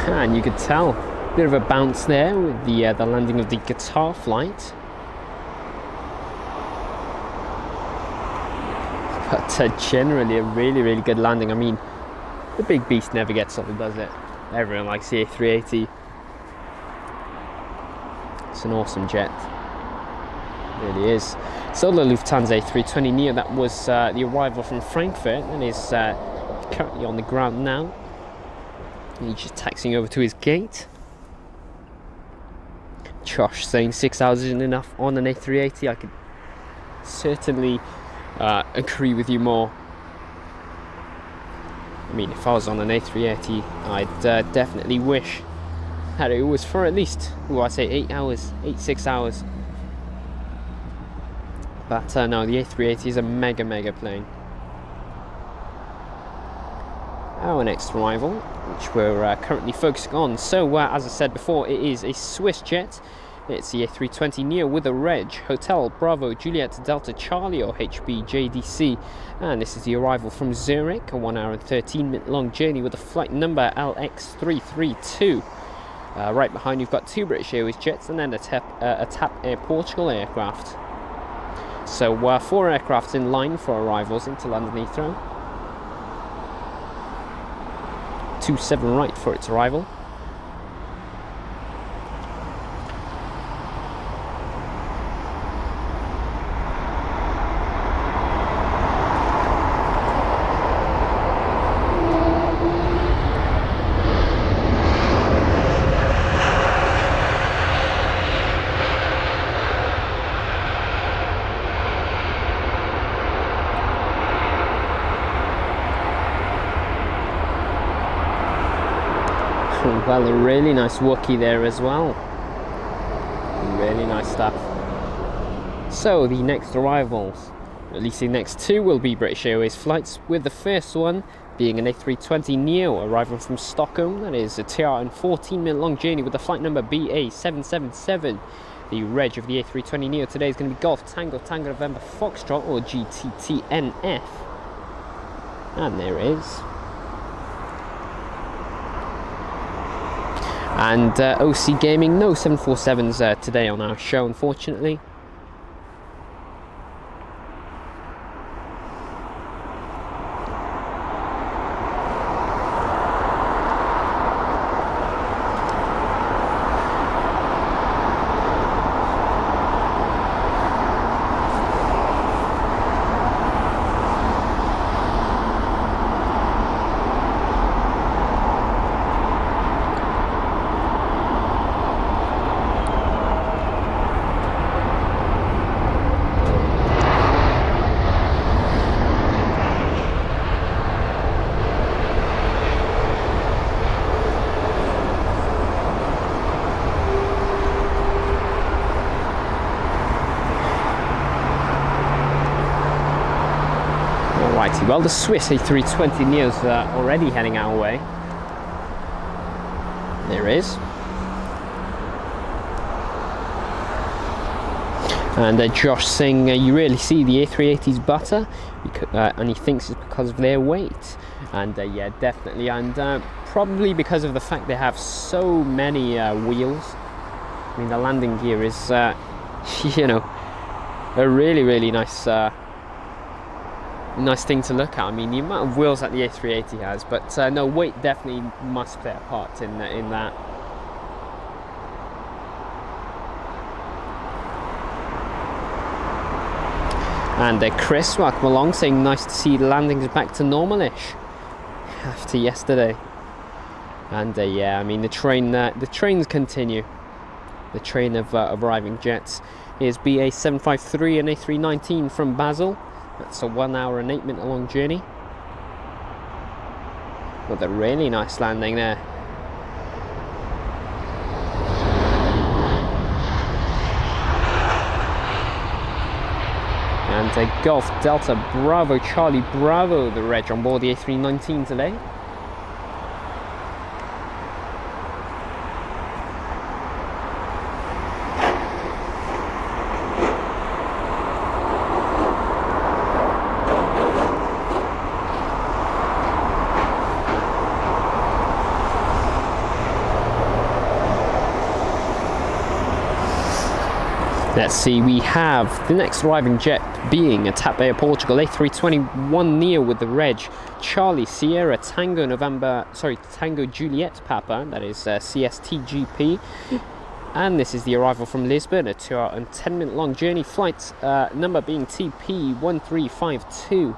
[SPEAKER 1] And you could tell a bit of a bounce there with the landing of the Qatar flight. But generally a really good landing. I mean, the big beast never gets old, does it? Everyone likes the A380. It's an awesome jet. It really is. So the Lufthansa A320neo, that was the arrival from Frankfurt, and is currently on the ground now. He's just taxiing over to his gate. Josh saying 6 hours isn't enough on an A380. I could certainly agree with you more. I mean, if I was on an A380, I'd definitely wish that it was for at least, I say 8 hours, 6 hours. But no, the A380 is a mega plane. Our next arrival, which we're currently focusing on. So, as I said before, it is a Swiss jet
[SPEAKER 2] It's the A320neo with a reg, Hotel Bravo Juliet Delta Charlie or HBJDC, and this is the arrival from Zurich, a 1 hour and 13-minute long journey with a flight number LX332. Right behind you've got 2 British Airways jets and then a TAP Air Portugal aircraft. So 4 aircraft in line for arrivals into London Heathrow. 27 right for its arrival. Well, a really nice Wookiee there as well. Really nice stuff. So the next arrivals, at least the next 2, will be British Airways flights, with the first one being an A320neo arriving from Stockholm. That is a 2 hour and 14-minute long journey with the flight number BA777. The reg of the A320neo today is going to be Golf Tango Tango November Foxtrot or GTTNF. And there it is. And OC Gaming, no 747s today on our show, unfortunately. Well, the Swiss A320neos are already heading our way. There it is. And Josh saying you really see the A380s butter, and he thinks it's because of their weight. And yeah, definitely, and probably because of the fact they have so many wheels. I mean, the landing gear is, you know, a really nice. Nice thing to look at. I mean, the amount of wheels that the A380 has, but no, weight definitely must play a part in that. And Chris, welcome along, saying nice to see the landings back to normal-ish after yesterday. And yeah, I mean the trains continue. The train of arriving jets is BA753 and A319 from Basel. That's a 1 hour and 8-minute long journey. With a really nice landing there. And Golf Delta Bravo Charlie Bravo, the reg on board the A319 today. Let's see, we have the next arriving jet being a TAP Air Portugal A321neo with the reg Charlie Sierra Tango Tango Juliet Papa, that is CSTGP. And this is the arrival from Lisbon, a 2 hour and 10-minute long journey, flight number being TP1352.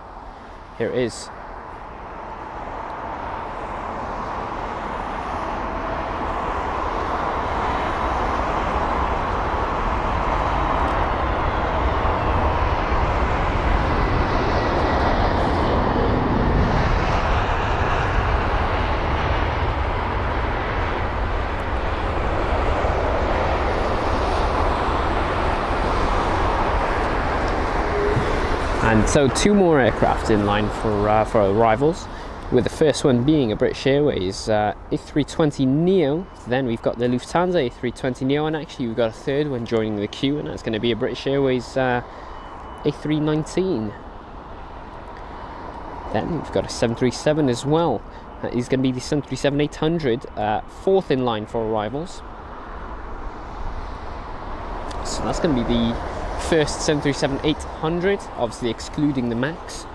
[SPEAKER 2] Here it is. And so 2 more aircraft in line for arrivals. with the first one being a British Airways A320neo. Then we've got the Lufthansa A320neo, and actually we've got a third one joining the queue, and that's going to be a British Airways A319. Then we've got a 737 as well. That is going to be the 737-800, fourth in line for arrivals. So that's going to be the first 737-800, obviously excluding the MAX.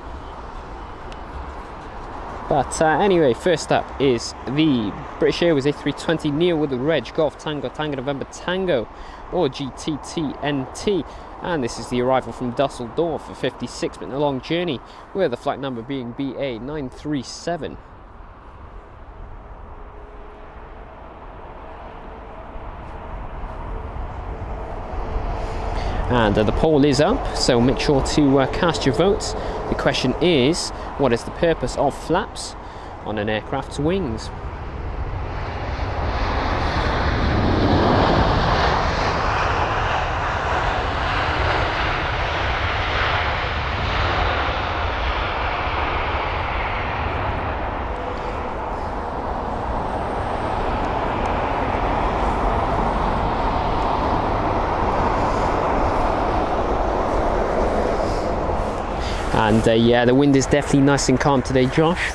[SPEAKER 2] But anyway, first up is the British Airways A320neo with the reg Golf Tango Tango November Tango, or GTTNT. And this is the arrival from Dusseldorf, a 56-minute long journey, with the flight number being BA937. And the poll is up, so make sure to cast your votes. The question is, what is the purpose of flaps on an aircraft's wings? And yeah, the wind is definitely nice and calm today, Josh.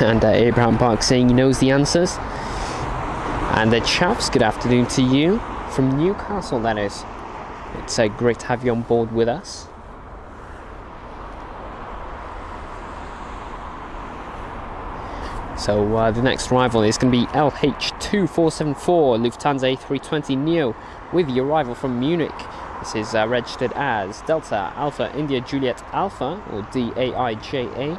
[SPEAKER 2] And Abraham Park saying he knows the answers. And chaps, good afternoon to you from Newcastle, that is. It's great to have you on board with us. So the next arrival is going to be LH2474 Lufthansa A320neo with the arrival from Munich. This is registered as Delta Alpha India Juliet Alpha, or DAIJA.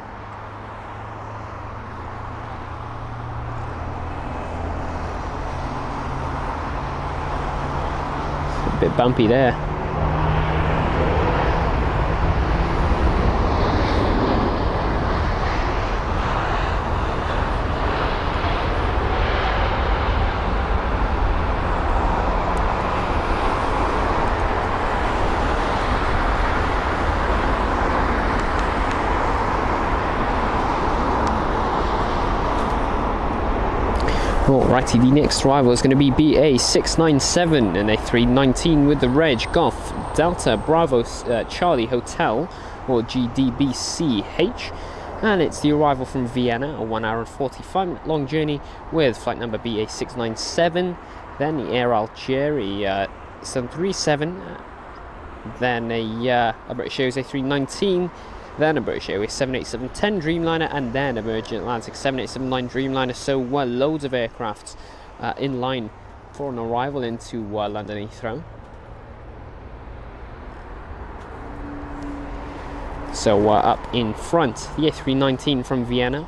[SPEAKER 2] A bit bumpy there. Alrighty, the next arrival is going to be BA697 and A319 with the reg Golf Delta Bravo Charlie Hotel, or GDBCH, and it's the arrival from Vienna, a 1 hour and 45-minute long journey with flight number BA697, then the Air Algeria 737, then a British Airways A319, then a British Airways 787-10 Dreamliner, and then a Virgin Atlantic 7879 Dreamliner. So loads of aircraft in line for an arrival into London Heathrow. So up in front, the A319 from Vienna.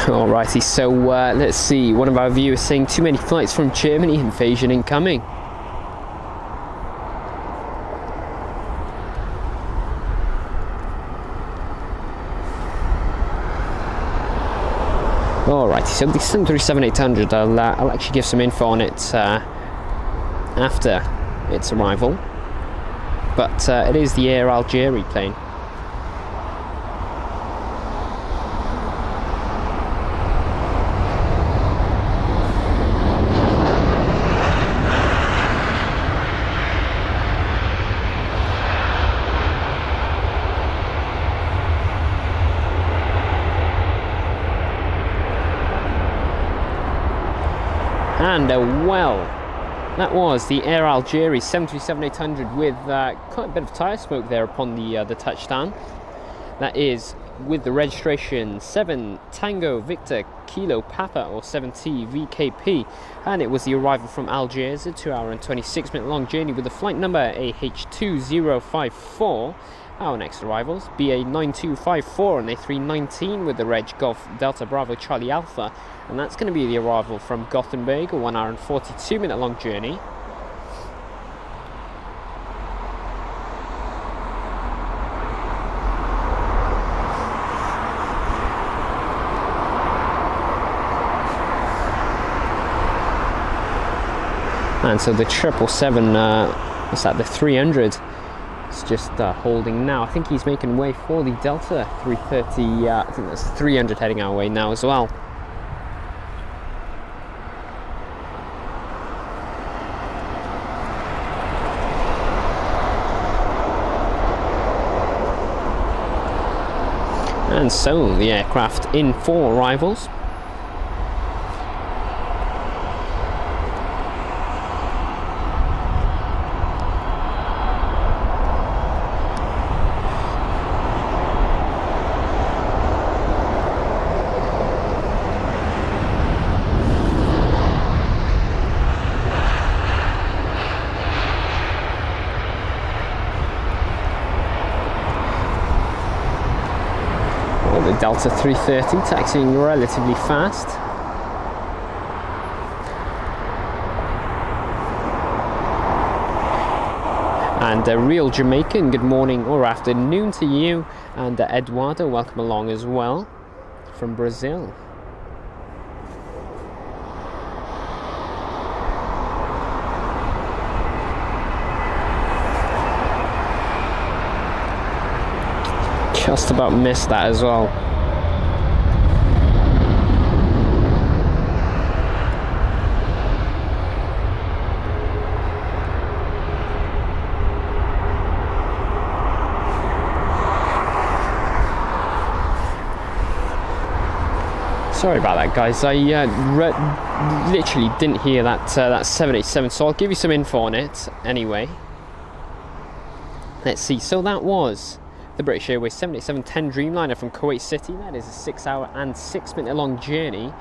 [SPEAKER 2] Alrighty, so let's see, one of our viewers saying too many flights from Germany, invasion incoming. Alrighty, so the 737-800, I'll actually give some info on it after its arrival. but it is the Air Algérie plane. And well, that was the Air Algérie 737-800 with quite a bit of tyre smoke there upon the touchdown. That is with the registration 7 Tango Victor Kilo Papa, or 7T VKP, and it was the arrival from Algiers, a 2 hour and 26 minute long journey with the flight number AH2054. Our next arrivals, BA9254 and A319 with the reg Golf Delta Bravo Charlie Alpha, and that's going to be the arrival from Gothenburg, a 1 hour and 42 minute long journey. And so the 777, what's that, the 300, it's just holding now. I think he's making way for the Delta 330, I think that's 300 heading our way now as well. And so the aircraft in for arrivals. The Delta 330 taxiing relatively fast. And a real Jamaican, good morning or afternoon to you. And Eduardo, welcome along as well from Brazil. Just about missed that as well. Sorry about that, guys. I literally didn't hear that 787, so I'll give you some info on it anyway. Let's see. So that was the British Airways 787-10 Dreamliner from Kuwait City. That is a 6 hour and 6 minute long journey.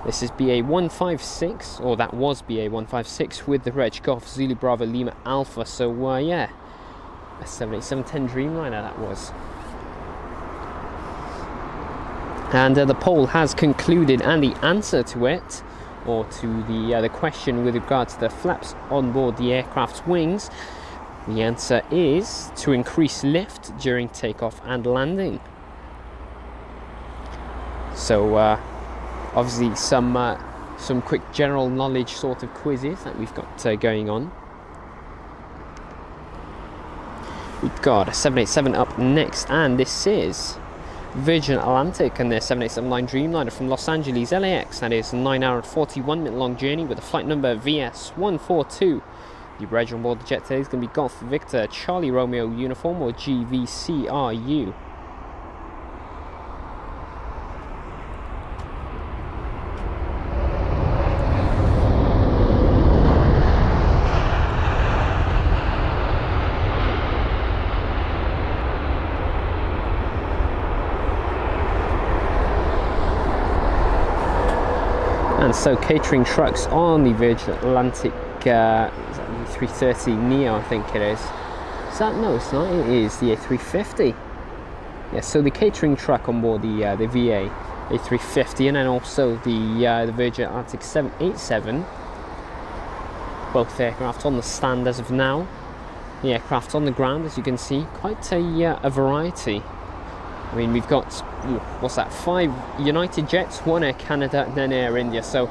[SPEAKER 2] This is BA156, or that was BA156 with the reg Golf Zulu Bravo Lima Alpha. So yeah, a 787-10 Dreamliner that was. And the poll has concluded, and the answer to it, or to the question with regard to the flaps on board the aircraft's wings, the answer is to increase lift during takeoff and landing. So obviously some quick general knowledge sort of quizzes that we've got going on. We've got a 787 up next, and this is Virgin Atlantic and their 787-9 Dreamliner from Los Angeles LAX. That is a 9 hour and 41 minute long journey with a flight number VS142. The reg on board the jet today is going to be Golf Victor Charlie Romeo Uniform, or GVCRU. And so catering trucks on the Virgin Atlantic 330 Neo, I think it is. Is that? No, it's not. It is the A350. Yeah, so the catering truck on board the VA A350, and then also the Virgin Atlantic 787. Both aircraft on the stand as of now. The aircraft on the ground, as you can see, quite a variety. I mean, we've got, what's that, 5 United Jets, 1 Air Canada, and then Air India. So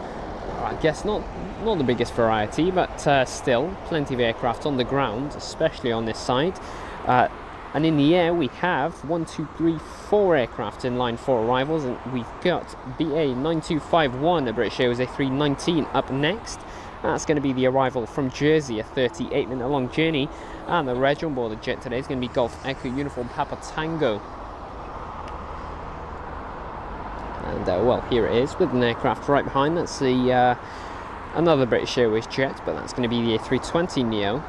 [SPEAKER 2] I guess not the biggest variety, but still plenty of aircraft on the ground, especially on this side. And in the air we have 4 aircraft in line for arrivals, and we've got BA 9251, a British Airways A319, up next. That's going to be the arrival from Jersey, a 38-minute long journey, and the reg on board the jet today is going to be Golf Echo Uniform Papa Tango. And well, here it is with an aircraft right behind. That's the another British Airways jet, but that's going to be the A320neo.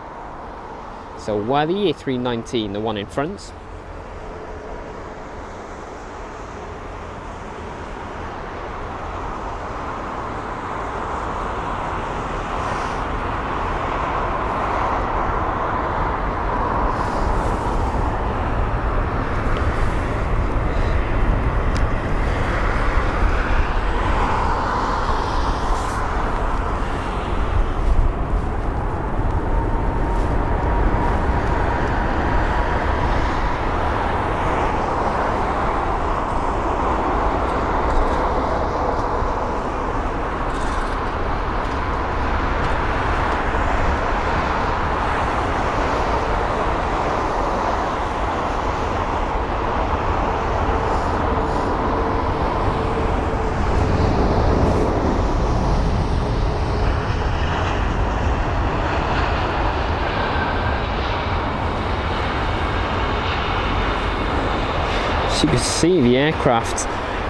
[SPEAKER 2] So the A319, the one in front. You can see the aircraft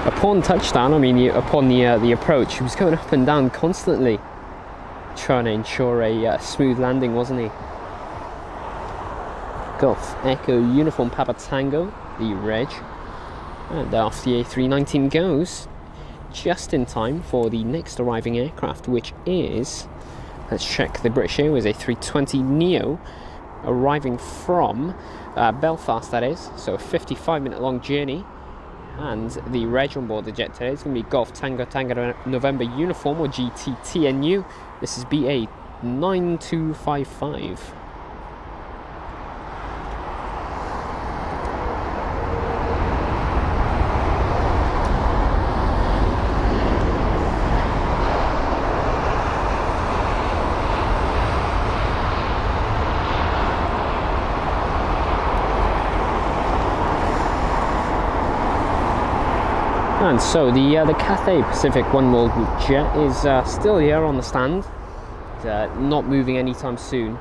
[SPEAKER 2] upon touchdown, upon the approach, he was going up and down constantly, trying to ensure a smooth landing, wasn't he? Golf Echo Uniform Papa Tango, the reg, and off the A319 goes, just in time for the next arriving aircraft, which is, let's check, the British Airways A320neo, arriving from Belfast, that is, so a 55-minute long journey. And the reg on board the jet today is going to be Golf Tango Tango November Uniform, or GTTNU. This is BA 9255. And so the Cathay Pacific One World Group jet is still here on the stand, not moving anytime soon.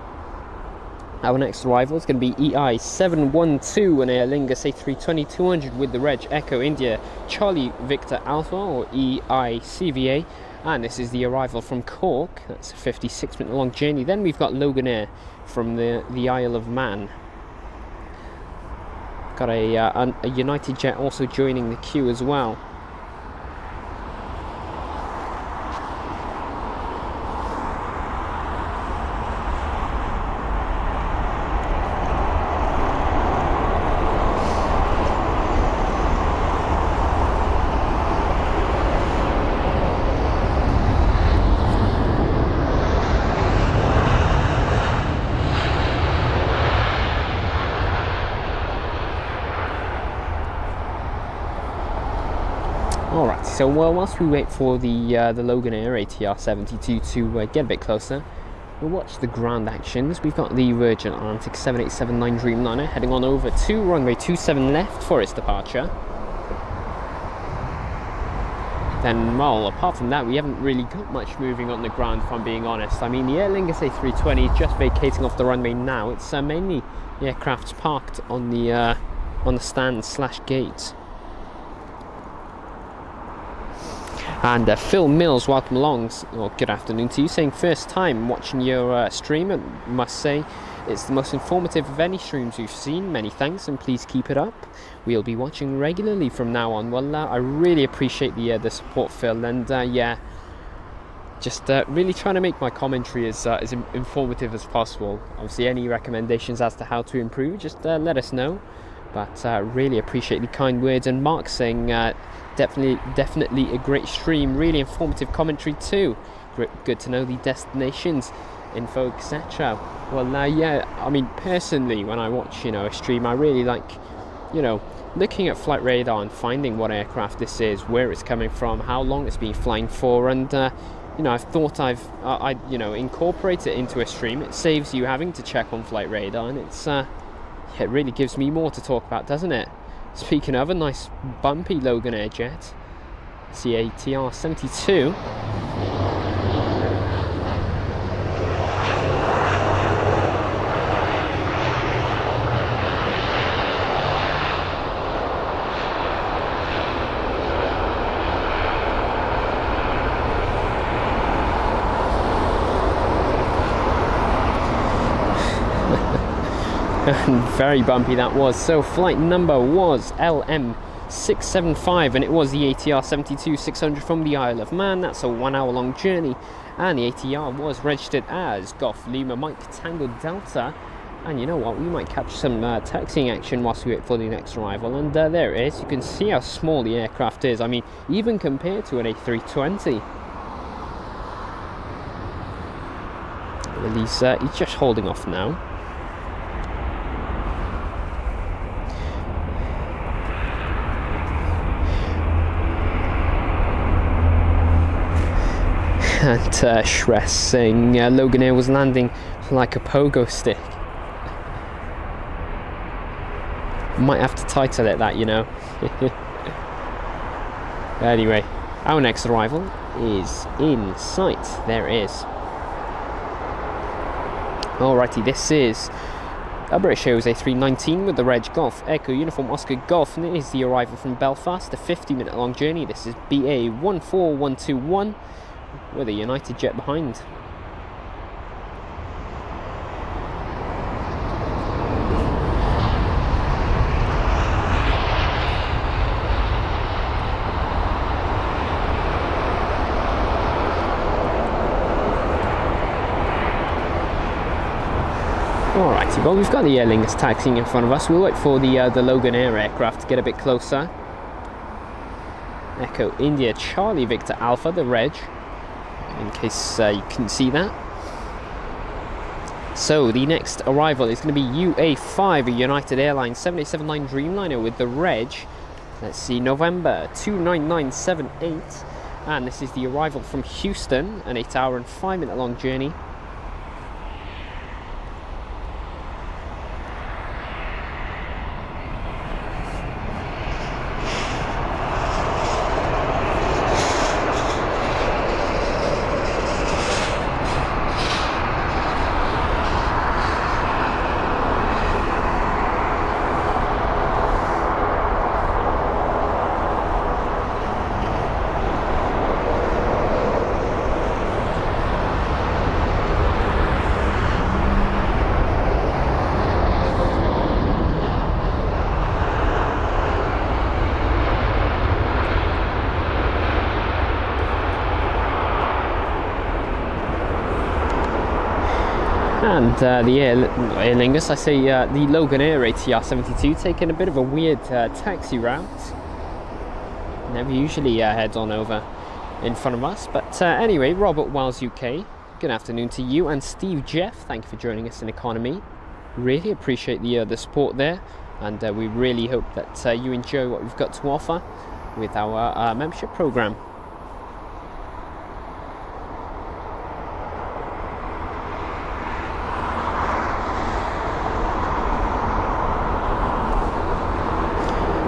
[SPEAKER 2] Our next arrival is going to be EI 712, an Aer Lingus A320-200 with the reg Echo India Charlie Victor Alpha, or EICVA, and this is the arrival from Cork. That's a 56-minute long journey. Then we've got Logan Air from the Isle of Man. Got a United jet also joining the queue as well. Alright, so whilst we wait for the Logan Air ATR 72 to get a bit closer, we'll watch the ground actions. We've got the Virgin Atlantic 7879 Dreamliner heading on over to runway 27 left for its departure. Then, well, apart from that, we haven't really got much moving on the ground, if I'm being honest. The Aer Lingus A320 is just vacating off the runway now. It's mainly the aircraft's parked on the stand / gate. And Phil Mills, welcome along, or good afternoon to you, saying first time watching your stream, and must say it's the most informative of any streams we've seen. Many thanks, and please keep it up. We'll be watching regularly from now on. Well, I really appreciate the support, Phil, and yeah, just really trying to make my commentary as informative as possible. Obviously, any recommendations as to how to improve, just let us know. But really appreciate the kind words, and Mark saying definitely a great stream, really informative commentary too. Good to know the destinations, info, etc. Well, yeah, personally, when I watch a stream, I really like looking at flight radar and finding what aircraft this is, where it's coming from, how long it's been flying for, and you know, I've thought I you know, incorporate it into a stream. It saves you having to check on flight radar, and it's yeah, it really gives me more to talk about, doesn't it? Speaking of, a nice bumpy Logan Air jet, QATR 72. And very bumpy that was. So flight number was LM675, and it was the ATR 72-600 from the Isle of Man. That's a 1 hour long journey, and the ATR was registered as Golf Lima Mike Tango Delta. And you know what, we might catch some taxiing action whilst we wait for the next arrival. And there it is. You can see how small the aircraft is. I mean, even compared to an A320. Well, he's just holding off now. And Shress saying Logan Air was landing like a pogo stick. Might have to title it that, you know. Anyway, our next arrival is in sight. There it is. Alrighty, this is a British Airways A319 with the reg Golf Echo Uniform Oscar Golf, and it is the arrival from Belfast, a 50-minute long journey. This is BA 14121. With a United jet behind. Alrighty, well, we've got the Aer Lingus taxiing in front of us. We'll wait for the Logan Air aircraft to get a bit closer. Echo India Charlie Victor Alpha, the reg, in case you couldn't see that. So the next arrival is going to be UA5, a United Airlines 7879 Dreamliner with the reg, let's see, November 29978, and this is the arrival from Houston, an 8 hour and 5 minute long journey. And the Aer Lingus, I say the Logan Air ATR 72 taking a bit of a weird taxi route. Never usually heads on over in front of us. But anyway, Robert Wells UK, good afternoon to you. And Steve Jeff, thank you for joining us in economy. Really appreciate the support there. And we really hope that you enjoy what we've got to offer with our membership program.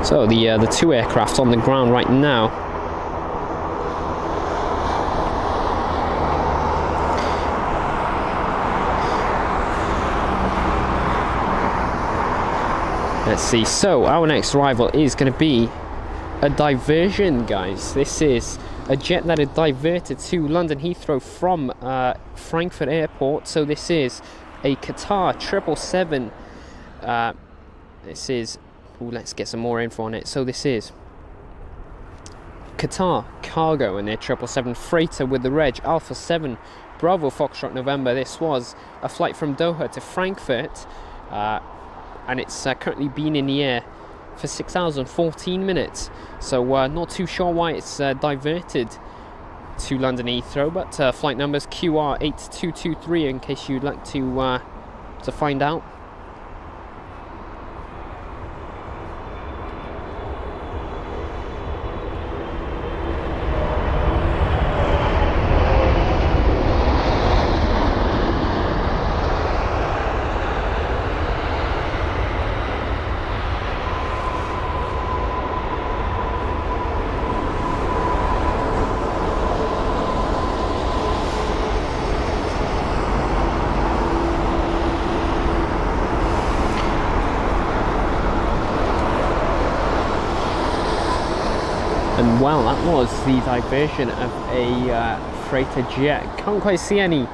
[SPEAKER 2] So the two aircraft on the ground right now. Let's see. So our next arrival is going to be a diversion, guys. This is a jet that had diverted to London Heathrow from Frankfurt Airport. So this is a Qatar 777. This is. Ooh, let's get some more info on it. So this is Qatar Cargo and their 777 freighter with the reg Alpha 7 Bravo Foxtrot November. This was a flight from Doha to Frankfurt, and it's currently been in the air for 6 hours and 14 minutes. So not too sure why it's diverted to London Heathrow, but flight numbers QR8223 in case you'd like to find out.
[SPEAKER 1] And well, that was the diversion of a freighter jet. Can't quite see any,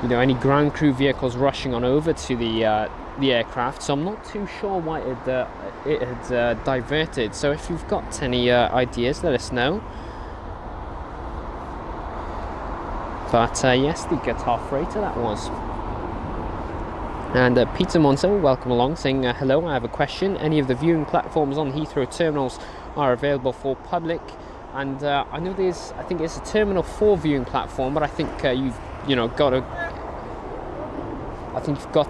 [SPEAKER 1] any ground crew vehicles rushing on over to the aircraft, so I'm not too sure why it had diverted. So if you've got any ideas, let us know. But yes, the QATAR freighter that was. And Peter Monzo, welcome along, saying hello, I have a question. Any of the viewing platforms on Heathrow terminals are available for public? And I know I think it's a Terminal 4 viewing platform, but I think you've got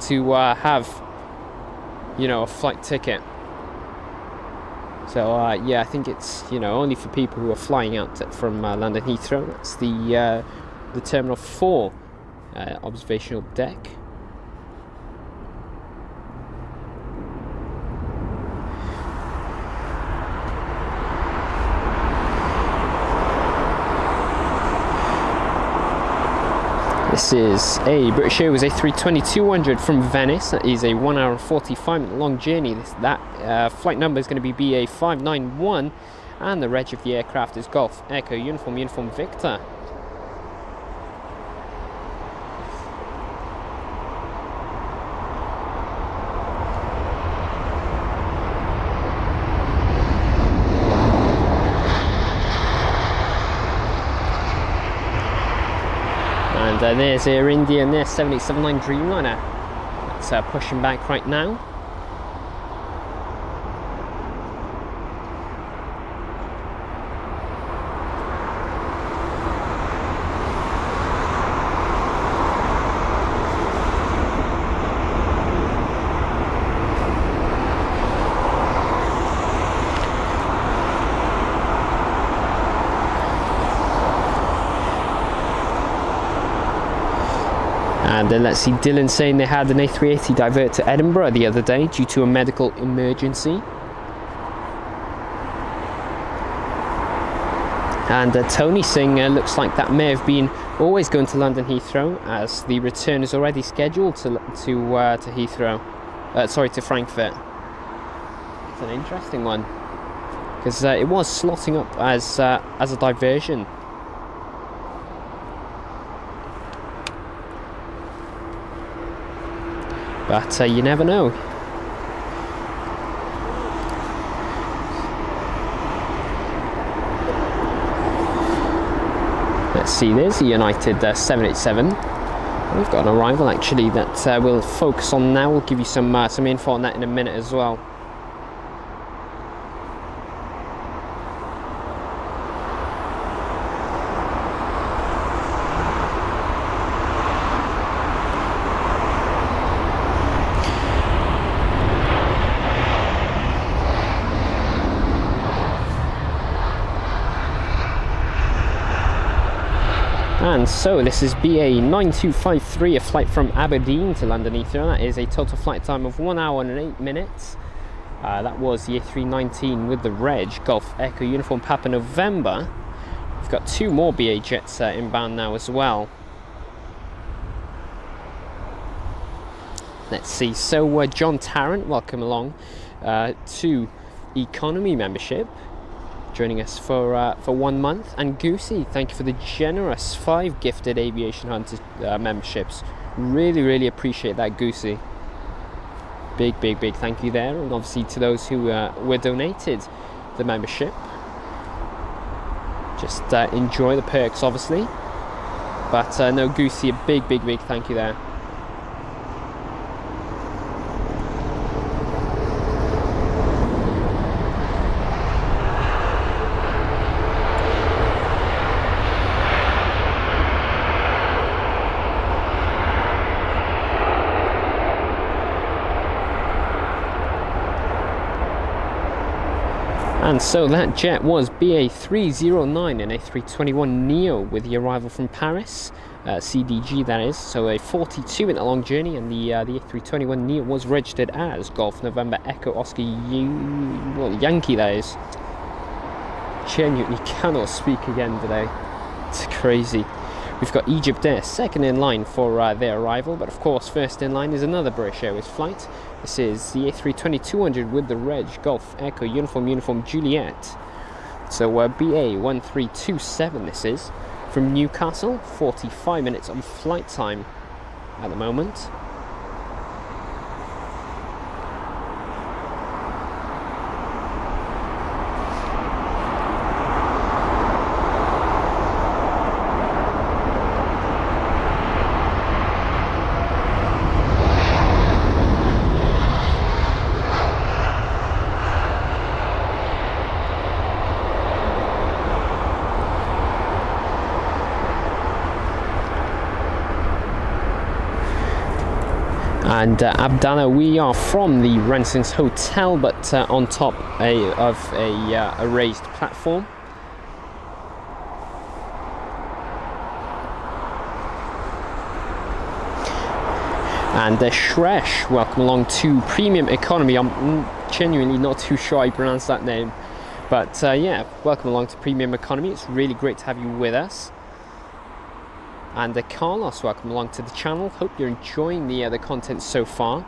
[SPEAKER 1] to have a flight ticket. So yeah, I think it's only for people who are flying out from London Heathrow. That's the Terminal 4 observational deck. This is a British Airways A320-200 from Venice. That is a 1 hour and 45-minute long journey. That flight number is going to be BA591, and the reg of the aircraft is Golf Echo Uniform Victor. And there's Air India and their 7879 Dreamliner. It's pushing back right now. And then let's see, Dylan saying they had an A380 divert to Edinburgh the other day due to a medical emergency. And Tony saying looks like that may have been always going to London Heathrow, as the return is already scheduled to Heathrow. To Frankfurt. It's an interesting one, because it was slotting up as a diversion. But you never know. Let's see, there's the United 787. We've got an arrival actually that we'll focus on now. We'll give you some info on that in a minute as well. And so this is BA9253, a flight from Aberdeen to London Heathrow. That is a total flight time of 1 hour and 8 minutes. That was the A319 with the reg Golf Echo Uniform Papa November. We've got two more BA jets inbound now as well. Let's see, so John Tarrant, welcome along to economy membership, joining us for 1 month. And Goosey, thank you for the generous 5 gifted Aviation Hunters memberships. Really appreciate that, Goosey. Big thank you there. And obviously to those who were donated the membership, just enjoy the perks obviously. But no, Goosey, a big thank you there. And so that jet was BA309, an A321neo with the arrival from Paris, CDG that is, so a 42-minute long journey. And the A321neo was registered as Golf November Echo Oscar Yankee, that is. Genuinely cannot speak again today, it's crazy. We've got Egypt Air second in line for their arrival, but of course first in line is another British Airways flight. This is the A320-200 with the reg Golf Echo Uniform Juliet
[SPEAKER 2] So BA 1327 this is, from Newcastle, 45 minutes of flight time at the moment. And Abdallah, we are from the Rensings Hotel, but on top of a raised platform. And Shresh, welcome along to Premium Economy. I'm genuinely not too sure I pronounce that name, but yeah, welcome along to Premium Economy. It's really great to have you with us. And Carlos, welcome along to the channel. Hope you're enjoying the content so far.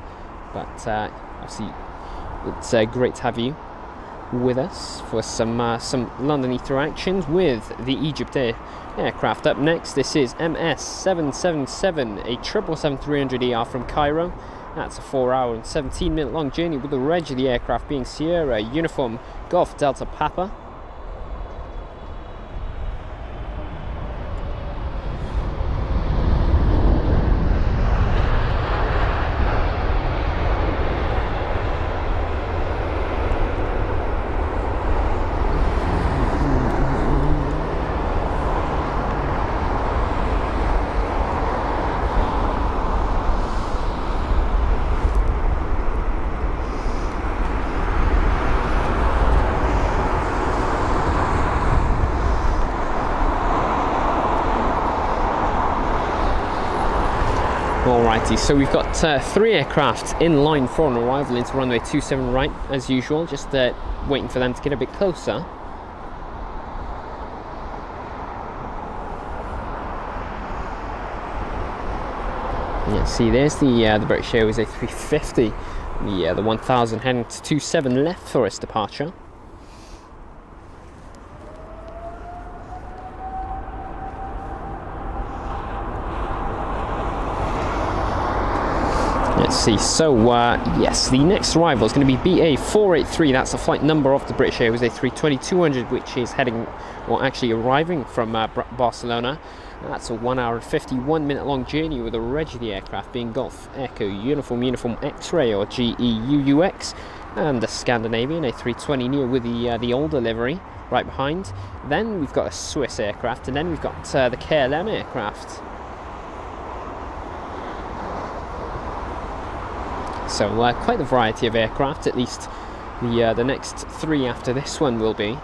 [SPEAKER 2] But obviously, it's great to have you with us for some London Heathrow actions with the Egypt Air aircraft. Up next, this is MS777, a 777-300ER from Cairo. That's a 4-hour and 17-minute long journey with the reg of the aircraft being Sierra Uniform Golf Delta Papa. Alrighty, so we've got 3 aircraft in line for an arrival into runway 27 right, as usual, just waiting for them to get a bit closer. Yeah, see, there's the British Airways A350, the 1000 heading to 27 left for its departure. Let's see, so yes, the next arrival is going to be BA 483, that's the flight number of the British Airways A320-200, which is heading, or actually arriving from Barcelona. That's a 1-hour and 51-minute long journey with the reg of the aircraft being Golf Echo Uniform X-Ray or GEUUX, and the Scandinavian A320neo with the older livery right behind. Then we've got a Swiss aircraft, and then we've got the KLM aircraft. So quite a variety of aircraft, at least the next 3 after this one will be.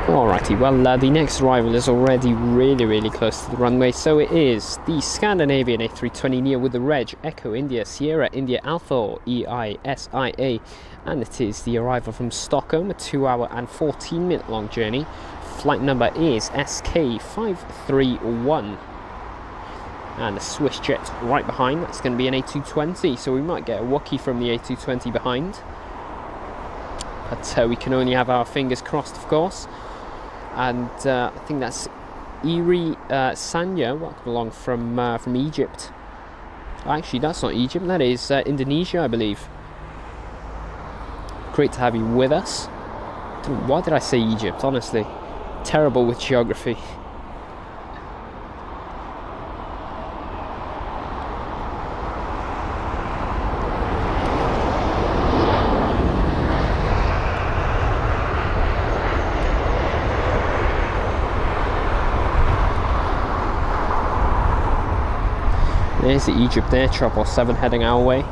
[SPEAKER 2] Alrighty, well the next arrival is already really close to the runway, so it is the Scandinavian A320neo with the reg Echo India Sierra India Alpha or EISIA, and it is the arrival from Stockholm, a 2-hour and 14-minute long journey. Flight number is SK531, and the Swiss jet right behind, that's going to be an A220, so we might get a Wookiee from the A220 behind, but we can only have our fingers crossed, of course. And I think that's Iri Sanya, welcome along from Egypt. Actually, that's not Egypt, that is Indonesia, I believe. Great to have you with us. Why did I say Egypt, honestly? Terrible with geography. There's the Egypt Air 777 heading our way.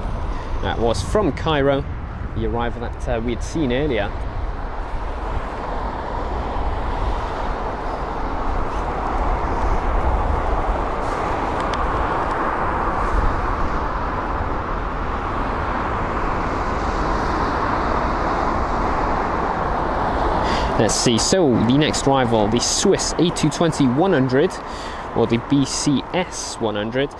[SPEAKER 2] That was from Cairo. the arrival that we had seen earlier. Let's see, so the next arrival, the Swiss A220-100, or the BCS 100,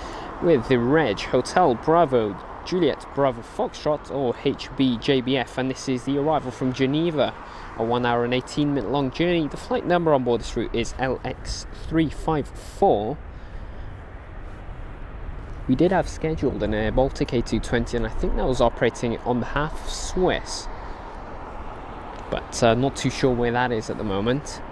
[SPEAKER 2] with the reg Hotel Bravo Juliet Bravo Foxtrot, or HBJBF, and this is the arrival from Geneva, a 1 hour and 18-minute long journey. The flight number on board this route is LX354. We did have scheduled an Air Baltic A220, and I think that was operating on behalf of Swiss, but not too sure where that is at the moment.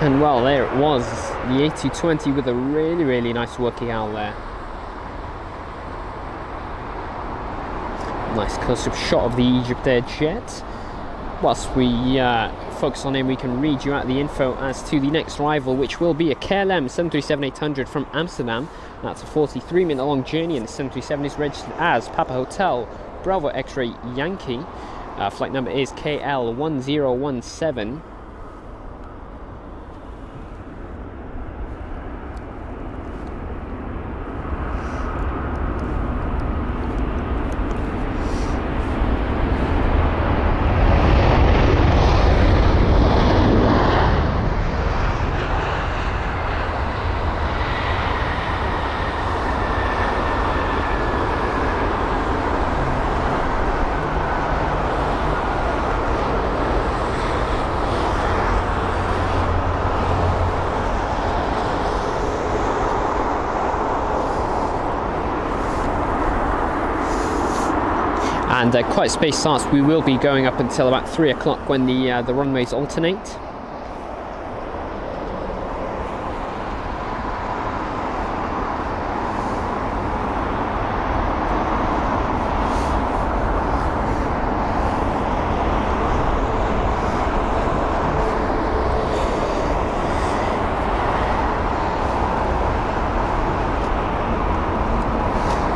[SPEAKER 2] And well, there it was, the A220 with a really nice working out there. Nice close-up shot of the Egypt Air jet. Whilst we focus on him, we can read you out the info as to the next arrival, which will be a KLM 737-800 from Amsterdam. That's a 43-minute long journey, and the 737 is registered as Papa Hotel Bravo X-Ray Yankee. Flight number is KL1017. And quite space starts, we will be going up until about 3 o'clock when the runways alternate.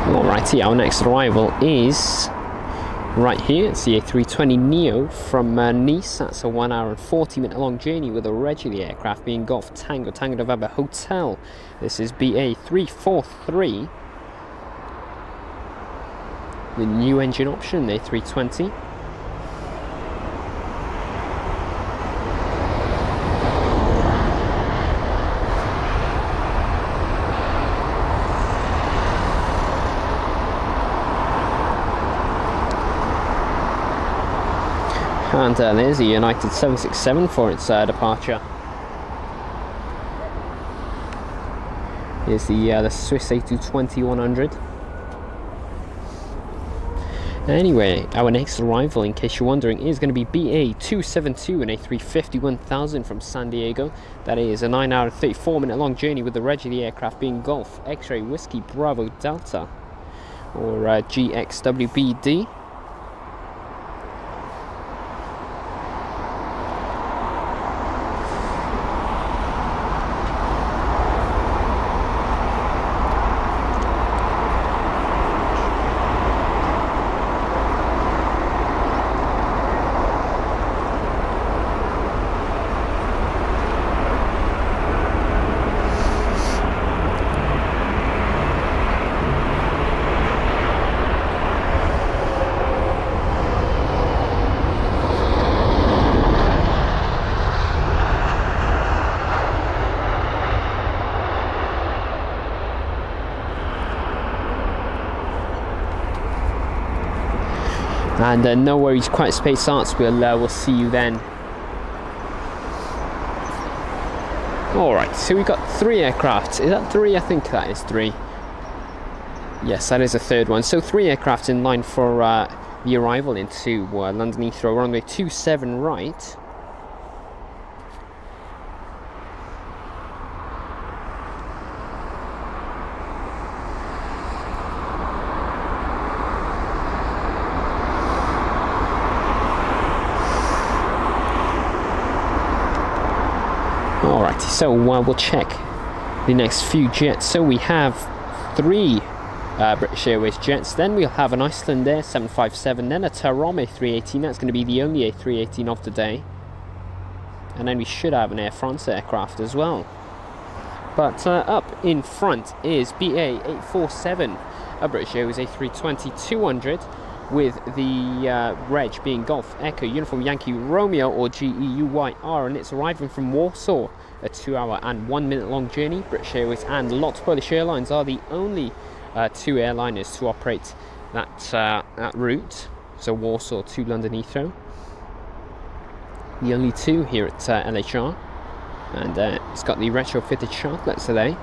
[SPEAKER 2] Alrighty, our next arrival is right here. It's the A320neo from Nice. That's a 1 hour and 40-minute long journey with a regular aircraft being Golf Tango Tango November Hotel. This is BA343. The new engine option, the A320. And there's the United 767 for its departure. Here's the Swiss A220-100. Anyway, our next arrival, in case you're wondering, is going to be BA272, an A350-1000 from San Diego. That is a 9 hour and 34-minute long journey with the reg of the aircraft being Golf X-Ray Whiskey Bravo Delta, or GXWBD. And no worries, quiet space starts. We'll see you then. Alright, so we've got 3 aircraft. Is that 3? I think that is 3. Yes, that is a 3rd one. So 3 aircraft in line for the arrival into London Heathrow, runway 27 right. So we'll check the next few jets. So we have 3 British Airways jets, then we'll have an Icelandair 757, then a Tarom A318, that's going to be the only A318 of the day, and then we should have an Air France aircraft as well. But up in front is BA 847, a British Airways A320-200, with the reg being Golf Echo Uniform Yankee Romeo or GEUYR, and it's arriving from Warsaw, a 2-hour and 1-minute long journey. British Airways and LOT Polish Airlines are the only 2 airliners to operate that route, so Warsaw to London Heathrow, the only 2 here at LHR, and it's got the retrofitted sharklets today.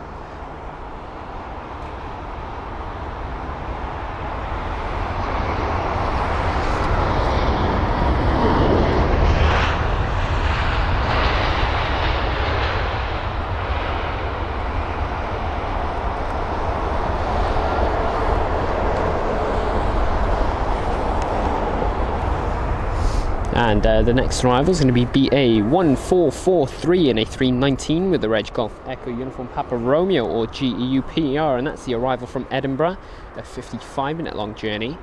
[SPEAKER 2] And the next arrival is going to be BA 1443 in A319 with the reg Golf Echo Uniform Papa Romeo or GEUPER, and that's the arrival from Edinburgh, a 55-minute long journey.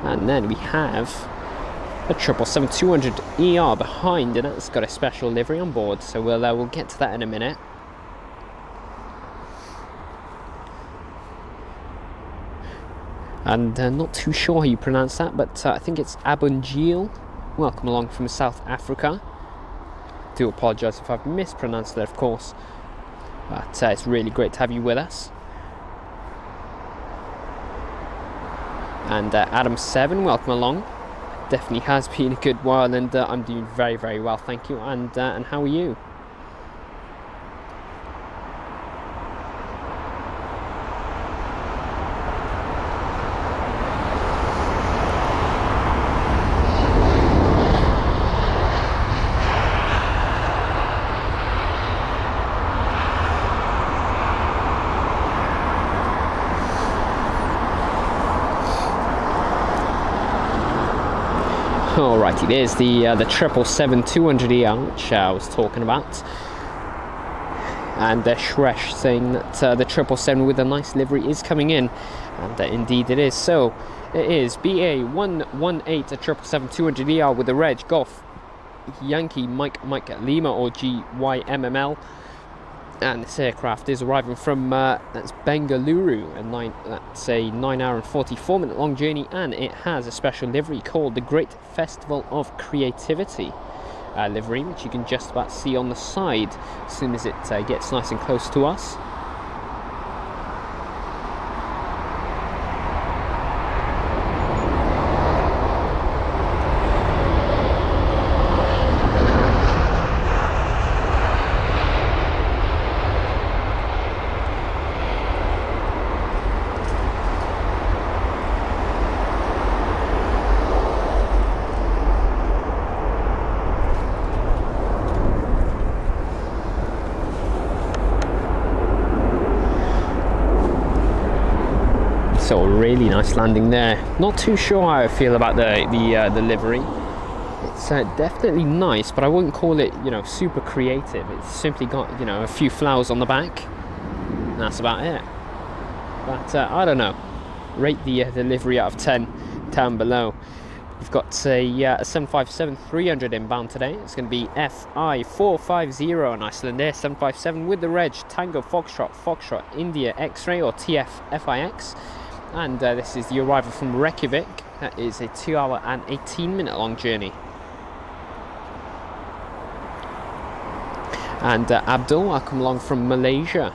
[SPEAKER 2] And then we have a 777-200ER behind, and that's got a special livery on board, so we'll get to that in a minute. And not too sure how you pronounce that, but I think it's Abunjil. Welcome along from South Africa. Do apologise if I've mispronounced that, of course, but it's really great to have you with us. And Adam 7, welcome along. Definitely has been a good while, and I'm doing very, very well, thank you. And how are you? Alrighty, there's the 777-200ER, which I was talking about, and Shresh saying that the 777 with a nice livery is coming in, and indeed it is. So it is BA 118, a 777-200ER with the reg Golf Yankee Mike Lima or GYMML, and this aircraft is arriving from that's Bengaluru, and that's a 9-hour and 44-minute long journey, and it has a special livery called the Great Festival of Creativity livery, which you can just about see on the side as soon as it gets nice and close to us. So a really nice landing there. Not too sure how I feel about the livery. It's definitely nice, but I wouldn't call it, super creative. It's simply got, a few flowers on the back, and that's about it. But I don't know. Rate the livery out of 10 down below. We've got a 757-300 inbound today. It's going to be FI 450, an Icelandair 757 with the reg Tango Foxtrot India X-Ray or TF-FIX. And this is the arrival from Reykjavik. That is a 2-hour and 18-minute long journey. And Abdul, welcome along from Malaysia.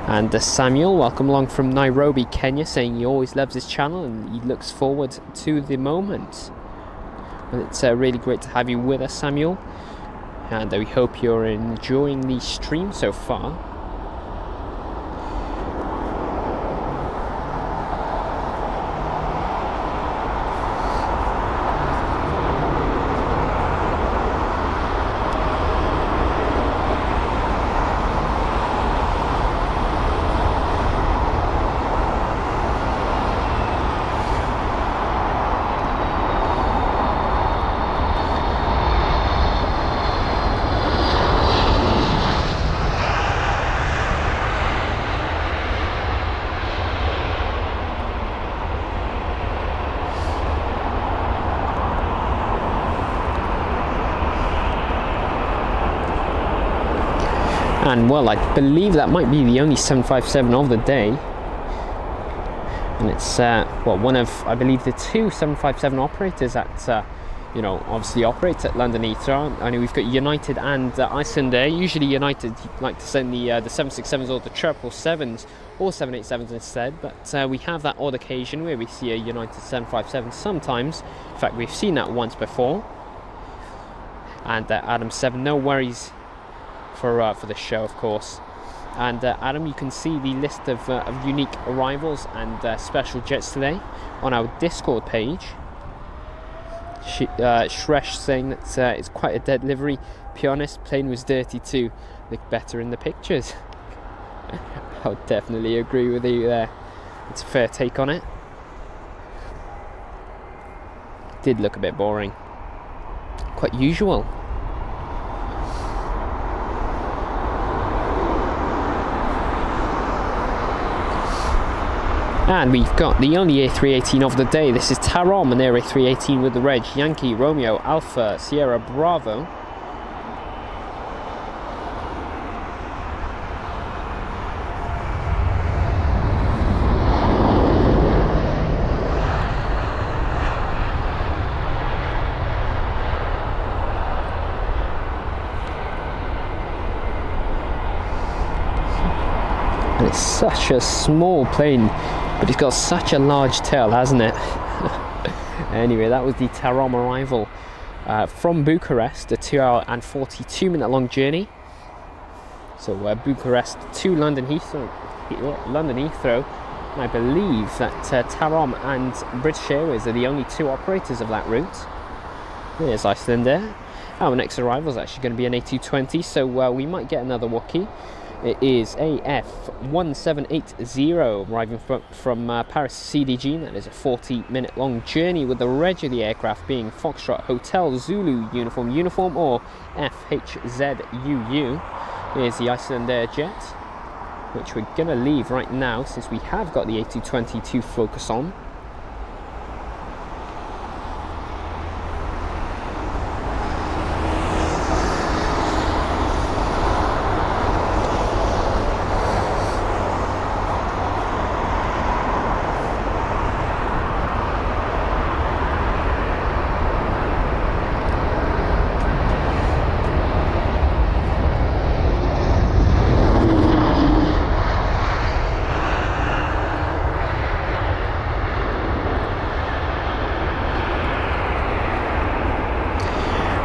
[SPEAKER 2] And Samuel, welcome along from Nairobi, Kenya, saying he always loves his channel and he looks forward to the moment. Well, it's really great to have you with us, Samuel. And we hope you're enjoying the stream so far. And well, I believe that might be the only 757 of the day. And it's well, one of, I believe, the two 757 operators that you know, obviously operate at London Heathrow. I know we've got United and Icelandair. Usually United like to send the 767s or the 777s or 787s instead, but we have that odd occasion where we see a United 757 sometimes. In fact, we've seen that once before. And Adam 7, no worries for the show, of course. And Adam, you can see the list of unique arrivals and special jets today on our Discord page. Shresh saying that it's quite a dead livery. To be honest, plane was dirty too. Looked better in the pictures. I'll definitely agree with you there. It's a fair take on it. Did look a bit boring. Quite usual. And we've got the only A318 of the day. This is Tarom, and they're A318 with the reg Yankee Romeo Alpha Sierra Bravo. And it's such a small plane, but it's got such a large tail, hasn't it? Anyway, that was the Tarom arrival from Bucharest, a 2 hour and 42 minute long journey. So Bucharest to London Heathrow. And I believe that Tarom and British Airways are the only two operators of that route. There's Icelandair. Our next arrival is actually going to be an A220, so we might get another Wookiee. It is AF1780 arriving from Paris CDG. That is a 40-minute long journey, with the reg of the aircraft being Foxtrot Hotel Zulu uniform or FHZUU. Here's the Icelandair jet, which we're going to leave right now since we have got the A220 to focus on.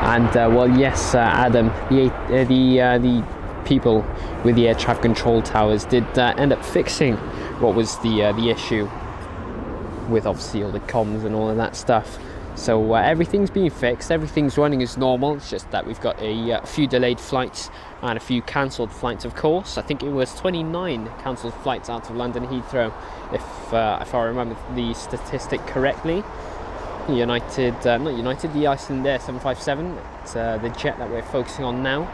[SPEAKER 2] And well, yes, Adam, the people with the air traffic control towers did end up fixing what was the issue with obviously all the comms and all of that stuff. So everything's being fixed, everything's running as normal. It's just that we've got a few delayed flights and a few cancelled flights, of course. I think it was 29 cancelled flights out of London Heathrow, if I remember the statistic correctly. The Icelandair 757, it's the jet that we're focusing on now.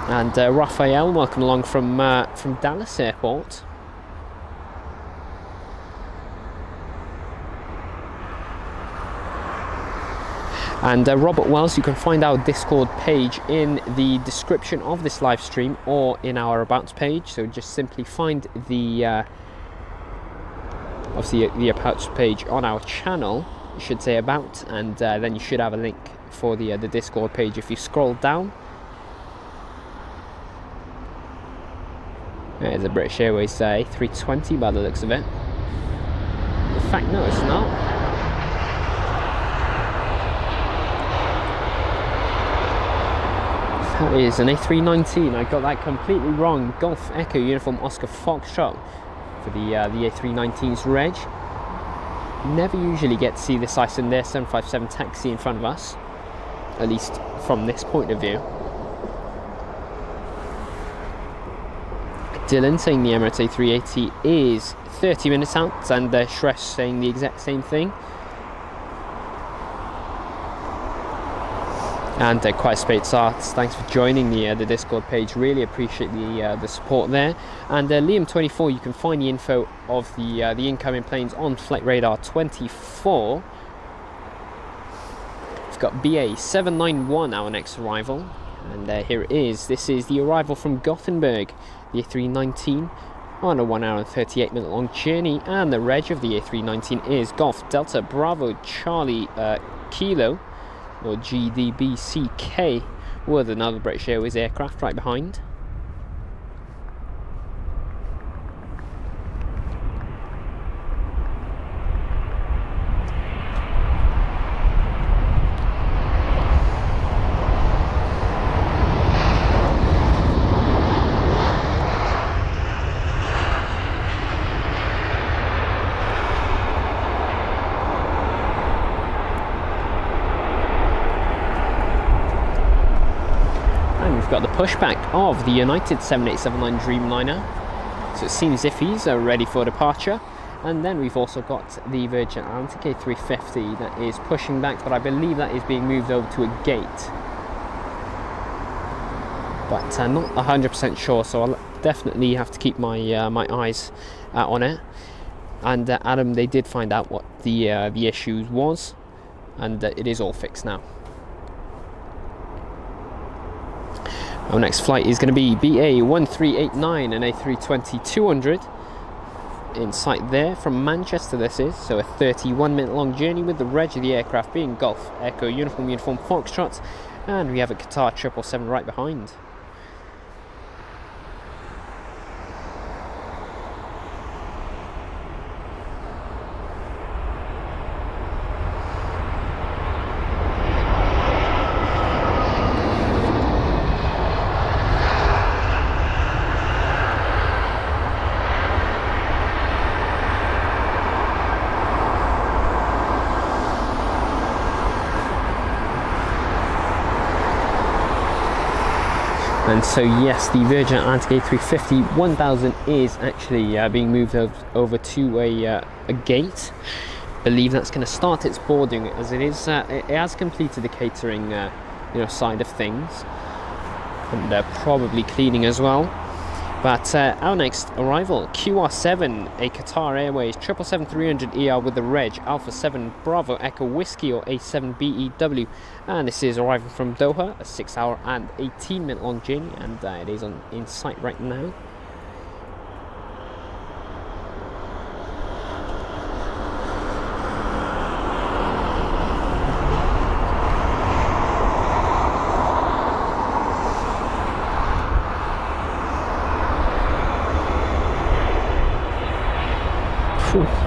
[SPEAKER 2] And Raphael, welcome along from Dallas Airport. And Robert Wells, you can find our Discord page in the description of this live stream or in our About page. So just simply find the obviously the About page on our channel. It should say About, and then you should have a link for the Discord page if you scroll down. There's a British Airways A320 by the looks of it. In fact, no, it's not. That is an A319. I got that completely wrong. Golf Echo Uniform Oscar Foxtrot for the A319's reg. Never usually get to see this Icelandair 757 taxi in front of us, at least from this point of view. Dylan saying the Emirates A380 is 30 minutes out, and Shresh saying the exact same thing. And quite a space arts, thanks for joining the Discord page. Really appreciate the support there. And Liam24, you can find the info of the incoming planes on Flight Radar 24. We've got BA791, our next arrival. And here it is. This is the arrival from Gothenburg, the A319, on a 1 hour and 38 minute long journey. And the reg of the A319 is Golf Delta Bravo Charlie Kilo, or GDBCK, with another British Airways aircraft right behind. Got the pushback of the United 7879 Dreamliner, so it seems as if he's ready for departure. And then we've also got the Virgin Atlantic A350 that is pushing back, but I believe that is being moved over to a gate, but not 100% sure, so I'll definitely have to keep my my eyes on it. And Adam, they did find out what the issue was, and it is all fixed now. Our next flight is going to be BA1389 and A320-200 in sight there from Manchester. This is so a 31-minute long journey, with the reg of the aircraft being Golf Echo Uniform Foxtrot, and we have a Qatar 777 right behind. And so yes, the Virgin Atlantic A350 1000 is actually being moved over to a gate. I believe that's going to start its boarding, as it is. It has completed the catering side of things, and probably cleaning as well. But our next arrival, QR7, a Qatar Airways 777-300ER with the reg Alpha 7 Bravo Echo Whiskey, or A7BEW, and this is arriving from Doha, a 6 hour and 18-minute long journey, and it is in sight right now.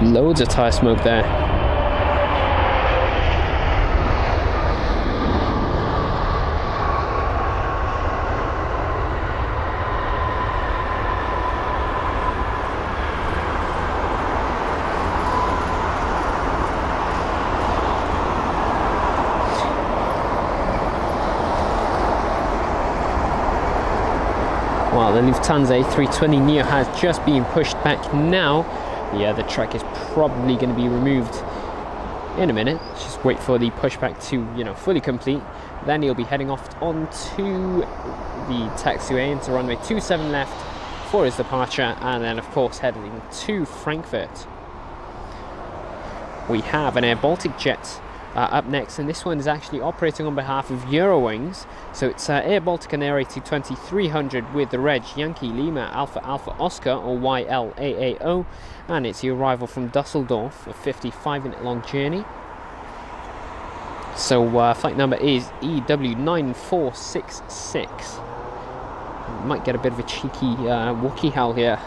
[SPEAKER 2] Loads of tyre smoke there. Well, the Lufthansa A320neo has just been pushed back now. Yeah, the track is probably going to be removed in a minute. Just wait for the pushback to, fully complete. Then he'll be heading off onto the taxiway into runway 27 left for his departure, and then of course heading to Frankfurt. We have an Air Baltic jet up next, and this one is actually operating on behalf of Eurowings. So it's Air Baltic and Air A220-300 with the reg Yankee Lima Alpha Alpha Oscar, or YLAAO, and it's the arrival from Dusseldorf, a 55-minute long journey. So flight number is EW9466. Might get a bit of a cheeky Wookiee howl here.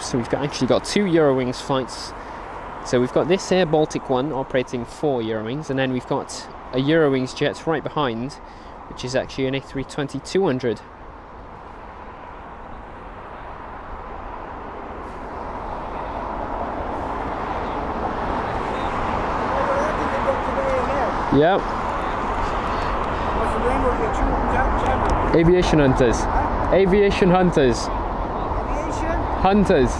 [SPEAKER 2] So we've actually got two Eurowings flights. So we've got this Air Baltic one operating for Eurowings, and then we've got a Eurowings jet right behind, which is actually an A320-200. Yep.
[SPEAKER 3] What's the name of your channel?
[SPEAKER 2] Aviation Hunters.
[SPEAKER 3] Huh?
[SPEAKER 2] Aviation Hunters.
[SPEAKER 3] Aviation?
[SPEAKER 2] Hunters.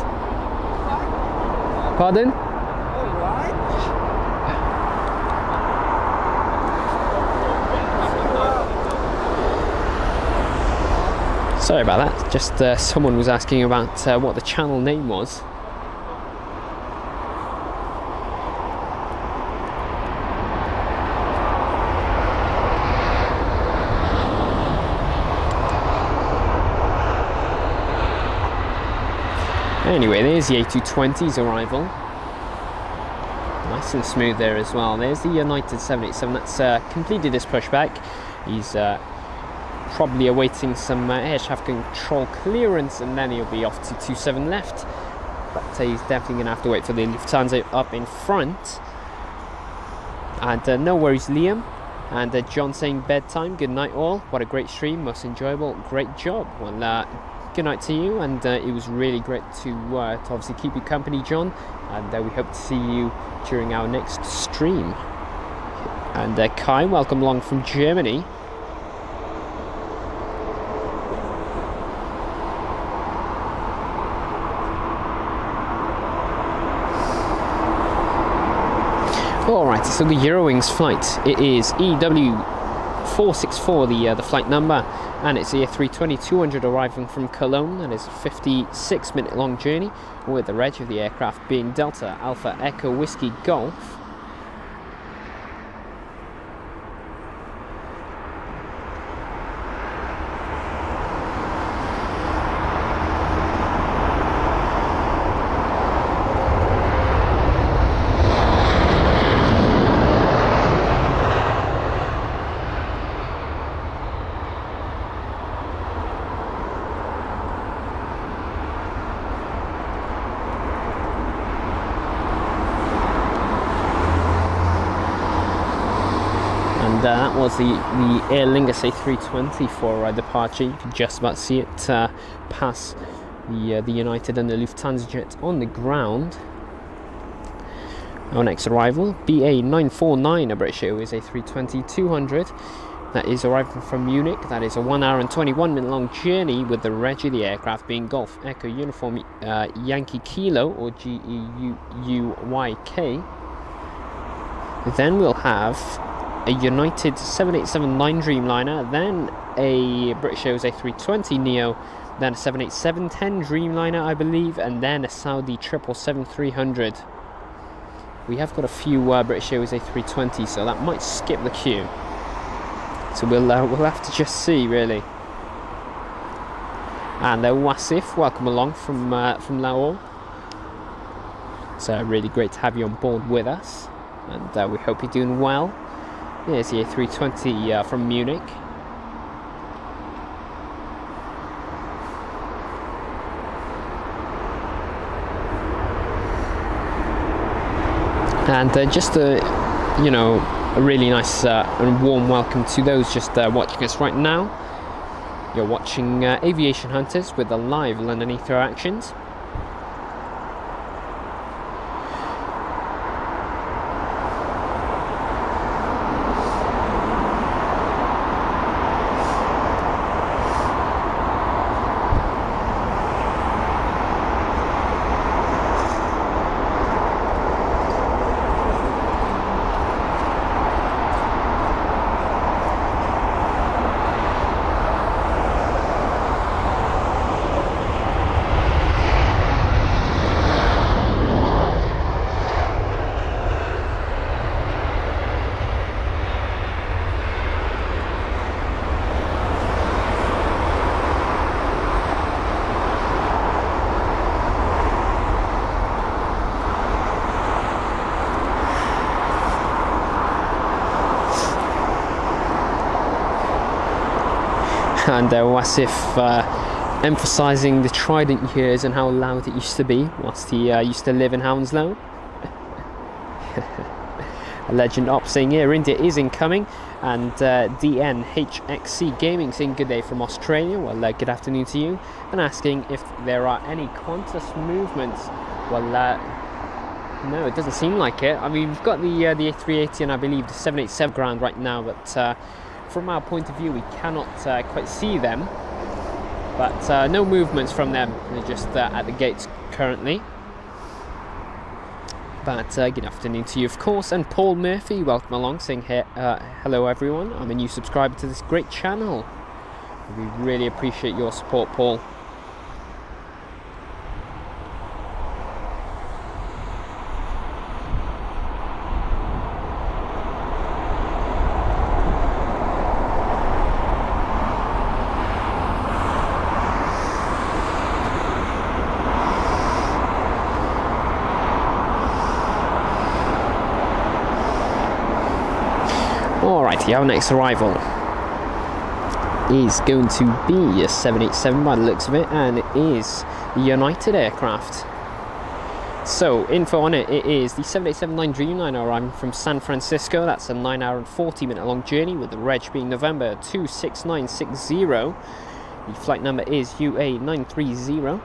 [SPEAKER 2] Pardon?
[SPEAKER 3] Alright.
[SPEAKER 2] Sorry about that. Just someone was asking about what the channel name was. Anyway, there's the A220's arrival. Nice and smooth there as well. There's the United 787 that's completed his pushback. He's probably awaiting some air traffic control clearance, and then he'll be off to 27 left. But he's definitely going to have to wait for the Lufthansa up in front. And no worries, Liam. And John saying bedtime, good night all. What a great stream, most enjoyable, great job. Well, good night to you, and it was really great to obviously keep you company, John. And we hope to see you during our next stream. And Kai, welcome along from Germany. Alright, so the Eurowings flight, it is EW464, the flight number, and it's the A320-200 arriving from Cologne. That is a 56-minute long journey, with the reg of the aircraft being Delta Alpha Echo Whiskey Golf. That was the Aer Lingus A320 for departure. You can just about see it pass the United and the Lufthansa jet on the ground. Our next arrival, BA949, a British Airways A320-200. That is arriving from Munich. That is a 1 hour and 21 minute long journey, with the reg of the aircraft being Golf Echo Uniform Yankee Kilo, or GEUYK. Then we'll have a United 787-9 Dreamliner, then a British Airways A320neo, then a 787-10 Dreamliner, I believe, and then a Saudi 777-300. We have got a few British Airways A320, so that might skip the queue. So we'll have to just see, really. And Wasif, welcome along from Lahore. It's really great to have you on board with us, and we hope you're doing well. There's the A320 from Munich. And just a really nice and warm welcome to those just watching us right now. You're watching Aviation Hunters with the live London Heathrow actions. And Wasif emphasising the Trident years and how loud it used to be whilst he used to live in Hounslow. A Legend Op saying Air India is incoming, and DNHXC Gaming saying good day from Australia. Well, good afternoon to you, and asking if there are any Qantas movements. Well, no, it doesn't seem like it. I mean, we've got the A380 and I believe the 787 ground right now, but from our point of view we cannot quite see them, but no movements from them. They're just at the gates currently. But good afternoon to you, of course. And Paul Murphy, welcome along, saying hello everyone, I'm a new subscriber to this great channel. We really appreciate your support, Paul. Alrighty, our next arrival is going to be a 787 by the looks of it, and it is the United aircraft. So, info on it, it is the 787-9 Dreamliner arriving from San Francisco. That's a 9-hour and 40-minute long journey, with the reg being November 26960. The flight number is UA930.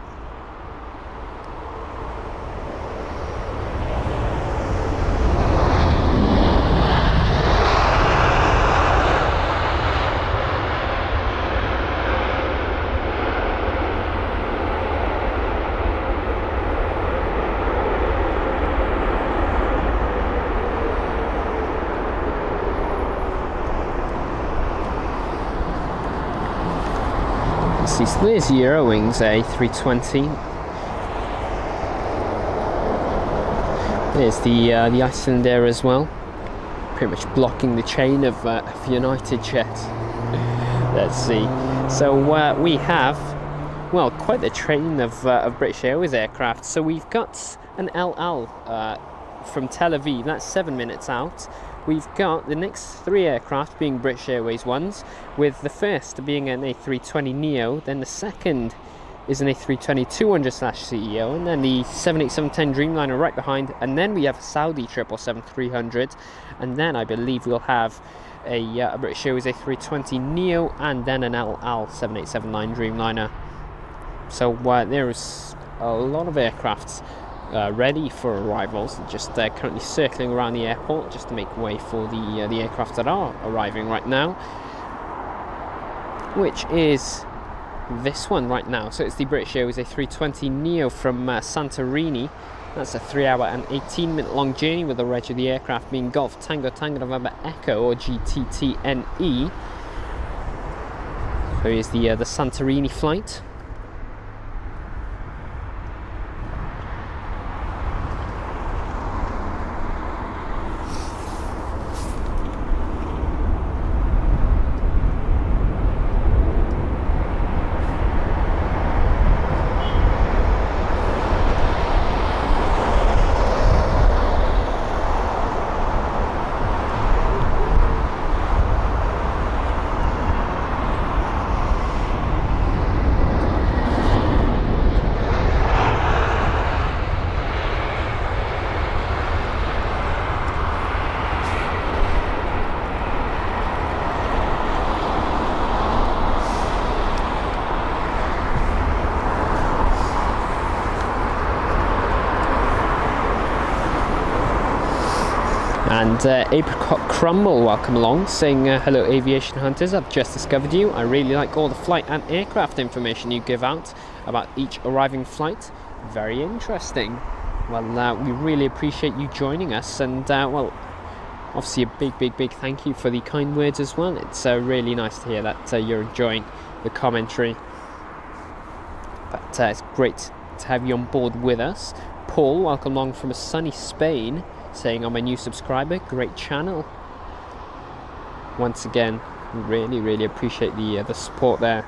[SPEAKER 2] So there's Eurowings A320. There's the Iceland Air as well, pretty much blocking the chain of United jets. Let's see. So we have, well, quite the train of British Airways aircraft. So we've got an LL from Tel Aviv. That's 7 minutes out. We've got the next 3 aircraft being British Airways ones, with the first being an A320neo, then the second is an A320-200/CEO, and then the 787-10 Dreamliner right behind, and then we have a Saudi 777-300, and then I believe we'll have a British Airways A320neo, and then an LL 787-9 Dreamliner. So there's a lot of aircrafts ready for arrivals, just currently circling around the airport just to make way for the aircraft that are arriving right now, which is this one right now. So it's the British Airways A320neo from Santorini. That's a 3-hour and 18-minute long journey, with the reg of the aircraft being Golf Tango Tango November Echo, or GTTNE. So here's the Santorini flight. And Apricot Crumble, welcome along, saying hello Aviation Hunters, I've just discovered you. I really like all the flight and aircraft information you give out about each arriving flight. Very interesting. Well, we really appreciate you joining us, and well, obviously a big thank you for the kind words as well. It's really nice to hear that you're enjoying the commentary. But it's great to have you on board with us. Paul, welcome along from a sunny Spain, saying I'm a new subscriber, great channel. Once again, really appreciate the support there.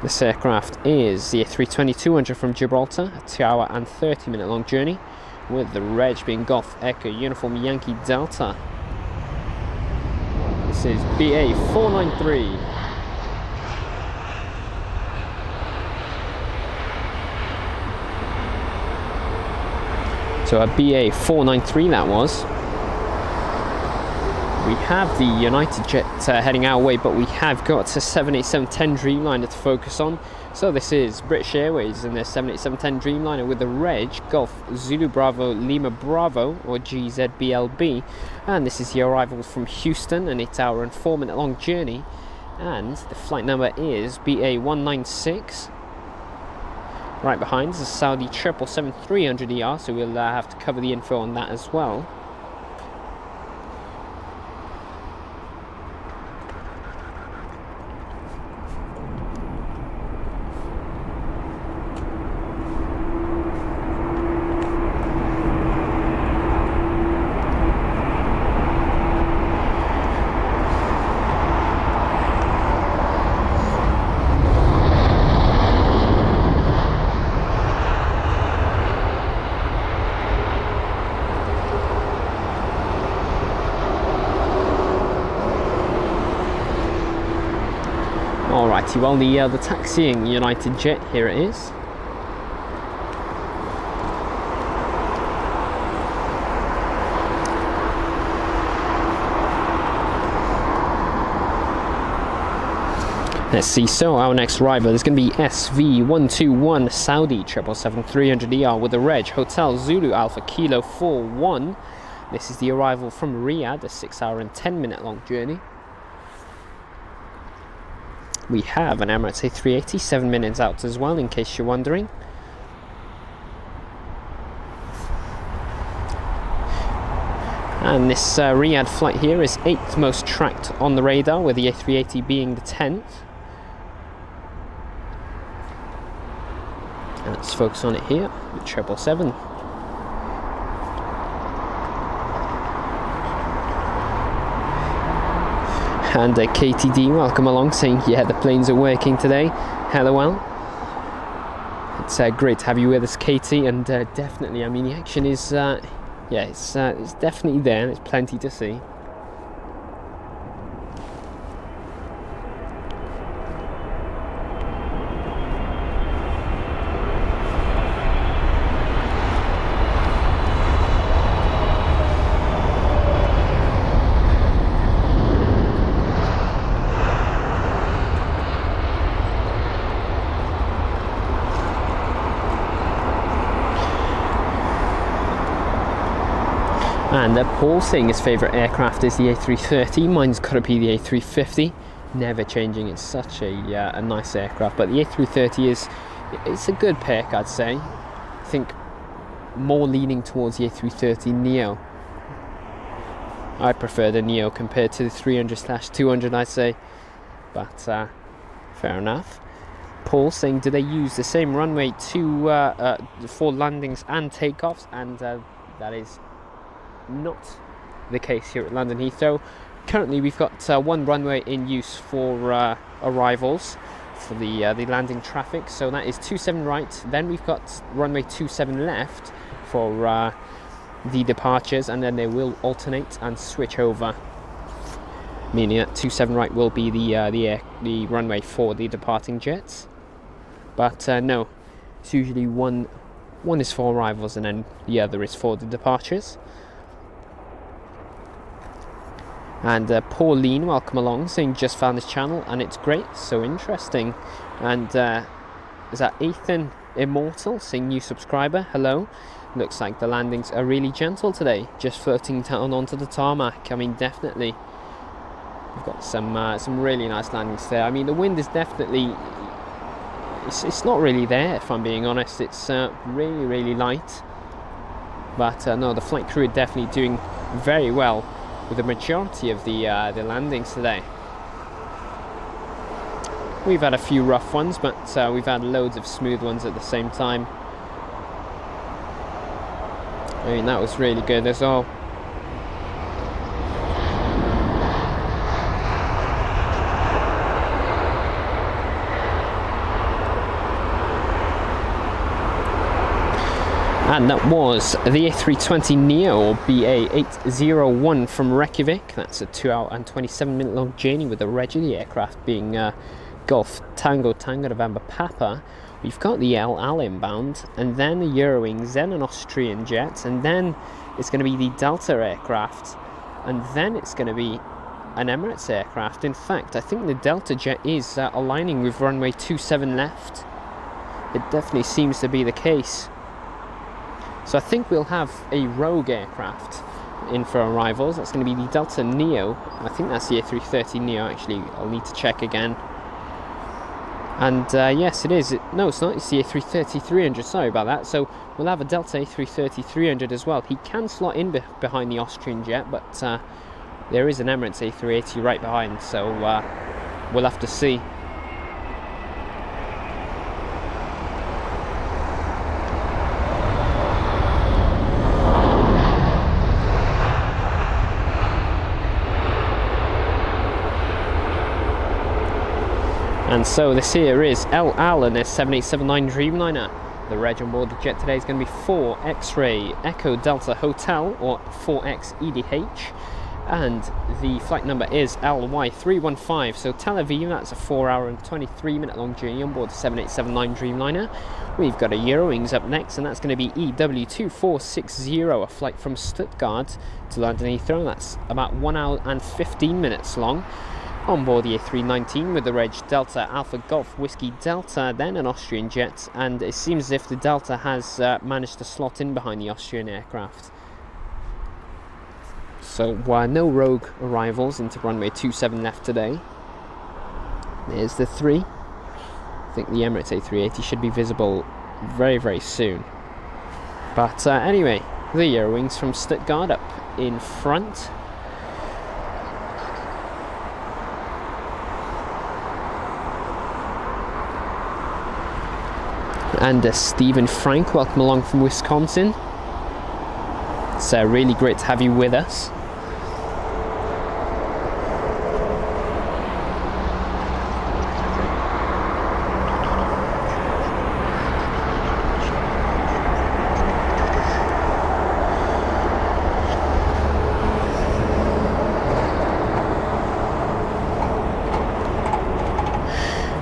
[SPEAKER 2] This aircraft is the A320-200 from Gibraltar, a 2-hour and 30-minute long journey, with the reg being Golf Echo Uniform Yankee Delta. This is BA 493. So a BA 493 that was. We have the United jet heading our way, but we have got a 787-10 Dreamliner to focus on. So this is British Airways and their 787-10 Dreamliner with the reg Golf Zulu Bravo Lima Bravo, or GZBLB, and this is the arrival from Houston, an 8-hour and 4-minute long journey, and the flight number is BA 196. Right behind is a Saudi 777-300ER, so we'll have to cover the info on that as well. Alrighty, well the taxiing United jet, here it is. Let's see, so our next arrival is going to be SV121 Saudi 777-300ER with a reg Hotel Zulu Alpha Kilo 41. This is the arrival from Riyadh, a 6-hour and 10-minute long journey. We have an Emirates A380, 7 minutes out as well, in case you're wondering. And this Riyadh flight here is 8th most tracked on the radar, with the A380 being the 10th. And let's focus on it here, the 777. And KTD, welcome along, saying, yeah, the planes are working today. Hello, well. It's great to have you with us, Katie, and definitely, I mean, the action is, yeah, it's definitely there, there's plenty to see. And Paul saying his favourite aircraft is the A330. Mine's got to be the A350. Never changing. It's such a nice aircraft. But the A330 it's a good pick, I'd say. I think more leaning towards the A330 Neo. I prefer the Neo compared to the 300/200, I'd say. But fair enough. Paul saying, do they use the same runway for landings and takeoffs? And that is not the case here at London Heathrow. Currently we've got one runway in use for arrivals for the landing traffic, so that is 27 right, then we've got runway 27 left for the departures, and then they will alternate and switch over, meaning that 27 right will be the runway for the departing jets. But no, it's usually one is for arrivals and then the other is for the departures. And Pauline, welcome along, saying just found this channel and it's great, so interesting. And is that Ethan Immortal saying new subscriber, hello. Looks like the landings are really gentle today, just floating down onto the tarmac. I mean, definitely we've got some really nice landings there. I mean, the wind is definitely, it's not really there, if I'm being honest. It's really light, but no, the flight crew are definitely doing very well with the majority of the landings today. We've had a few rough ones, but we've had loads of smooth ones at the same time. I mean, that was really good as well. And that was the A320 Neo, or BA801 from Reykjavik. That's a 2-hour and 27-minute long journey with the reg of the aircraft being Golf Tango Tango November Papa. We've got the El Al inbound, and then the Eurowings, then an Austrian jet, and then it's going to be the Delta aircraft, and then it's going to be an Emirates aircraft. In fact, I think the Delta jet is aligning with runway 27 left. It definitely seems to be the case. So I think we'll have a rogue aircraft in for arrivals. That's going to be the Delta Neo. I think that's the A330 Neo, actually. I'll need to check again. And yes, it is. No, it's not. It's the A330-300. Sorry about that. So we'll have a Delta A330-300 as well. He can slot in behind the Austrian jet, but there is an Emirates A380 right behind. So we'll have to see. And so this here is El Al and their 7879 Dreamliner. The reg on board the jet today is going to be 4 X-Ray Echo Delta Hotel, or 4X EDH. and the flight number is LY315. So Tel Aviv, that's a 4 hour and 23 minute long journey on board the 7879 Dreamliner. We've got a Eurowings up next, and that's going to be EW2460, a flight from Stuttgart to London Heathrow. That's about 1 hour and 15 minutes long. On board the A319 with the reg Delta Alpha Golf Whiskey Delta, then an Austrian jet, and it seems as if the Delta has managed to slot in behind the Austrian aircraft. So no rogue arrivals into runway 27 left today. There's the 3. I think the Emirates A380 should be visible very, very soon. But anyway, the Eurowings from Stuttgart up in front. And Stephen Frank, welcome along from Wisconsin. It's really great to have you with us.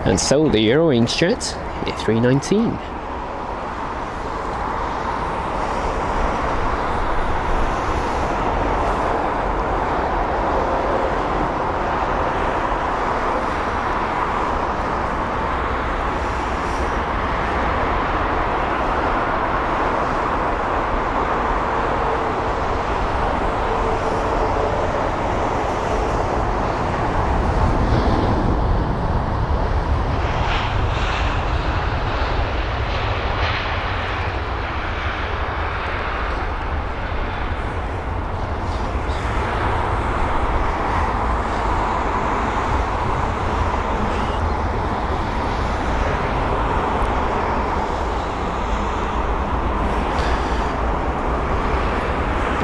[SPEAKER 2] And so the Eurowings jet, A319.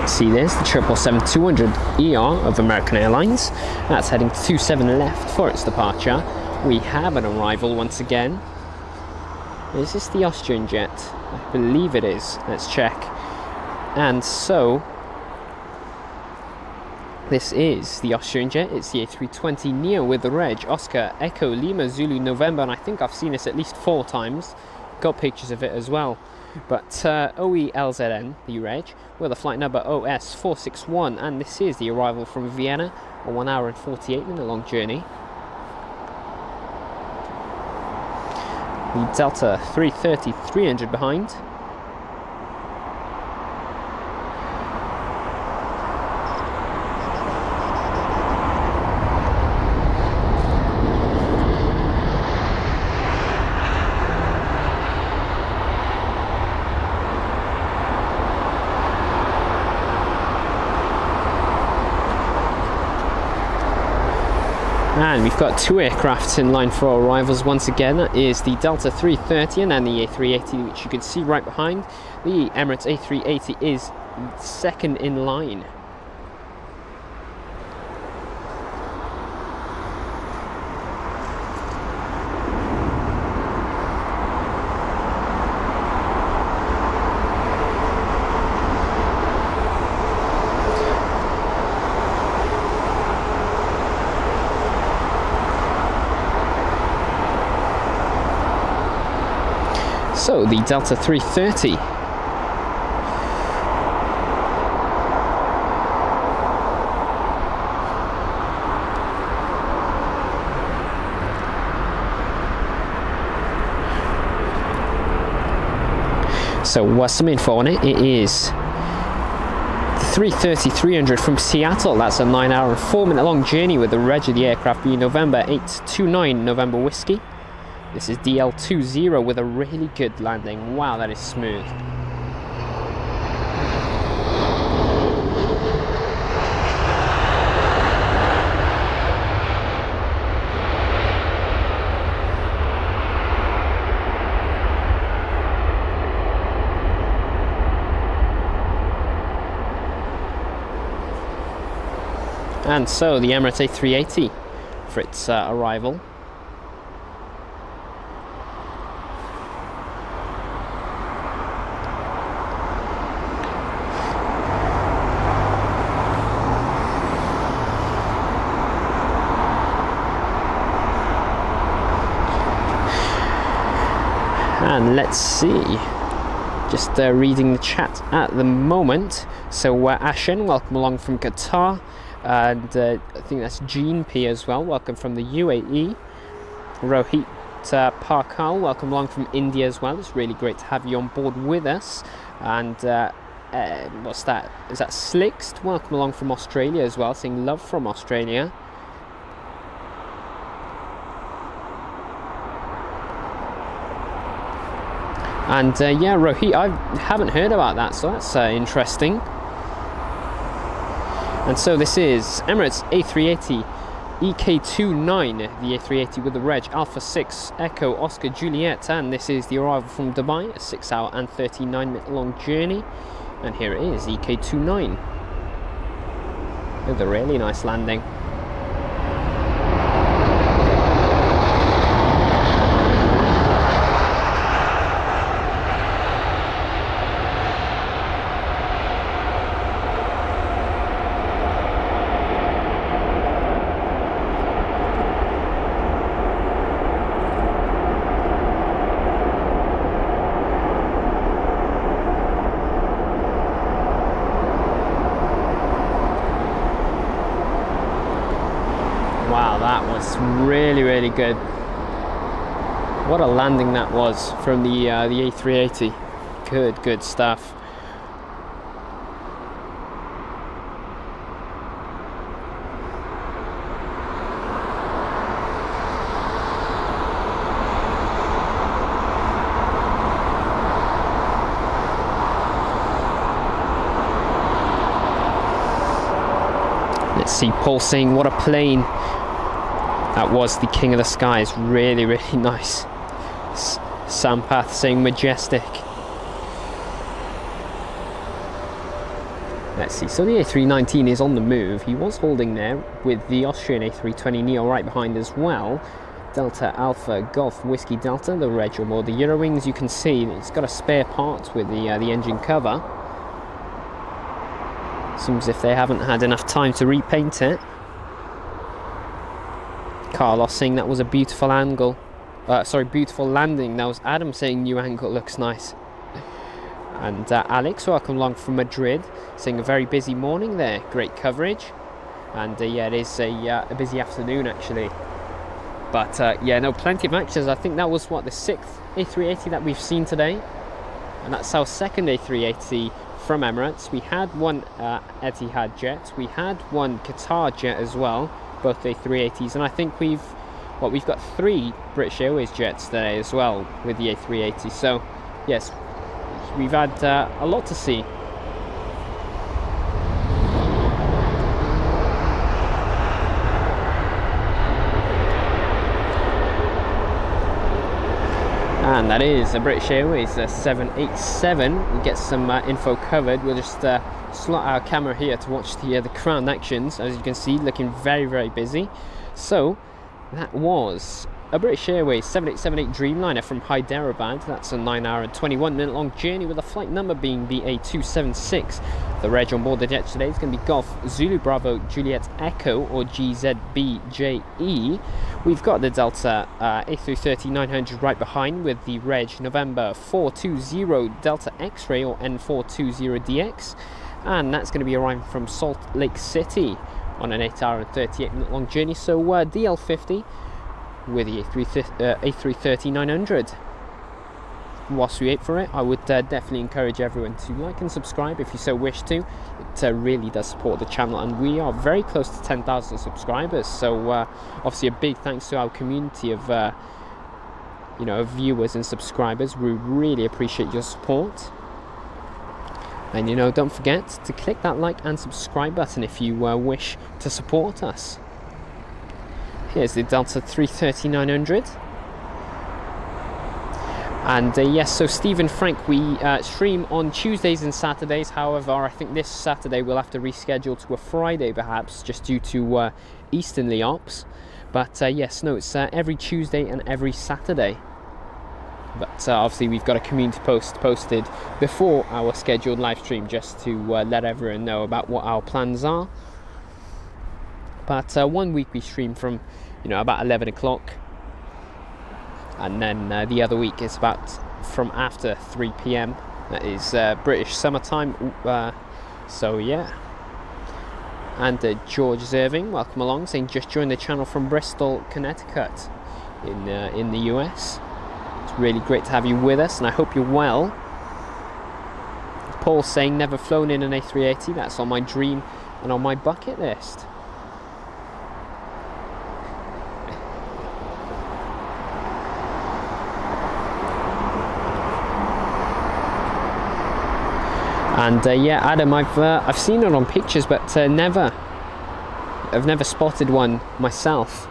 [SPEAKER 2] See, there's the 777-200ER of American Airlines. That's heading 27 left for its departure. We have an arrival once again. Is this the Austrian jet? I believe it is. Let's check. And so, this is the Austrian jet. It's the A320neo with the reg Oscar Echo Lima Zulu November, and I think I've seen this at least 4 times. Got pictures of it as well. But OELZN, the reg, with a flight number OS461, and this is the arrival from Vienna, a 1 hour and 48 minute long journey. The Delta 330-300 behind. And we've got 2 aircrafts in line for our arrivals once again. That is the Delta 330 and then the A380, which you can see right behind. The Emirates A380 is second in line. So the Delta 330. So some info on it. It is the 330-300 from Seattle. That's a 9 hour and 4 minute long journey with the reg of the aircraft being November 829 November Whiskey. This is DL20 with a really good landing. Wow, that is smooth. And so the Emirates A380 for its arrival. And let's see, just reading the chat at the moment. So Ashen, welcome along from Qatar, and I think that's Jean P as well, welcome from the UAE. Rohit Parkal, welcome along from India as well. It's really great to have you on board with us. And what's that? Is that Slixt? Welcome along from Australia as well, saying love from Australia. And yeah, Rohit, I haven't heard about that, so that's interesting. And so this is Emirates A380 EK29, the A380 with the reg Alpha 6 Echo Oscar Juliet, and this is the arrival from Dubai, a 6 hour and 39 minute long journey. And here it is, EK29, with a really nice landing. Wow, that was really good. What a landing that was from the A380. Good stuff. Let's see, Paul saying what a plane. That was the King of the Skies. Really nice. Sampath saying majestic. Let's see, so the A319 is on the move. He was holding there with the Austrian A320neo right behind as well. Delta Alpha Golf Whiskey Delta, the reg on board the Eurowings. You can see it's got a spare part with the engine cover. Seems as if they haven't had enough time to repaint it. Carlos saying that was a beautiful angle. Beautiful landing. That was Adam saying new angle looks nice. And Alex, welcome along from Madrid, saying a very busy morning there. Great coverage. And yeah, it is a busy afternoon actually. But yeah, no, plenty of actions. I think that was what, the 6th A380 that we've seen today. And that's our second A380 from Emirates. We had one Etihad jet. We had one Qatar jet as well. Both A380s, and I think we've got 3 British Airways jets today as well with the A380. So yes, we've had a lot to see. And that is a British Airways 787. We get some info covered. We'll just slot our camera here to watch the ground actions. As you can see, looking very busy. So that was a British Airways 7878 Dreamliner from Hyderabad. That's a 9 hour and 21 minute long journey with a flight number being BA276. The reg on board the jet today is going to be Golf Zulu Bravo Juliet Echo, or GZBJE. We've got the Delta A330-900 right behind with the reg November 420 Delta X-Ray, or N420DX. And that's going to be arriving from Salt Lake City on an 8 hour and 38 minute long journey. So DL50 with the A330-900. Whilst we wait for it, I would definitely encourage everyone to like and subscribe if you so wish to. It really does support the channel, and we are very close to 10,000 subscribers. So obviously a big thanks to our community of viewers and subscribers. We really appreciate your support. And don't forget to click that like and subscribe button if you wish to support us. Here's the Delta 330-900. And yes, so Stephen Frank, we stream on Tuesdays and Saturdays. However, I think this Saturday we'll have to reschedule to a Friday perhaps, just due to Easternly ops. But yes, no, it's every Tuesday and every Saturday. But obviously we've got a community post posted before our scheduled live stream, just to let everyone know about what our plans are. But one week we stream from about 11 o'clock, and then the other week is about from after 3 p.m. That is British summertime. So yeah. And George Irving, welcome along, saying just joined the channel from Bristol, Connecticut in the US. It's really great to have you with us, and I hope you're well. Paul saying never flown in an A380. That's on my dream and on my bucket list. And yeah, Adam, I've seen it on pictures, but I've never spotted one myself.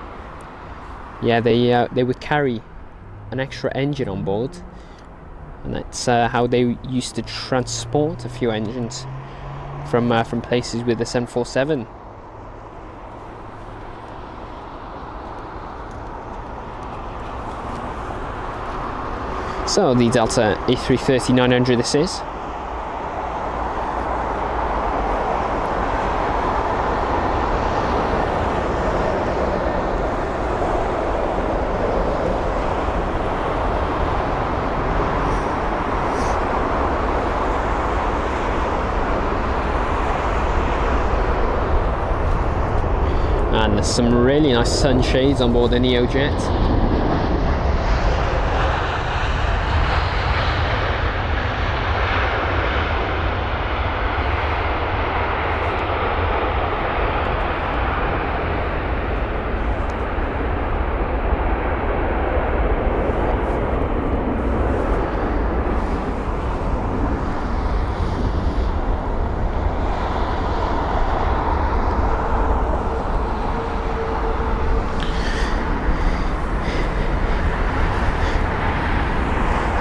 [SPEAKER 2] Yeah, they would carry an extra engine on board, and that's how they used to transport a few engines from places with the 747. So the Delta A330-900 this is. And there's some really nice sunshades on board the NeoJet.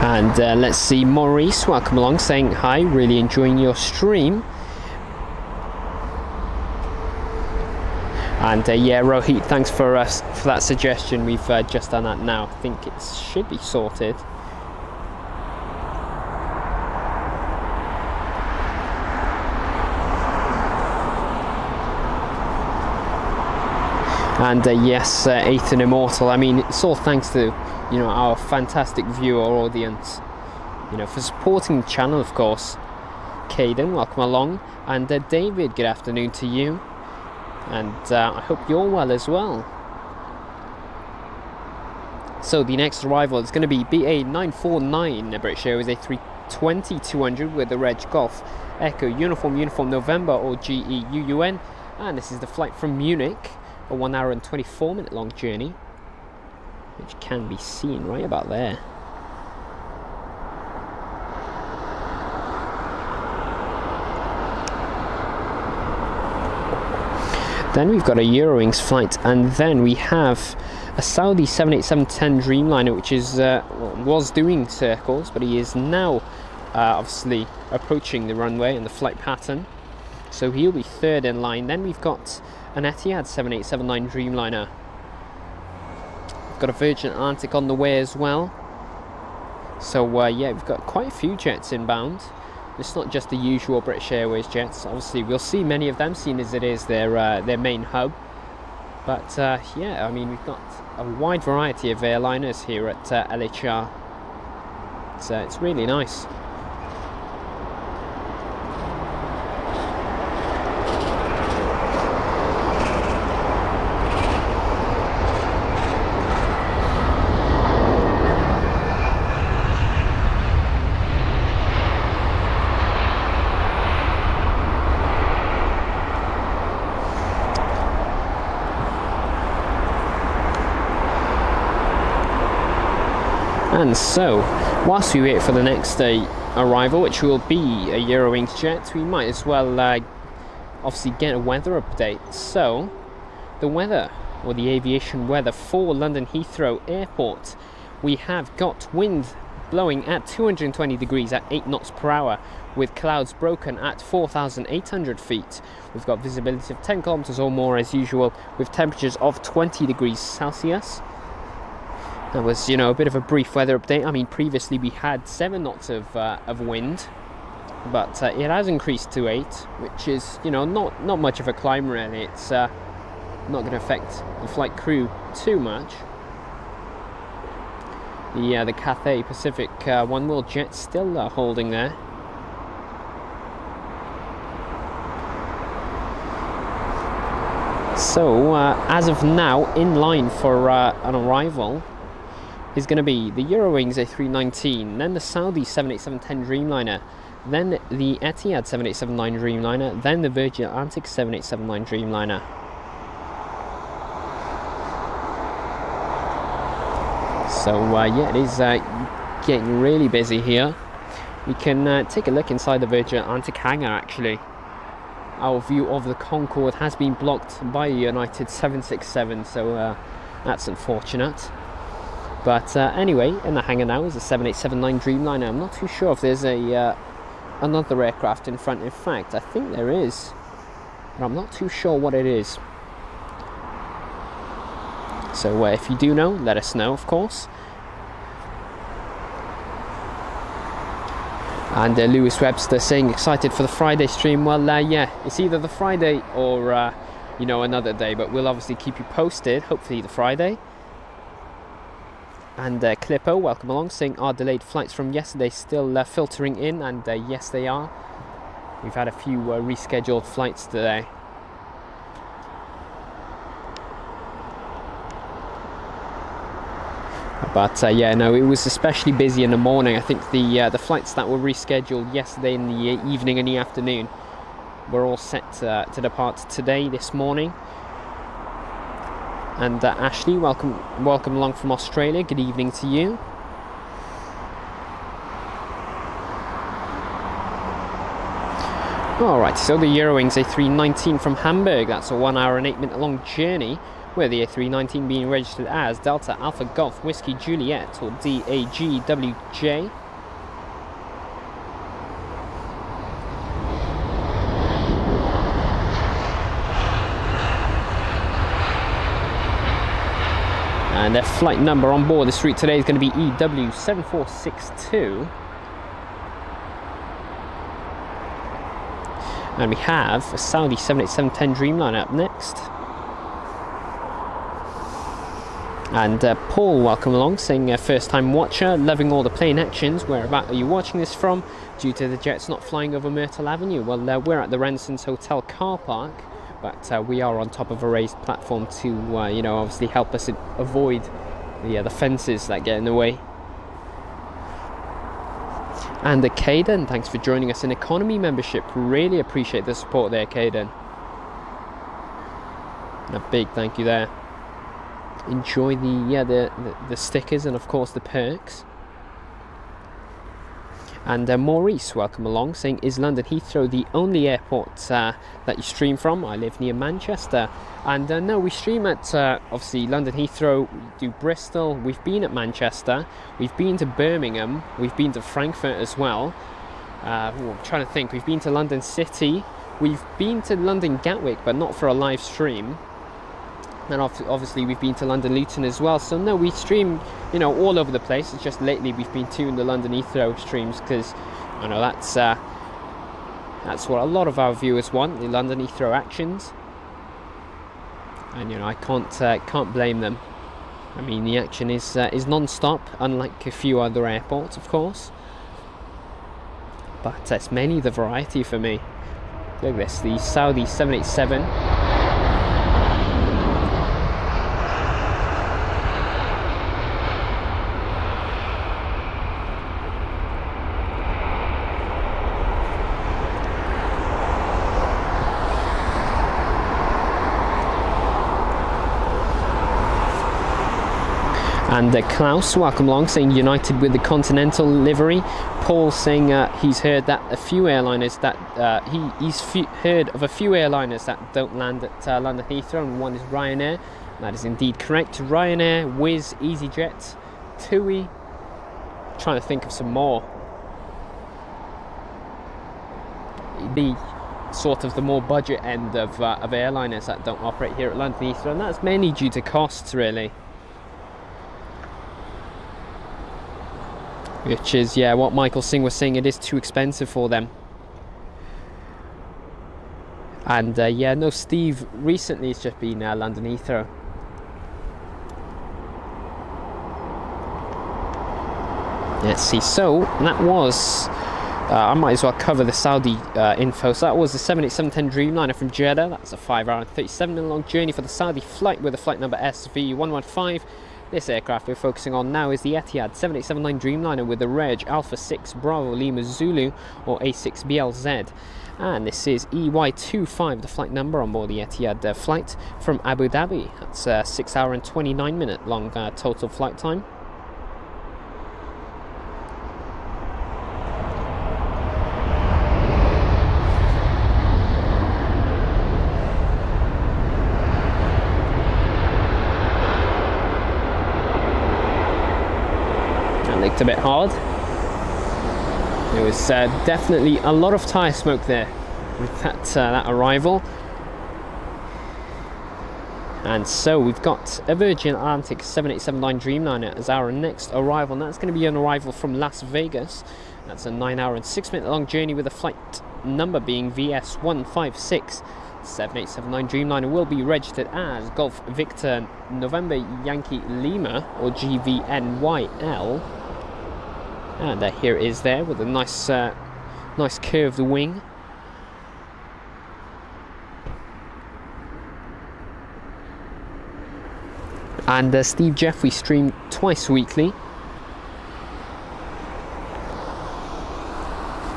[SPEAKER 2] And let's see, Maurice, welcome along, saying hi, really enjoying your stream. And yeah, Rohit, thanks for that suggestion. We've just done that now. I think it should be sorted. And yes, Ethan Immortal, I mean, it's all thanks to, you know, our fantastic viewer audience, you know, for supporting the channel, of course. Caden, welcome along. And David, good afternoon to you. And I hope you're well as well. So the next arrival is going to be BA949, British Airways A320-200 with the Reg Golf Echo Uniform November or GEUUN. And this is the flight from Munich, a 1 hour and 24 minute long journey, which can be seen right about there. Then we've got a Eurowings flight, and then we have a Saudi 787-10 Dreamliner, which is was doing circles, but he is now obviously approaching the runway and the flight pattern, so he'll be third in line. Then we've got an Etihad 7879 Dreamliner. We've got a Virgin Atlantic on the way as well. So yeah, we've got quite a few jets inbound. It's not just the usual British Airways jets. Obviously, we'll see many of them, seeing as it is their main hub. But yeah, I mean, we've got a wide variety of airliners here at LHR. So it's really nice. And so, whilst we wait for the next arrival, which will be a Eurowings jet, we might as well obviously get a weather update. So, the weather, or the aviation weather for London Heathrow Airport, we have got wind blowing at 220 degrees at 8 knots per hour, with clouds broken at 4,800 feet. We've got visibility of 10 kilometers or more as usual, with temperatures of 20 degrees Celsius. That was, you know, a bit of a brief weather update. I mean, previously we had 7 knots of wind, but it has increased to 8, which is, you know, not much of a climb really. It's not going to affect the flight crew too much. The Cathay Pacific One World jet still holding there. So as of now, in line for an arrival is going to be the Eurowings A319, then the Saudi 787-10 Dreamliner, then the Etihad 787-9 Dreamliner, then the Virgin Atlantic 787-9 Dreamliner. So yeah, it is getting really busy here. We can take a look inside the Virgin Atlantic hangar actually. Our view of the Concorde has been blocked by a United 767, so that's unfortunate. But anyway, in the hangar now is a 787-9 Dreamliner. I'm not too sure if there's another aircraft in front. In fact, I think there is, but I'm not too sure what it is. So if you do know, let us know, of course. And Lewis Webster saying excited for the Friday stream. Well, yeah, it's either the Friday or you know, another day, but we'll obviously keep you posted. Hopefully the Friday. And Clippo, welcome along, saying our delayed flights from yesterday still filtering in, and yes, they are. We've had a few rescheduled flights today. But yeah, no, it was especially busy in the morning. I think the flights that were rescheduled yesterday in the evening and the afternoon were all set to depart today, this morning. And Ashley, welcome along from Australia. Good evening to you. Alright, so the Eurowings A319 from Hamburg. That's a 1 hour and 8 minute long journey, where the A319 being registered as Delta Alpha Golf Whiskey Juliet, or DAGWJ. And their flight number on board this route today is going to be EW7462. And we have a Saudi 787-10 Dreamliner up next. And Paul, welcome along, saying first time watcher, loving all the plane actions. Whereabout are you watching this from? Due to the jets not flying over Myrtle Avenue. Well, we're at the Renaissance Hotel car park, but we are on top of a raised platform to, you know, obviously help us avoid the fences that get in the way. And Caden, thanks for joining us in economy membership. Really appreciate the support there, Caden. And a big thank you there. Enjoy the stickers and of course the perks. And Maurice, welcome along, saying, is London Heathrow the only airport that you stream from? I live near Manchester. And no, we stream at, obviously, London Heathrow, we do Bristol, we've been at Manchester, we've been to Birmingham, we've been to Frankfurt as well. I'm trying to think, we've been to London City, we've been to London Gatwick, but not for a live stream. And obviously we've been to London Luton as well. So no, we stream, you know, all over the place. It's just lately we've been to the London Heathrow streams because I know that's what a lot of our viewers want, the London Heathrow actions. And you know, I can't blame them. I mean, the action is non-stop, unlike a few other airports, of course. But it's mainly the variety for me. Look at this, the Saudi 787. And Klaus, welcome along, saying United with the Continental livery. Paul saying he's heard that a few airliners that he's heard of a few airliners that don't land at London Heathrow, and one is Ryanair. That is indeed correct. Ryanair, Wizz, EasyJet, TUI. Trying to think of some more. The sort of the more budget end of airliners that don't operate here at London Heathrow, and that's mainly due to costs, really. Which is, yeah, what Michael Singh was saying, it is too expensive for them. And yeah, no, Steve recently has just been London Heathrow. Let's see, so that was, I might as well cover the Saudi info. So that was the 787-10 Dreamliner from Jeddah. That's a 5-hour and 37-minute long journey for the Saudi flight with the flight number SV115. This aircraft we're focusing on now is the Etihad 787-9 Dreamliner with the reg Alpha 6 Bravo Lima Zulu or A6BLZ. And this is EY25, the flight number on board the Etihad flight from Abu Dhabi. That's a 6-hour and 29-minute long total flight time. Looked a bit hard. There was definitely a lot of tyre smoke there with that arrival. And so we've got a Virgin Atlantic 787-9 Dreamliner as our next arrival, and that's going to be an arrival from Las Vegas. That's a 9-hour and 6-minute long journey with the flight number being VS156. 787-9 Dreamliner will be registered as Golf Victor November Yankee Lima or GVNYL. And here it is there with a nice curved wing. And Steve Jeffrey streamed twice weekly.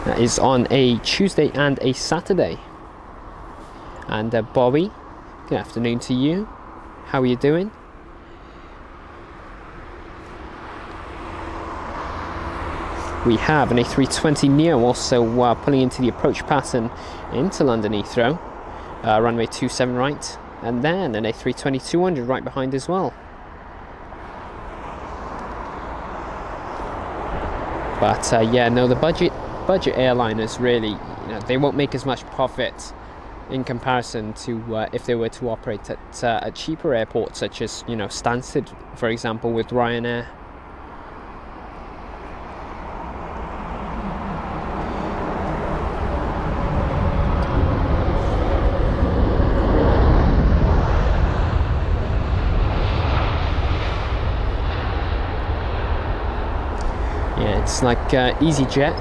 [SPEAKER 2] That is on a Tuesday and a Saturday. And Bobby, good afternoon to you. How are you doing? We have an A320neo also pulling into the approach pattern into London Heathrow, runway 27 right, and then an A320-200 right behind as well. But yeah, no, the budget airliners really, they won't make as much profit in comparison to if they were to operate at a cheaper airports such as Stansted, for example, with Ryanair. It's like EasyJet,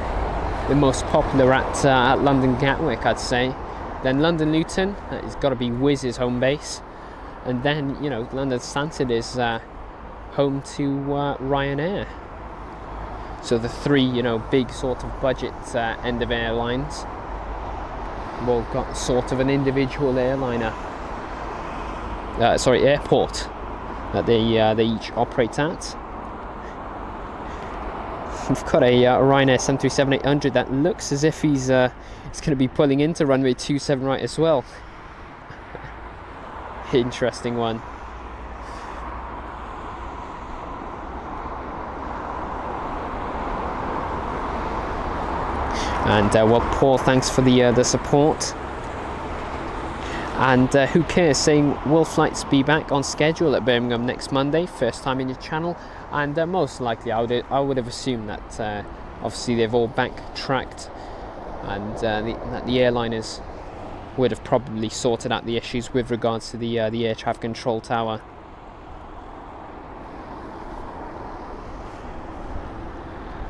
[SPEAKER 2] the most popular at London Gatwick, I'd say. Then London Luton, it's got to be Wizz's home base. And then, London Stansted is home to Ryanair. So the three, big sort of budget end of airlines have all got sort of an individual airport that they each operate at. We've got a Ryanair 737-800 that looks as if he's going to be pulling into runway 27 right as well. Interesting one. And well, Paul, thanks for the support. And who cares, saying, will flights be back on schedule at Birmingham next Monday? First time in your channel. And most likely I would have assumed that obviously they've all backtracked, and that the airliners would have probably sorted out the issues with regards to the air traffic control tower.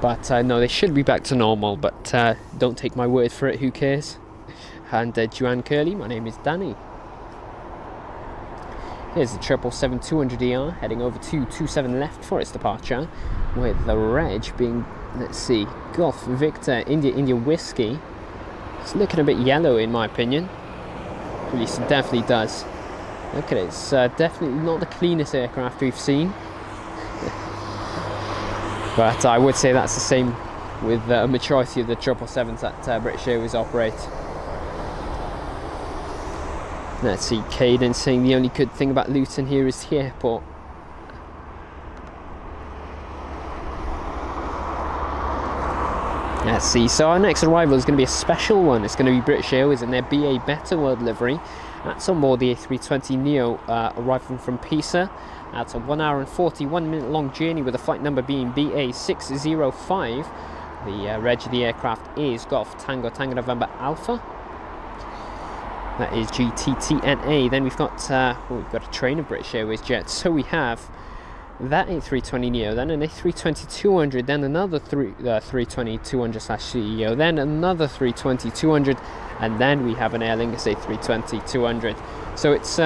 [SPEAKER 2] But no, they should be back to normal, but don't take my word for it, who cares? And Joanne Curley, my name is Danny. Here's the 777-200ER heading over to 27 left for its departure, with the reg being, let's see, Golf Victor India Whiskey. It's looking a bit yellow in my opinion. At least it definitely does. Look at it, it's definitely not the cleanest aircraft we've seen. But I would say that's the same with a majority of the 777s that British Airways operate. Let's see, Caden saying the only good thing about Luton here is the airport. Let's see, so our next arrival is going to be a special one. It's going to be British Airways and their BA Better World livery. That's on board the A320neo arriving from Pisa. That's a 1-hour and 41-minute long journey with the flight number being BA605. The reg of the aircraft is Golf Tango November Alpha. That is GTTNA. Then we've got a train of British Airways jets. So we have that A320neo, then an A320-200, then another 320-200/CEO, then another 320-200, and then we have an Aer Lingus A320-200. So it's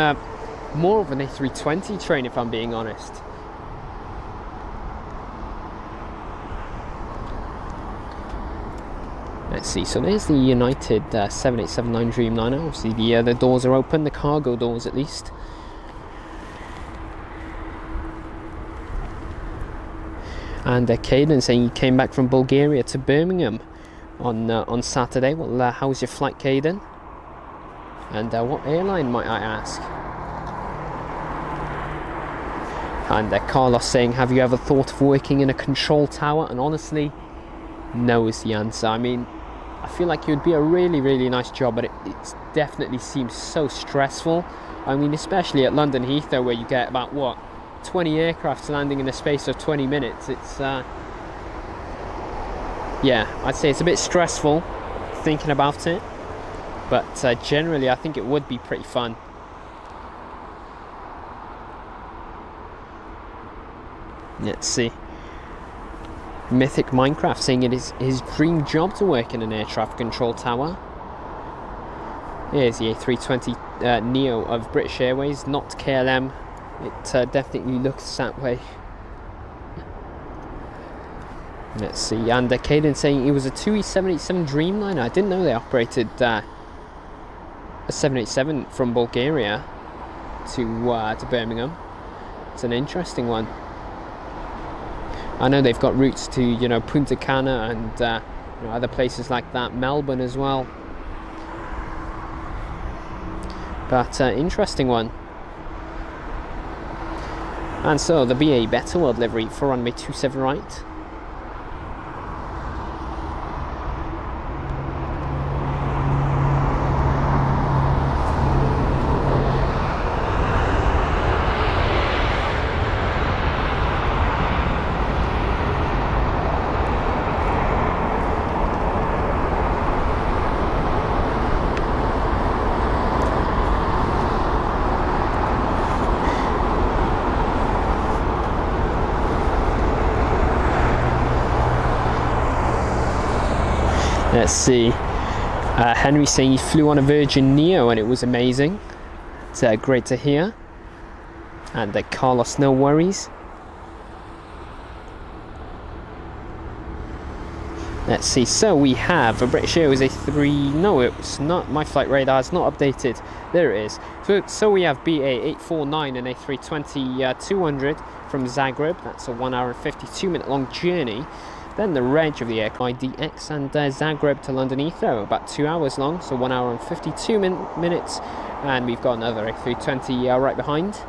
[SPEAKER 2] more of an A320 train, if I'm being honest. Let's see, so there's the United 7879 Dreamliner. Obviously the doors are open, the cargo doors at least. And Caden saying he came back from Bulgaria to Birmingham on Saturday. Well, how was your flight, Caden? And what airline, might I ask? And Carlos saying, have you ever thought of working in a control tower? And honestly, no is the answer. I mean, I feel like it would be a really, really nice job, but it definitely seems so stressful. I mean, especially at London Heathrow, where you get about, what, 20 aircrafts landing in the space of 20 minutes. It's, yeah, I'd say it's a bit stressful thinking about it, but generally I think it would be pretty fun. Let's see. Mythic Minecraft saying it is his dream job to work in an air traffic control tower. Here's the A320 Neo of British Airways, not KLM. It definitely looks that way. Let's see, and Caden saying it was a TUI 787 Dreamliner. I didn't know they operated a 787 from Bulgaria to Birmingham. It's an interesting one. I know they've got routes to, you know, Punta Cana and you know, other places like that, Melbourne as well. But interesting one. And so the BA Better World livery for runway 27 right. Let's see. Henry saying he flew on a Virgin Neo and it was amazing. It's great to hear. And Carlos, no worries. Let's see. So we have a British Airways A3. No, it's not. My flight radar is not updated. There it is. So we have BA 849 and A320-200 from Zagreb. That's a 1 hour and 52 minute long journey. Then the reg of the aircraft IDX and Zagreb to London Heathrow, about 2 hours long, so 1 hour and 52 minutes. And we've got another A320 right behind.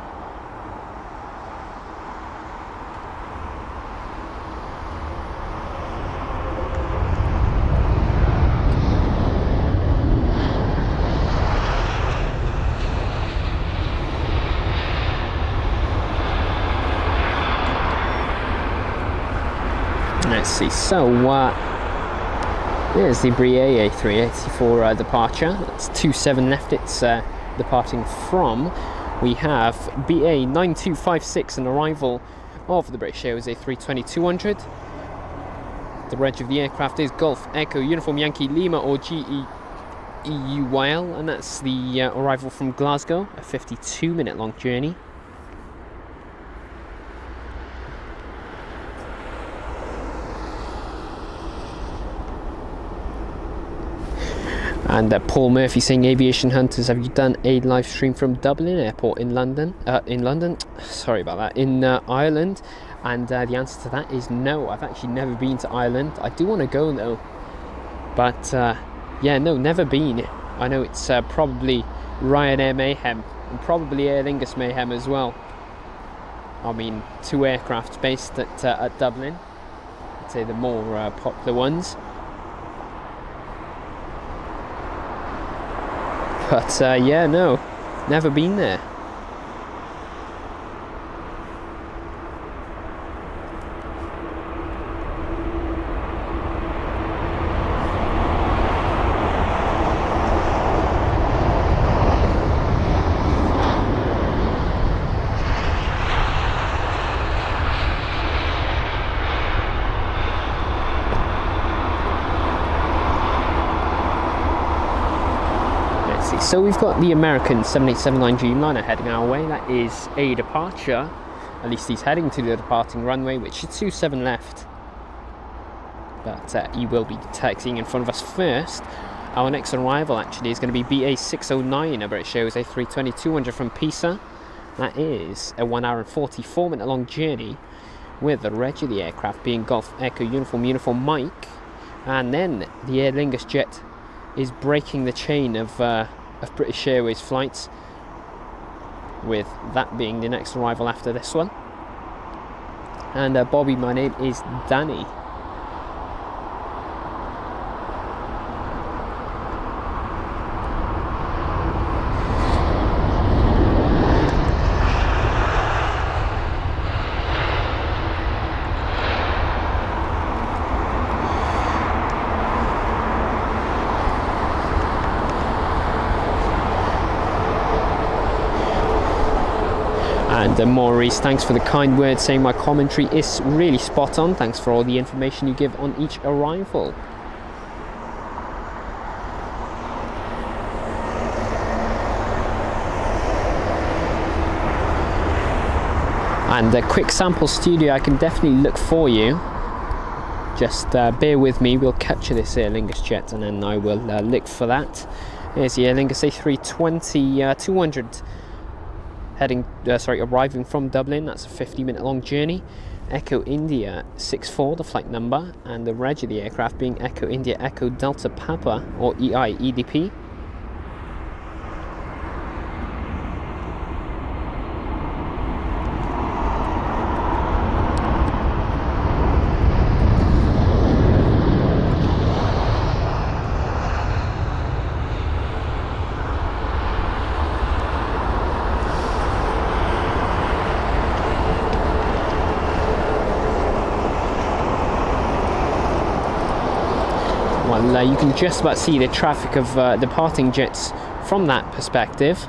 [SPEAKER 2] Let's see, so there's the Brie A384 departure. That's 27 left, it's departing from. We have BA 9256, an arrival of the British Airways A320-200. The reg of the aircraft is Golf Echo Uniform Yankee Lima or GEUYL, and that's the arrival from Glasgow, a 52 minute long journey. And Paul Murphy saying, Aviation Hunters, have you done a live stream from Dublin Airport in London? Sorry about that, in Ireland? And the answer to that is no. I've actually never been to Ireland. I do want to go though, but yeah, no, never been. I know it's probably Ryanair mayhem and probably Aer Lingus mayhem as well. I mean, 2 aircraft based at Dublin. I'd say the more popular ones. But yeah, no, never been there. so we've got the American 7879 Dreamliner heading our way. That is a departure. At least he's heading to the departing runway, which is 27 left. But he will be taxiing in front of us first. Our next arrival actually is going to be BA609, a British Airways A320-200 from Pisa. That is a 1 hour and 44 minute long journey, with the reg of the aircraft being Golf Echo Uniform Mike. And then the Aer Lingus jet is breaking the chain of British Airways flights, with that being the next arrival after this one. And Bobby, my name is Danny. And Maurice, thanks for the kind words, saying my commentary is really spot on. Thanks for all the information you give on each arrival. And a quick sample studio I can definitely look for you. Just bear with me, we'll capture this Aer Lingus jet and then I will look for that. Here's the Aer Lingus A320-200 arriving from Dublin. That's a 50-minute long journey. Echo India 64, the flight number, and the reg of the aircraft being Echo India Echo Delta Papa, or EDP. Well, you can just about see the traffic of departing jets from that perspective.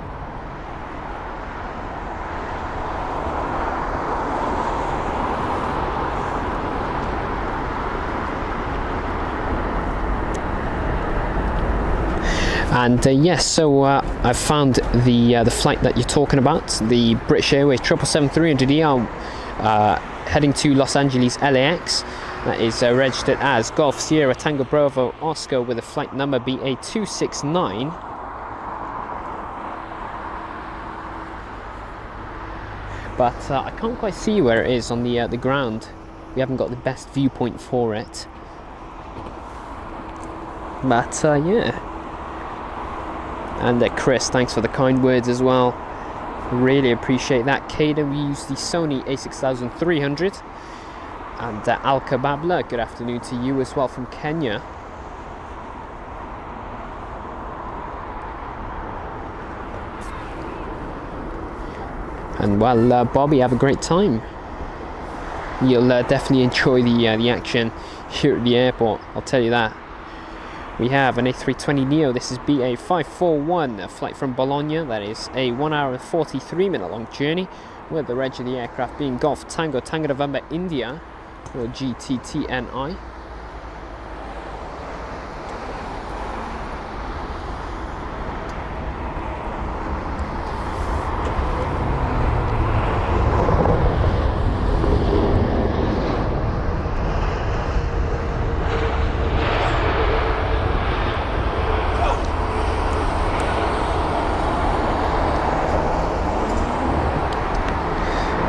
[SPEAKER 2] And yes, so I've found the flight that you're talking about, the British Airways 777-300ER heading to Los Angeles LAX. That is registered as Golf Sierra Tango Bravo Oscar with a flight number BA269. But I can't quite see where it is on the ground. We haven't got the best viewpoint for it. But yeah. And Chris, thanks for the kind words as well. Really appreciate that. Caden, we use the Sony A6300. And Al Kababla, good afternoon to you as well from Kenya. And well, Bobby, have a great time. You'll definitely enjoy the action here at the airport, I'll tell you that. We have an A320neo, this is BA541, a flight from Bologna. That is a 1 hour and 43 minute long journey, with the reg of the aircraft being Golf Tango November India, or GTTNI.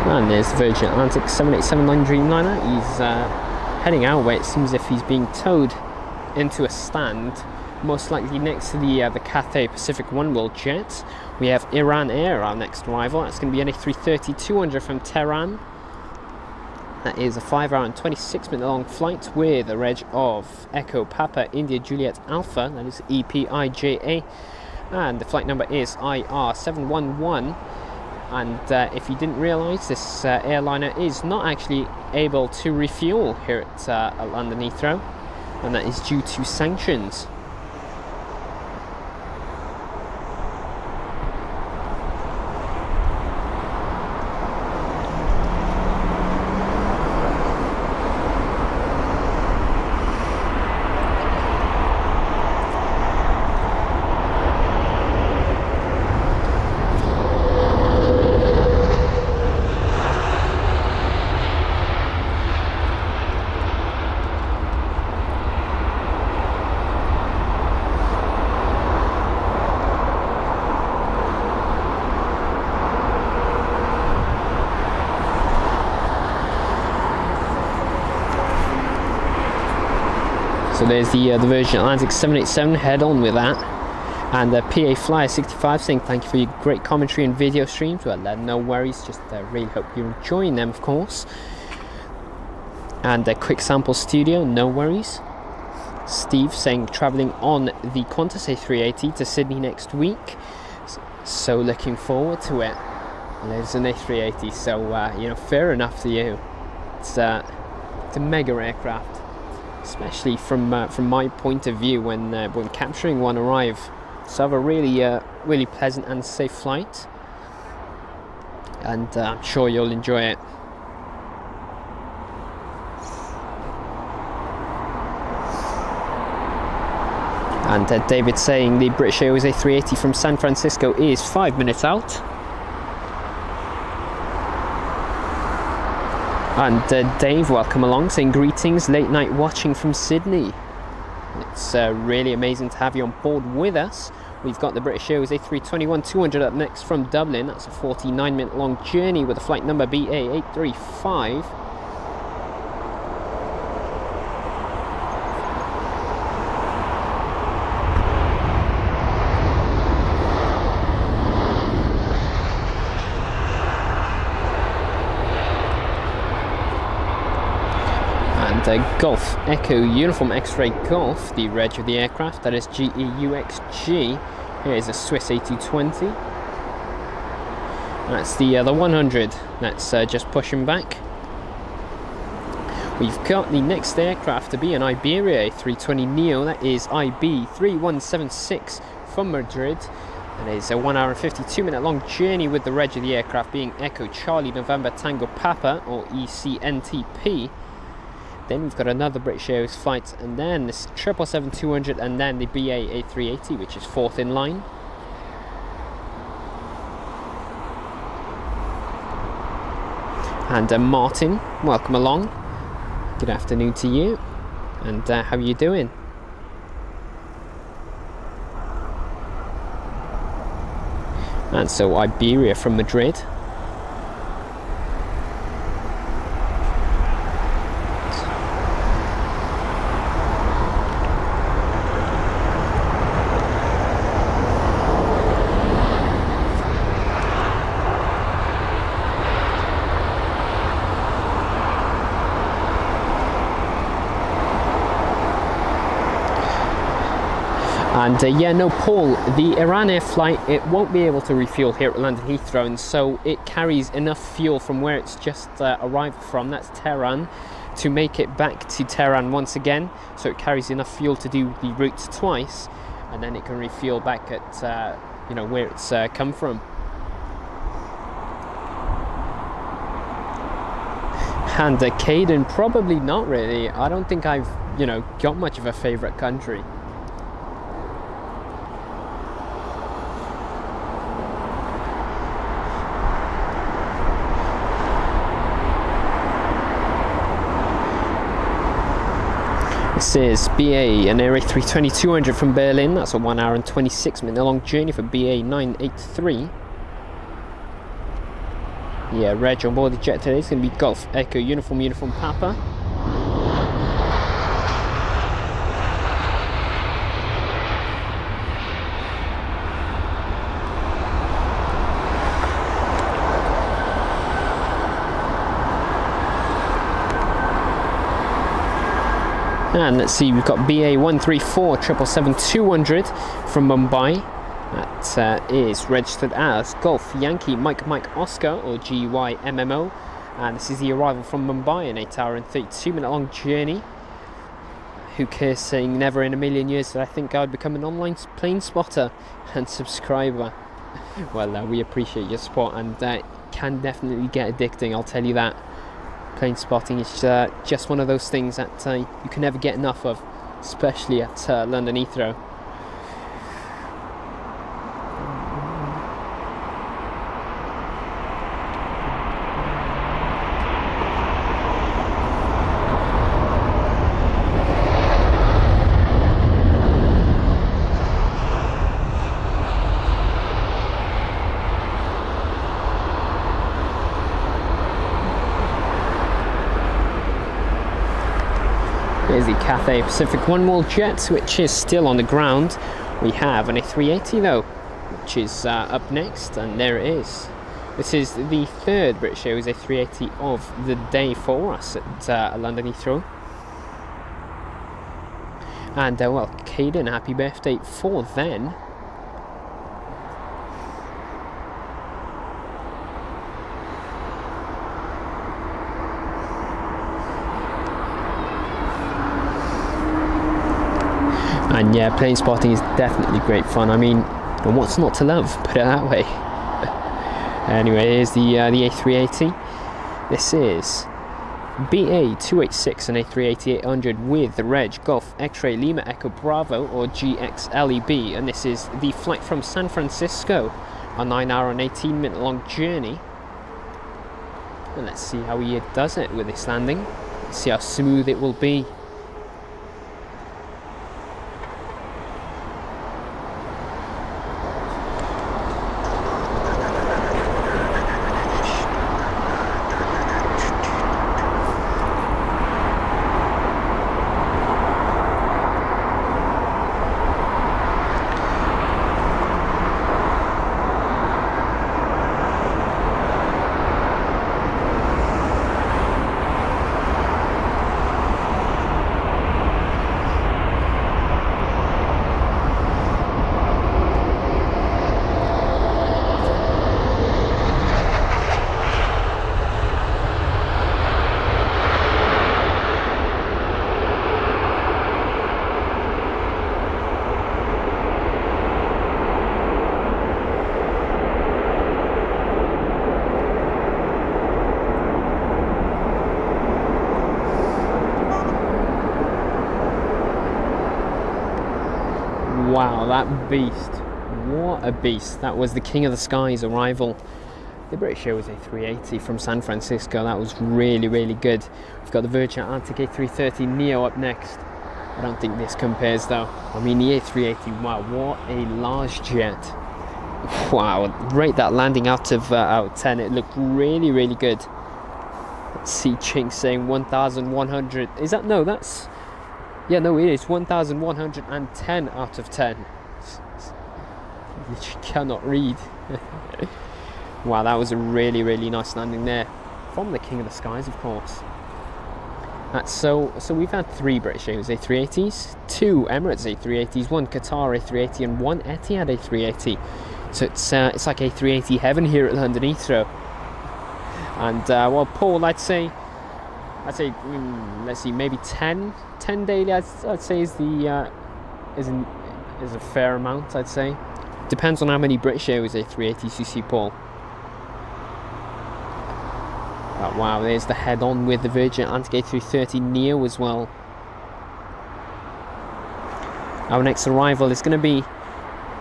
[SPEAKER 2] And there's Virgin Atlantic 7879 Dreamliner. He's heading our way. It seems as if he's being towed into a stand, most likely next to the Cathay Pacific Oneworld jet. We have Iran Air, our next arrival. That's going to be an A330-200 from Tehran. That is a 5 hour and 26 minute long flight with a reg of Echo Papa India Juliet Alpha. That is EPIJA. And the flight number is IR711. And if you didn't realise, this airliner is not actually able to refuel here at London Heathrow, and that is due to sanctions. So there's the Virgin Atlantic 787, head on with that. And PA Flyer 65 saying thank you for your great commentary and video streams. Well, no worries, just really hope you're enjoying them, of course. And Quick Sample Studio, no worries. Steve saying travelling on the Qantas A380 to Sydney next week. So looking forward to it. There's an A380, so you know, fair enough to you. It's a mega aircraft, especially from my point of view when capturing one arrive. So have a really pleasant and safe flight, and I'm sure you'll enjoy it. And David saying the British Airways A380 from San Francisco is 5 minutes out. And Dave, welcome along, saying greetings, late night watching from Sydney. It's really amazing to have you on board with us. We've got the British Airways A321-200 up next from Dublin. That's a 49-minute long journey with a flight number BA835. Golf Echo Uniform X-Ray Golf, the reg of the aircraft, that is GEUXG. Here is a Swiss A220. That's the 100 that's just pushing back. We've got the next aircraft to be an Iberia A320neo, that is IB3176 from Madrid. That is a 1 hour and 52-minute long journey with the reg of the aircraft being Echo Charlie November Tango Papa, or ECNTP. Then we've got another British Airways flight, and then this 777-200, and then the BA A380, which is fourth in line. And Martin, welcome along. Good afternoon to you. And how are you doing? And so Iberia from Madrid. And yeah, no, Paul, the Iran Air flight, it won't be able to refuel here at London Heathrow, and so it carries enough fuel from where it's just arrived from, that's Tehran, to make it back to Tehran once again. So it carries enough fuel to do the route twice, and then it can refuel back at you know, where it's come from. And Caden, probably not really. I don't think I've, you know, got much of a favourite country. This is BA, an Air A320-200 from Berlin. That's a 1 hour and 26-minute long journey for BA 983. Yeah, reg on board the jet today is going to be Golf Echo Uniform Papa. And let's see, we've got BA 134 777-200 from Mumbai. That is registered as Golf Yankee Mike Oscar, or GYMMO. And this is the arrival from Mumbai, an 8 hour and 32-minute long journey. Who cares, saying never in a million years that I think I would become an online plane spotter and subscriber. Well, we appreciate your support, and can definitely get addicting, I'll tell you that. Plane spotting is just one of those things that you can never get enough of, especially at London Heathrow. Here's the Cathay Pacific One-Wall jet, which is still on the ground. We have an A380 though, which is up next, and there it is. This is the third British Airways A380 of the day for us at London Heathrow. And well, Caden, happy birthday for then. And yeah, plane spotting is definitely great fun. I mean, what's not to love? Put it that way. Anyway, here's the A380. This is BA286 and A380-800 with the reg Golf X-Ray Lima Echo Bravo, or GXLEB, and this is the flight from San Francisco, a 9-hour and 18-minute long journey. And let's see how he does it with this landing. Let's see how smooth it will be. Wow, that beast. What a beast. That was the King of the Skies arrival. The British Airways A380 from San Francisco. That was really, really good. We've got the Virgin Atlantic A330 Neo up next. I don't think this compares though. I mean, the A380, wow, what a large jet. Wow, rate that landing out of 10. It looked really, really good. Let's see Ching saying 1,100. Is that, no, that's, yeah, no, it is 1,110 out of 10. You cannot read. Wow, that was a really, really nice landing there. From the King of the Skies, of course. So we've had 3 British Airways A380s, 2 Emirates A380s, 1 Qatar A380 and 1 Etihad A380. So it's like A380 heaven here at London Heathrow. And well, Paul, I'd say let's see, maybe 10 daily. I'd say is a fair amount. I'd say depends on how many British Airways A380s you see, Paul. Oh, wow, there's the head-on with the Virgin Atlantic A330 Neo as well. Our next arrival is going to be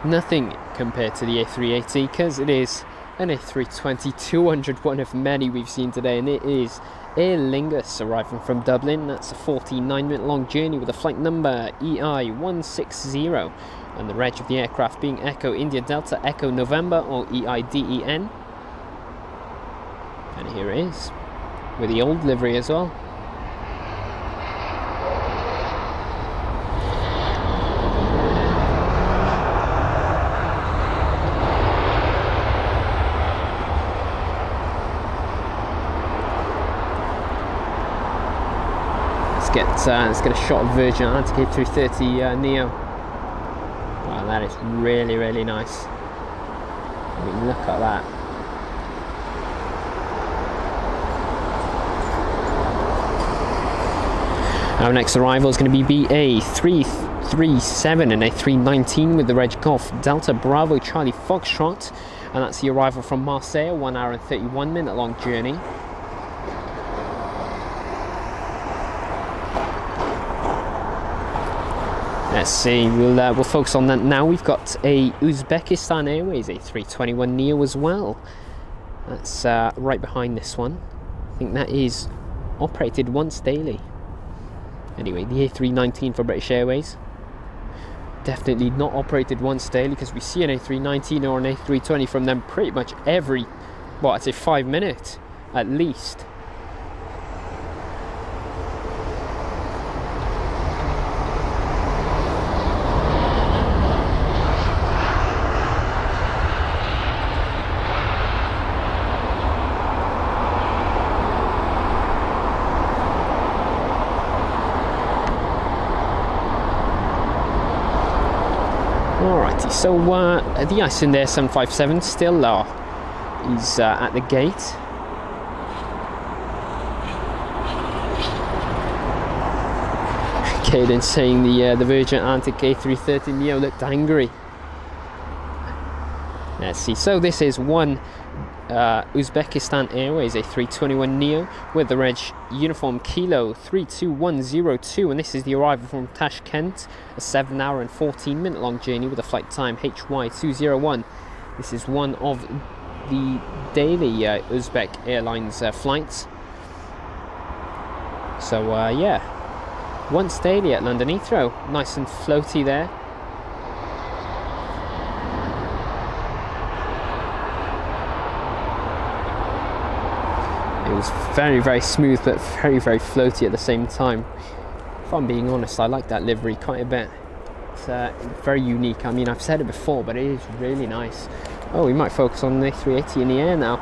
[SPEAKER 2] nothing compared to the A380 because it is an A320-200, one of many we've seen today, and it is Aer Lingus arriving from Dublin. That's a 49-minute long journey with a flight number EI160 and the reg of the aircraft being Echo India Delta Echo November, or EIDEN. And here it is with the old livery as well. Let's get a shot of Virgin Atlantic A330 Neo. Wow, that is really, really nice. I mean, look at that. Our next arrival is going to be BA337 and A319 with the reg Golf Delta Bravo Charlie Foxtrot, and that's the arrival from Marseille, 1 hour and 31-minute long journey. Let's see, we'll focus on that now. We've got a Uzbekistan Airways A321 Neo as well. That's right behind this one. I think that is operated once daily. Anyway, the A319 for British Airways. Definitely not operated once daily, because we see an A319 or an A320 from them pretty much every, well, I'd say 5 minutes at least. So the Icelandair 757 still is at the gate. Caden saying the Virgin Atlantic A330neo looked angry. Let's see. So this is one Uzbekistan Airways A321neo with the reg uniform Kilo 32102, and this is the arrival from Tashkent, a 7 hour and 14 minute long journey with a flight time HY201. This is one of the daily Uzbek Airlines flights. So yeah, once daily at London Heathrow, nice and floaty there. It was very, very smooth, but very, very floaty at the same time. If I'm being honest, I like that livery quite a bit. It's very unique. I mean, I've said it before, but it is really nice. Oh, we might focus on the A380 in the air now.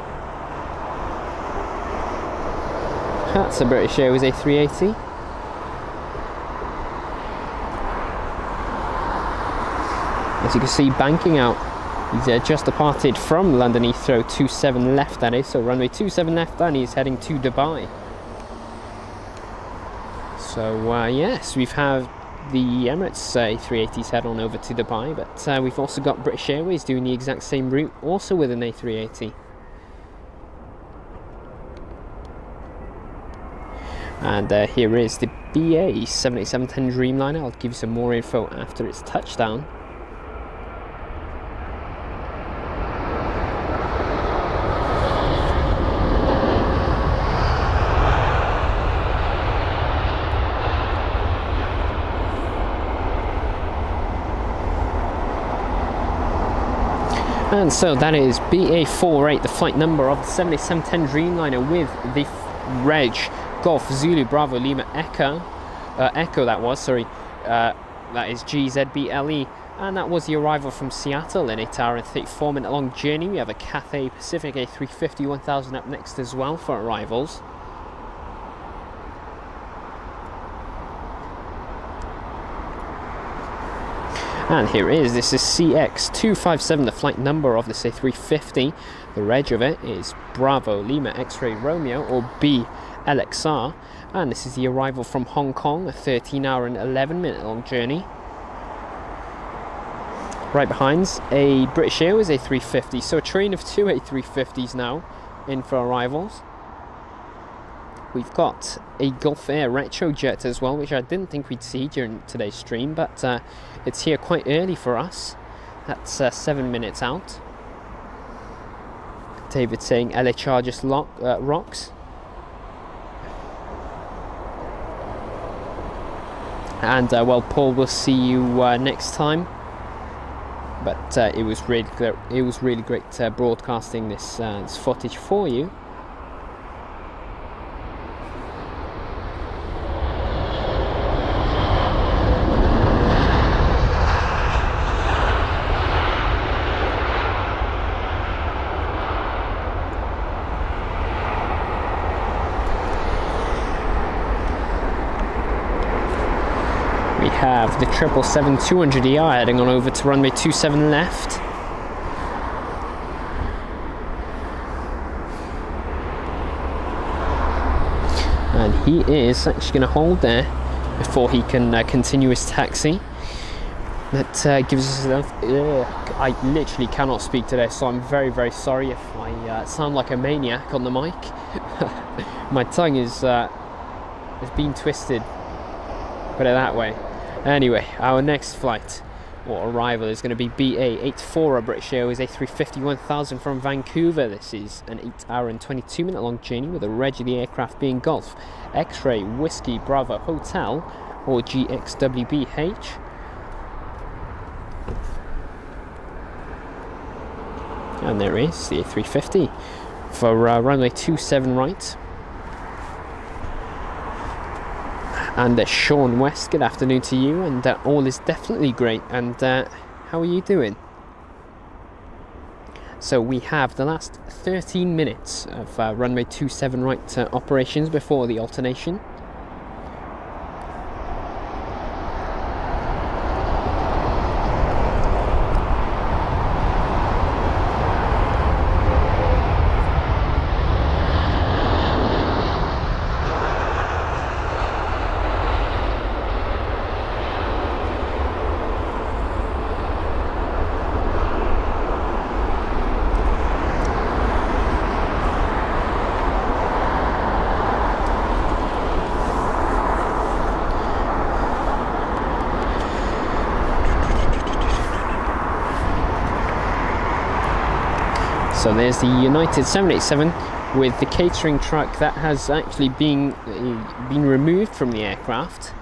[SPEAKER 2] That's a British Airways A380. As you can see, banking out. He's just departed from London Heathrow 27 left, that is, so runway 27 left, and he's heading to Dubai. So yes, we've had the Emirates A380s head on over to Dubai, but we've also got British Airways doing the exact same route, also with an A380. And here is the BA 787-10 Dreamliner. I'll give you some more info after its touchdown. And so that is BA48, the flight number of the 787-10 Dreamliner with the reg Golf Zulu Bravo Lima Echo. That is GZBLE. And that was the arrival from Seattle, an 8 hour and 34 minute long journey. We have a Cathay Pacific A350 1000 up next as well for arrivals. And here this is CX257, the flight number of this A350. The reg of it is Bravo Lima X-Ray Romeo, or BLXR. And this is the arrival from Hong Kong, a 13 hour and 11 minute long journey. Right behind's a British Airways A350, so a train of two A350s now in for arrivals. We've got a Gulf Air Retrojet as well, which I didn't think we'd see during today's stream, but it's here quite early for us. That's 7 minutes out. David saying LHR just rocks. And well, Paul, we'll see you next time. But it was really great broadcasting this footage for you. Have the 777-200ER heading on over to runway 27 left. And he is actually going to hold there before he can continue his taxi. That gives us enough. I literally cannot speak today, so I'm very, very sorry if I sound like a maniac on the mic. My tongue has been twisted, put it that way. Anyway, our next flight or arrival is going to be BA84, a British Airways A350 1000 from Vancouver. This is an 8 hour and 22 minute long journey with the reg of the aircraft being Golf X-Ray Whiskey Bravo Hotel, or GXWBH. And there is the A350 for runway 27 right. And Sean West, good afternoon to you, and all is definitely great. And how are you doing? So we have the last 13 minutes of runway 27 right operations before the alternation. So there's the United 787 with the catering truck that has actually been removed from the aircraft.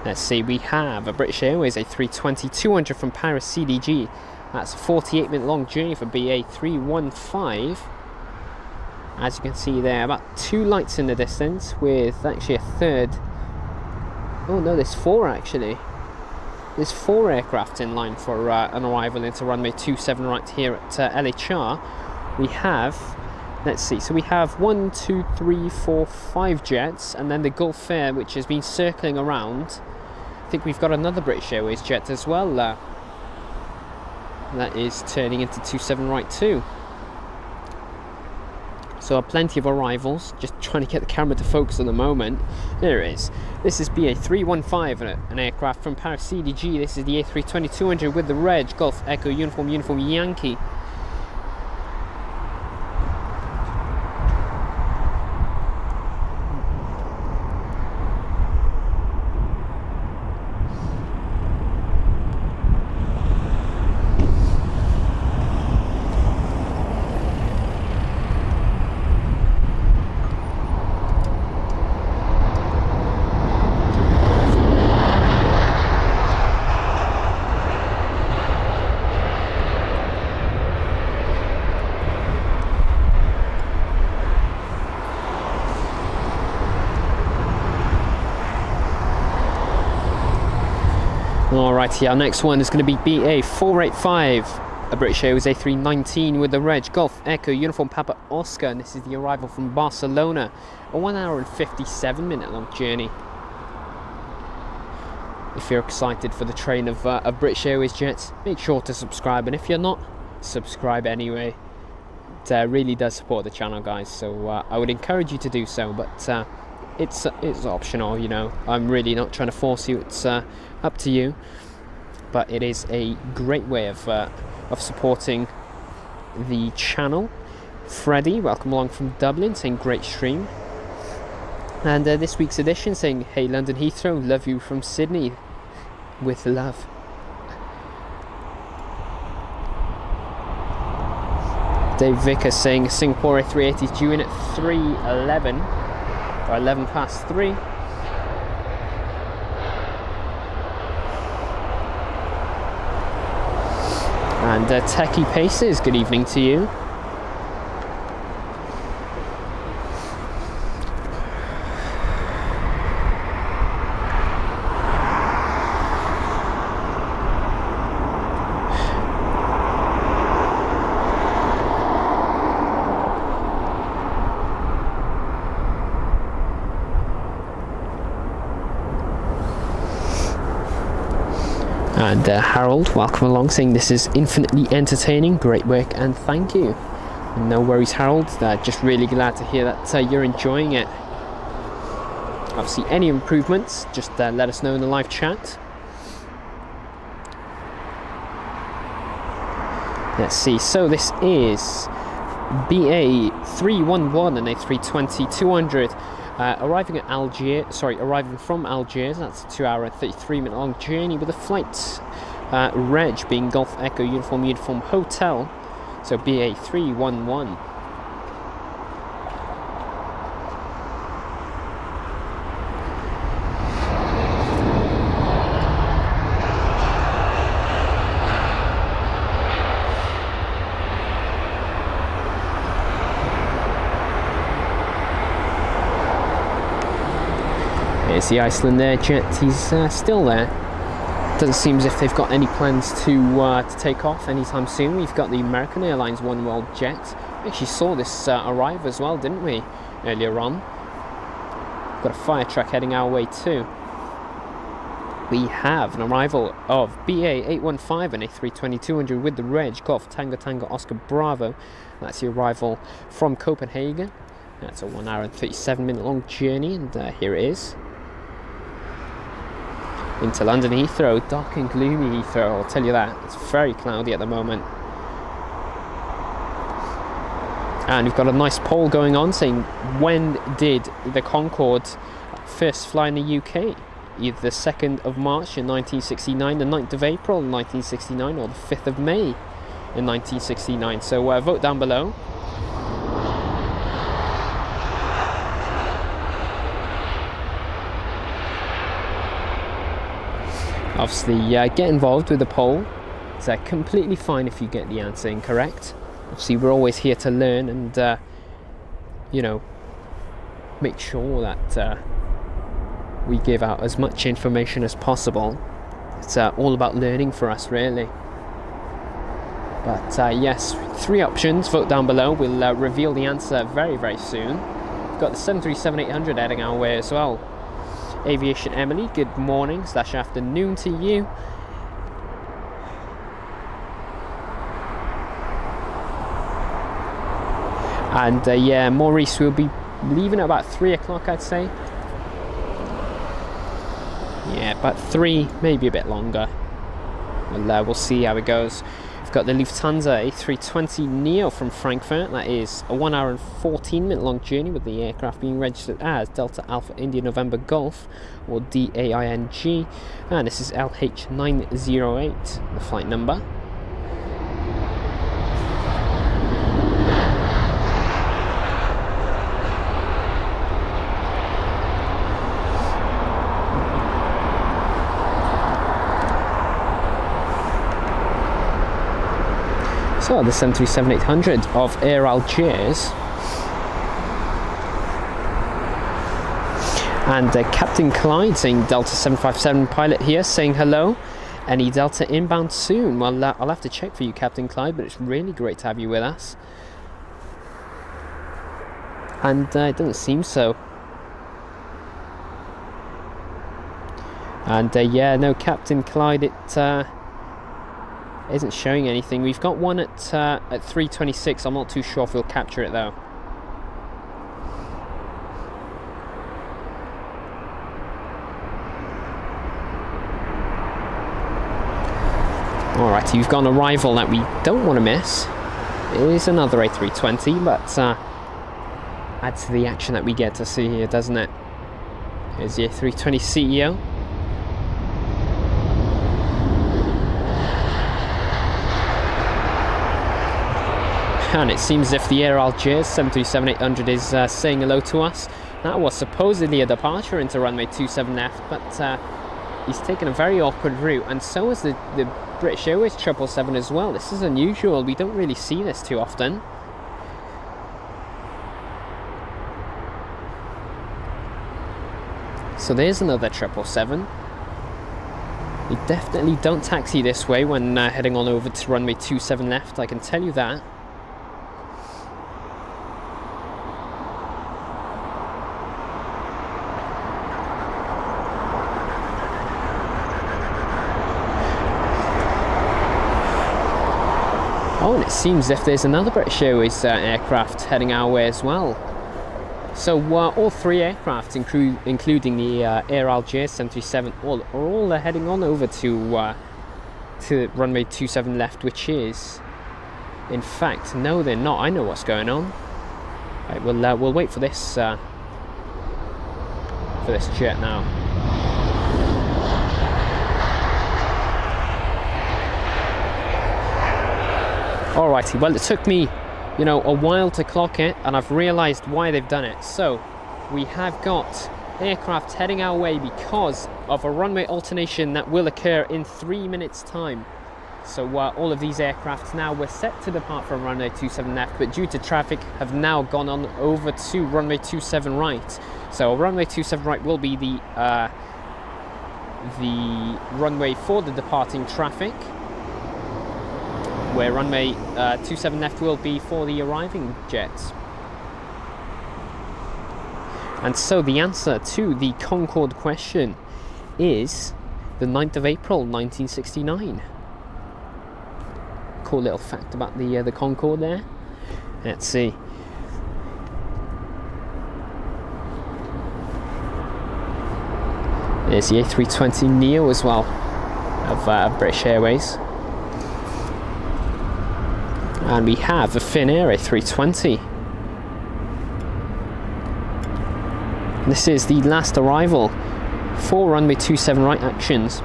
[SPEAKER 2] Let's see, we have a British Airways A320-200 from Paris CDG. That's a 48-minute long journey for BA 315. As you can see there, about 2 lights in the distance with actually a third. Oh no, there's 4 actually. There's 4 aircraft in line for an arrival into runway 27 right here at LHR. We have, let's see, so we have 1, 2, 3, 4, 5 jets, and then the Gulf Air, which has been circling around. I think we've got another British Airways jet as well. That is turning into 27 right too. So plenty of arrivals, just trying to get the camera to focus on the moment. There it is. This is BA 315, an aircraft from Paris CDG. This is the A320-200 with the reg Golf Echo Uniform Yankee. Alrighty, our next one is going to be BA 485, a British Airways A319 with the reg Golf Echo Uniform Papa Oscar, and this is the arrival from Barcelona, a 1 hour and 57-minute long journey. If you're excited for the train of British Airways jets, make sure to subscribe, and if you're not, subscribe anyway. It really does support the channel, guys, so I would encourage you to do so, but it's optional, you know. I'm really not trying to force you, it's up to you, but it is a great way of supporting the channel. Freddie, welcome along from Dublin, saying great stream. And this week's edition saying, hey London Heathrow, love you from Sydney, with love. Dave Vicker saying Singapore A380 is due in at 3:11 or 11 past 3. And Techie Paces, good evening to you. And Harold, welcome along, saying this is infinitely entertaining, great work and thank you. And no worries Harold, just really glad to hear that you're enjoying it. Obviously any improvements, just let us know in the live chat. Let's see, so this is BA 311 and A320-200. Arriving from Algiers, that's a 2 hour and 33-minute long journey with a flight reg being Golf Echo Uniform Hotel, so BA 311. There's the Iceland Air jet, he's still there. Doesn't seem as if they've got any plans to take off anytime soon. We've got the American Airlines One World jet. We actually saw this arrive as well, didn't we, earlier on? We've got a fire truck heading our way too. We have an arrival of BA 815 and A320-200 with the reg Golf Tango Tango Oscar Bravo. That's the arrival from Copenhagen. That's a 1 hour and 37-minute long journey, and here it is. Into London Heathrow, dark and gloomy Heathrow, I'll tell you that. It's very cloudy at the moment. And we've got a nice poll going on saying, when did the Concorde first fly in the UK? Either the 2nd of March in 1969, the 9th of April in 1969, or the 5th of May in 1969. So vote down below. Obviously, get involved with the poll. It's completely fine if you get the answer incorrect. Obviously, we're always here to learn and, you know, make sure that we give out as much information as possible. It's all about learning for us, really. But yes, 3 options. Vote down below. We'll reveal the answer very, very soon. We've got the 737-800 heading our way as well. Aviation Emily, good morning / afternoon to you. And yeah, Maurice will be leaving at about 3 o'clock, I'd say. Yeah, about 3, maybe a bit longer. We'll see how it goes. We've got the Lufthansa A320neo from Frankfurt. That is a 1 hour and 14-minute long journey, with the aircraft being registered as Delta Alpha India November Golf, or DAING. And this is LH908, the flight number. So the 737-800 of Air Algiers, and Captain Clyde saying Delta 757 pilot here, saying hello. Any Delta inbound soon? Well, I'll have to check for you, Captain Clyde, but it's really great to have you with us. And it doesn't seem so. And yeah, no, Captain Clyde, it isn't showing anything. We've got one at 3:26. I'm not too sure if we'll capture it though. Alright, you've got an arrival that we don't want to miss. It is another A320, but adds to the action that we get to see here, doesn't it? Here's the A320 CEO. And it seems as if the Air Algiers 737-800 is saying hello to us. That was supposedly a departure into runway 27 left, but he's taken a very awkward route, and so is the British Airways 777 as well. This is unusual. We don't really see this too often. So there's another 777. We definitely don't taxi this way when heading on over to runway 27 left, I can tell you that. Oh, and it seems as if there's another British Airways aircraft heading our way as well. So all 3 aircraft, including the Air Algiers 737, are all heading on over to runway 27 left, which is, in fact, no, they're not. I know what's going on. Right, we'll wait for this jet now. Alrighty, well, it took me, you know, a while to clock it, and I've realised why they've done it. So we have got aircraft heading our way because of a runway alternation that will occur in 3 minutes time. So all of these aircraft now were set to depart from runway 27 left, but due to traffic have now gone on over to runway 27 right. So runway 27 right will be the runway for the departing traffic, where runway 27 left will be for the arriving jets. And so the answer to the Concorde question is the 9th of April 1969. Cool little fact about the Concorde there. Let's see. There's the A320neo as well of British Airways. And we have the Finnair A320. This is the last arrival for runway 27 right actions.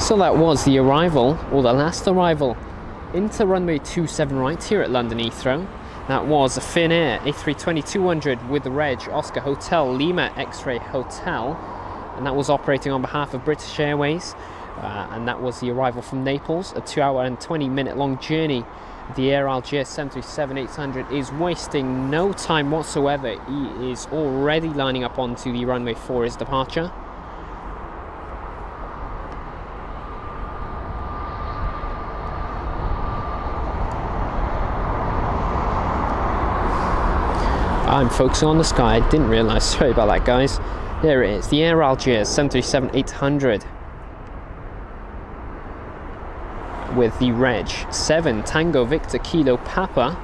[SPEAKER 2] So that was the arrival, or the last arrival, into runway 27 right here at London Heathrow. That was a Finnair A320-200 with the reg Oscar Hotel Lima X-Ray Hotel, and that was operating on behalf of British Airways. And that was the arrival from Naples, a 2-hour and 20-minute long journey. The Air Algiers 737-800 is wasting no time whatsoever. He is already lining up onto the runway for his departure. I'm focusing on the sky, I didn't realise, sorry about that guys. There it is, the Air Algiers 737-800 with the reg 7 Tango Victor Kilo Papa.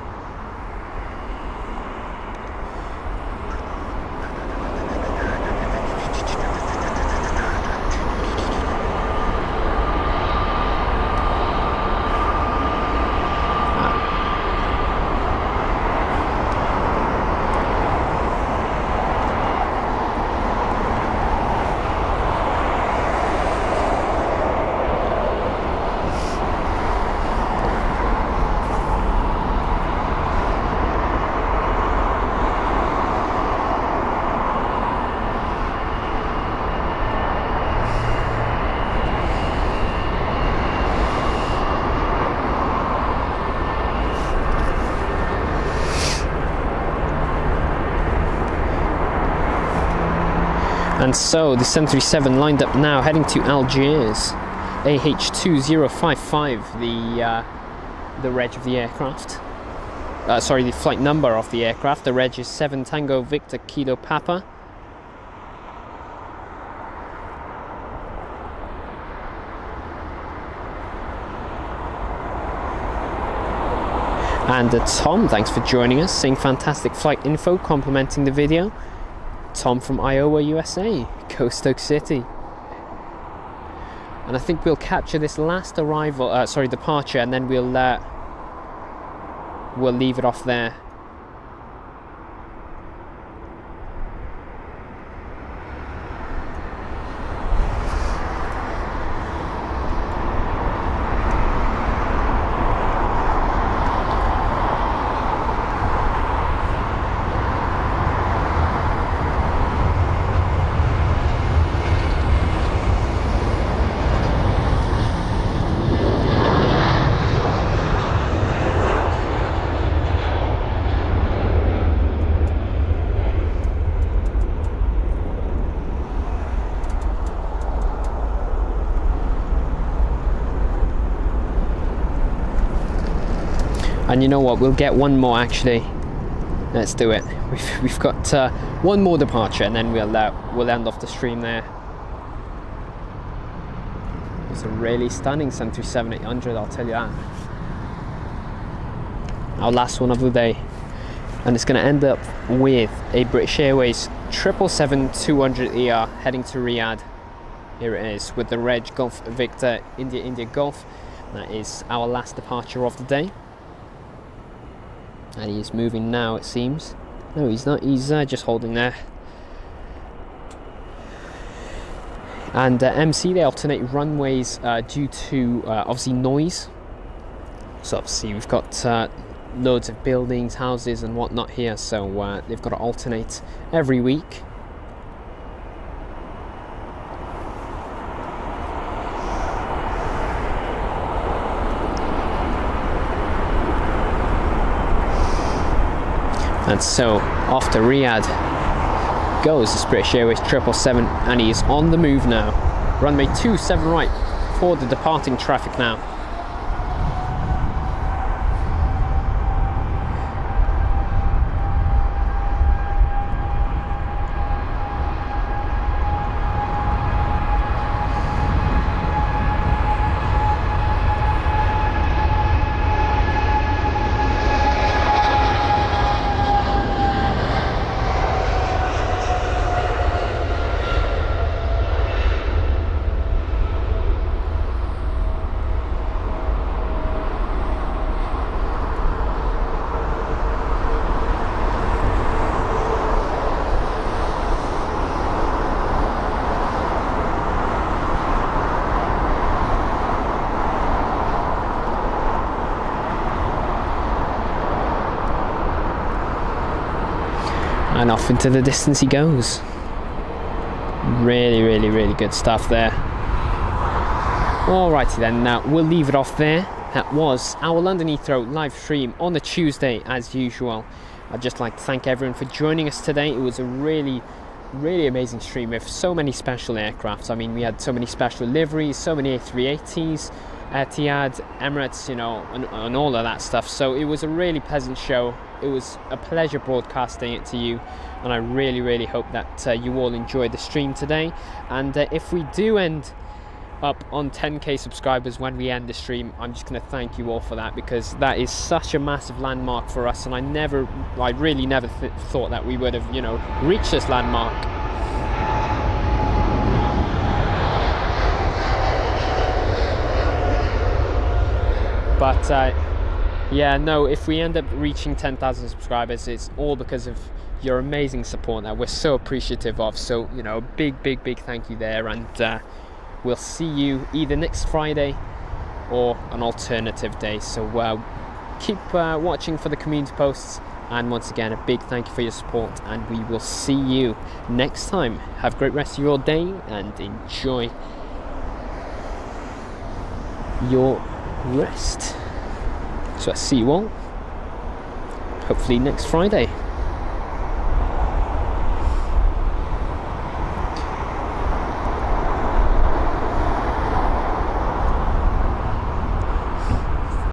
[SPEAKER 2] And so the 737 lined up now, heading to Algiers. AH2055, the reg of the aircraft. Sorry, the flight number of the aircraft. The reg is 7 Tango Victor Kilo Papa. And Tom, thanks for joining us, saying fantastic flight info, complimenting the video. Tom from Iowa, USA, Coast Oak City. And I think we'll capture this last departure, and then we'll leave it off there. And you know what, we'll get one more actually. Let's do it. We've got one more departure, and then we'll end off the stream there. It's a really stunning 737-800, I'll tell you that. Our last one of the day. And it's going to end up with a British Airways 777-200ER heading to Riyadh. Here it is, with the reg Golf Victor India India Golf. That is our last departure of the day. And he's moving now, it seems. No, he's not. He's just holding there. And MC, they alternate runways due to obviously noise. So obviously we've got loads of buildings, houses and whatnot here, so they've got to alternate every week. And so off to Riyadh goes this British Airways 777, and he is on the move now. Runway 27 right for the departing traffic now. And off into the distance he goes. Really, really, really good stuff there. Alrighty then, now we'll leave it off there. That was our London Heathrow live stream on the Tuesday as usual. I'd just like to thank everyone for joining us today. It was a really amazing stream with so many special aircrafts. I mean, we had so many special liveries, so many A380s, Etihad, Emirates, you know, and all of that stuff. So it was a really pleasant show. It was a pleasure broadcasting it to you, and I really hope that you all enjoyed the stream today. And if we do end up on 10k subscribers when we end the stream, I'm just going to thank you all for that, because that is such a massive landmark for us, and I really never thought that we would have, you know, reached this landmark. But yeah, no, if we end up reaching 10,000 subscribers, it's all because of your amazing support that we're so appreciative of. So, you know, big thank you there, and we'll see you either next Friday or an alternative day. So keep watching for the community posts, and once again, a big thank you for your support, and we will see you next time. Have a great rest of your day and enjoy your rest. So I'll see you all hopefully next Friday.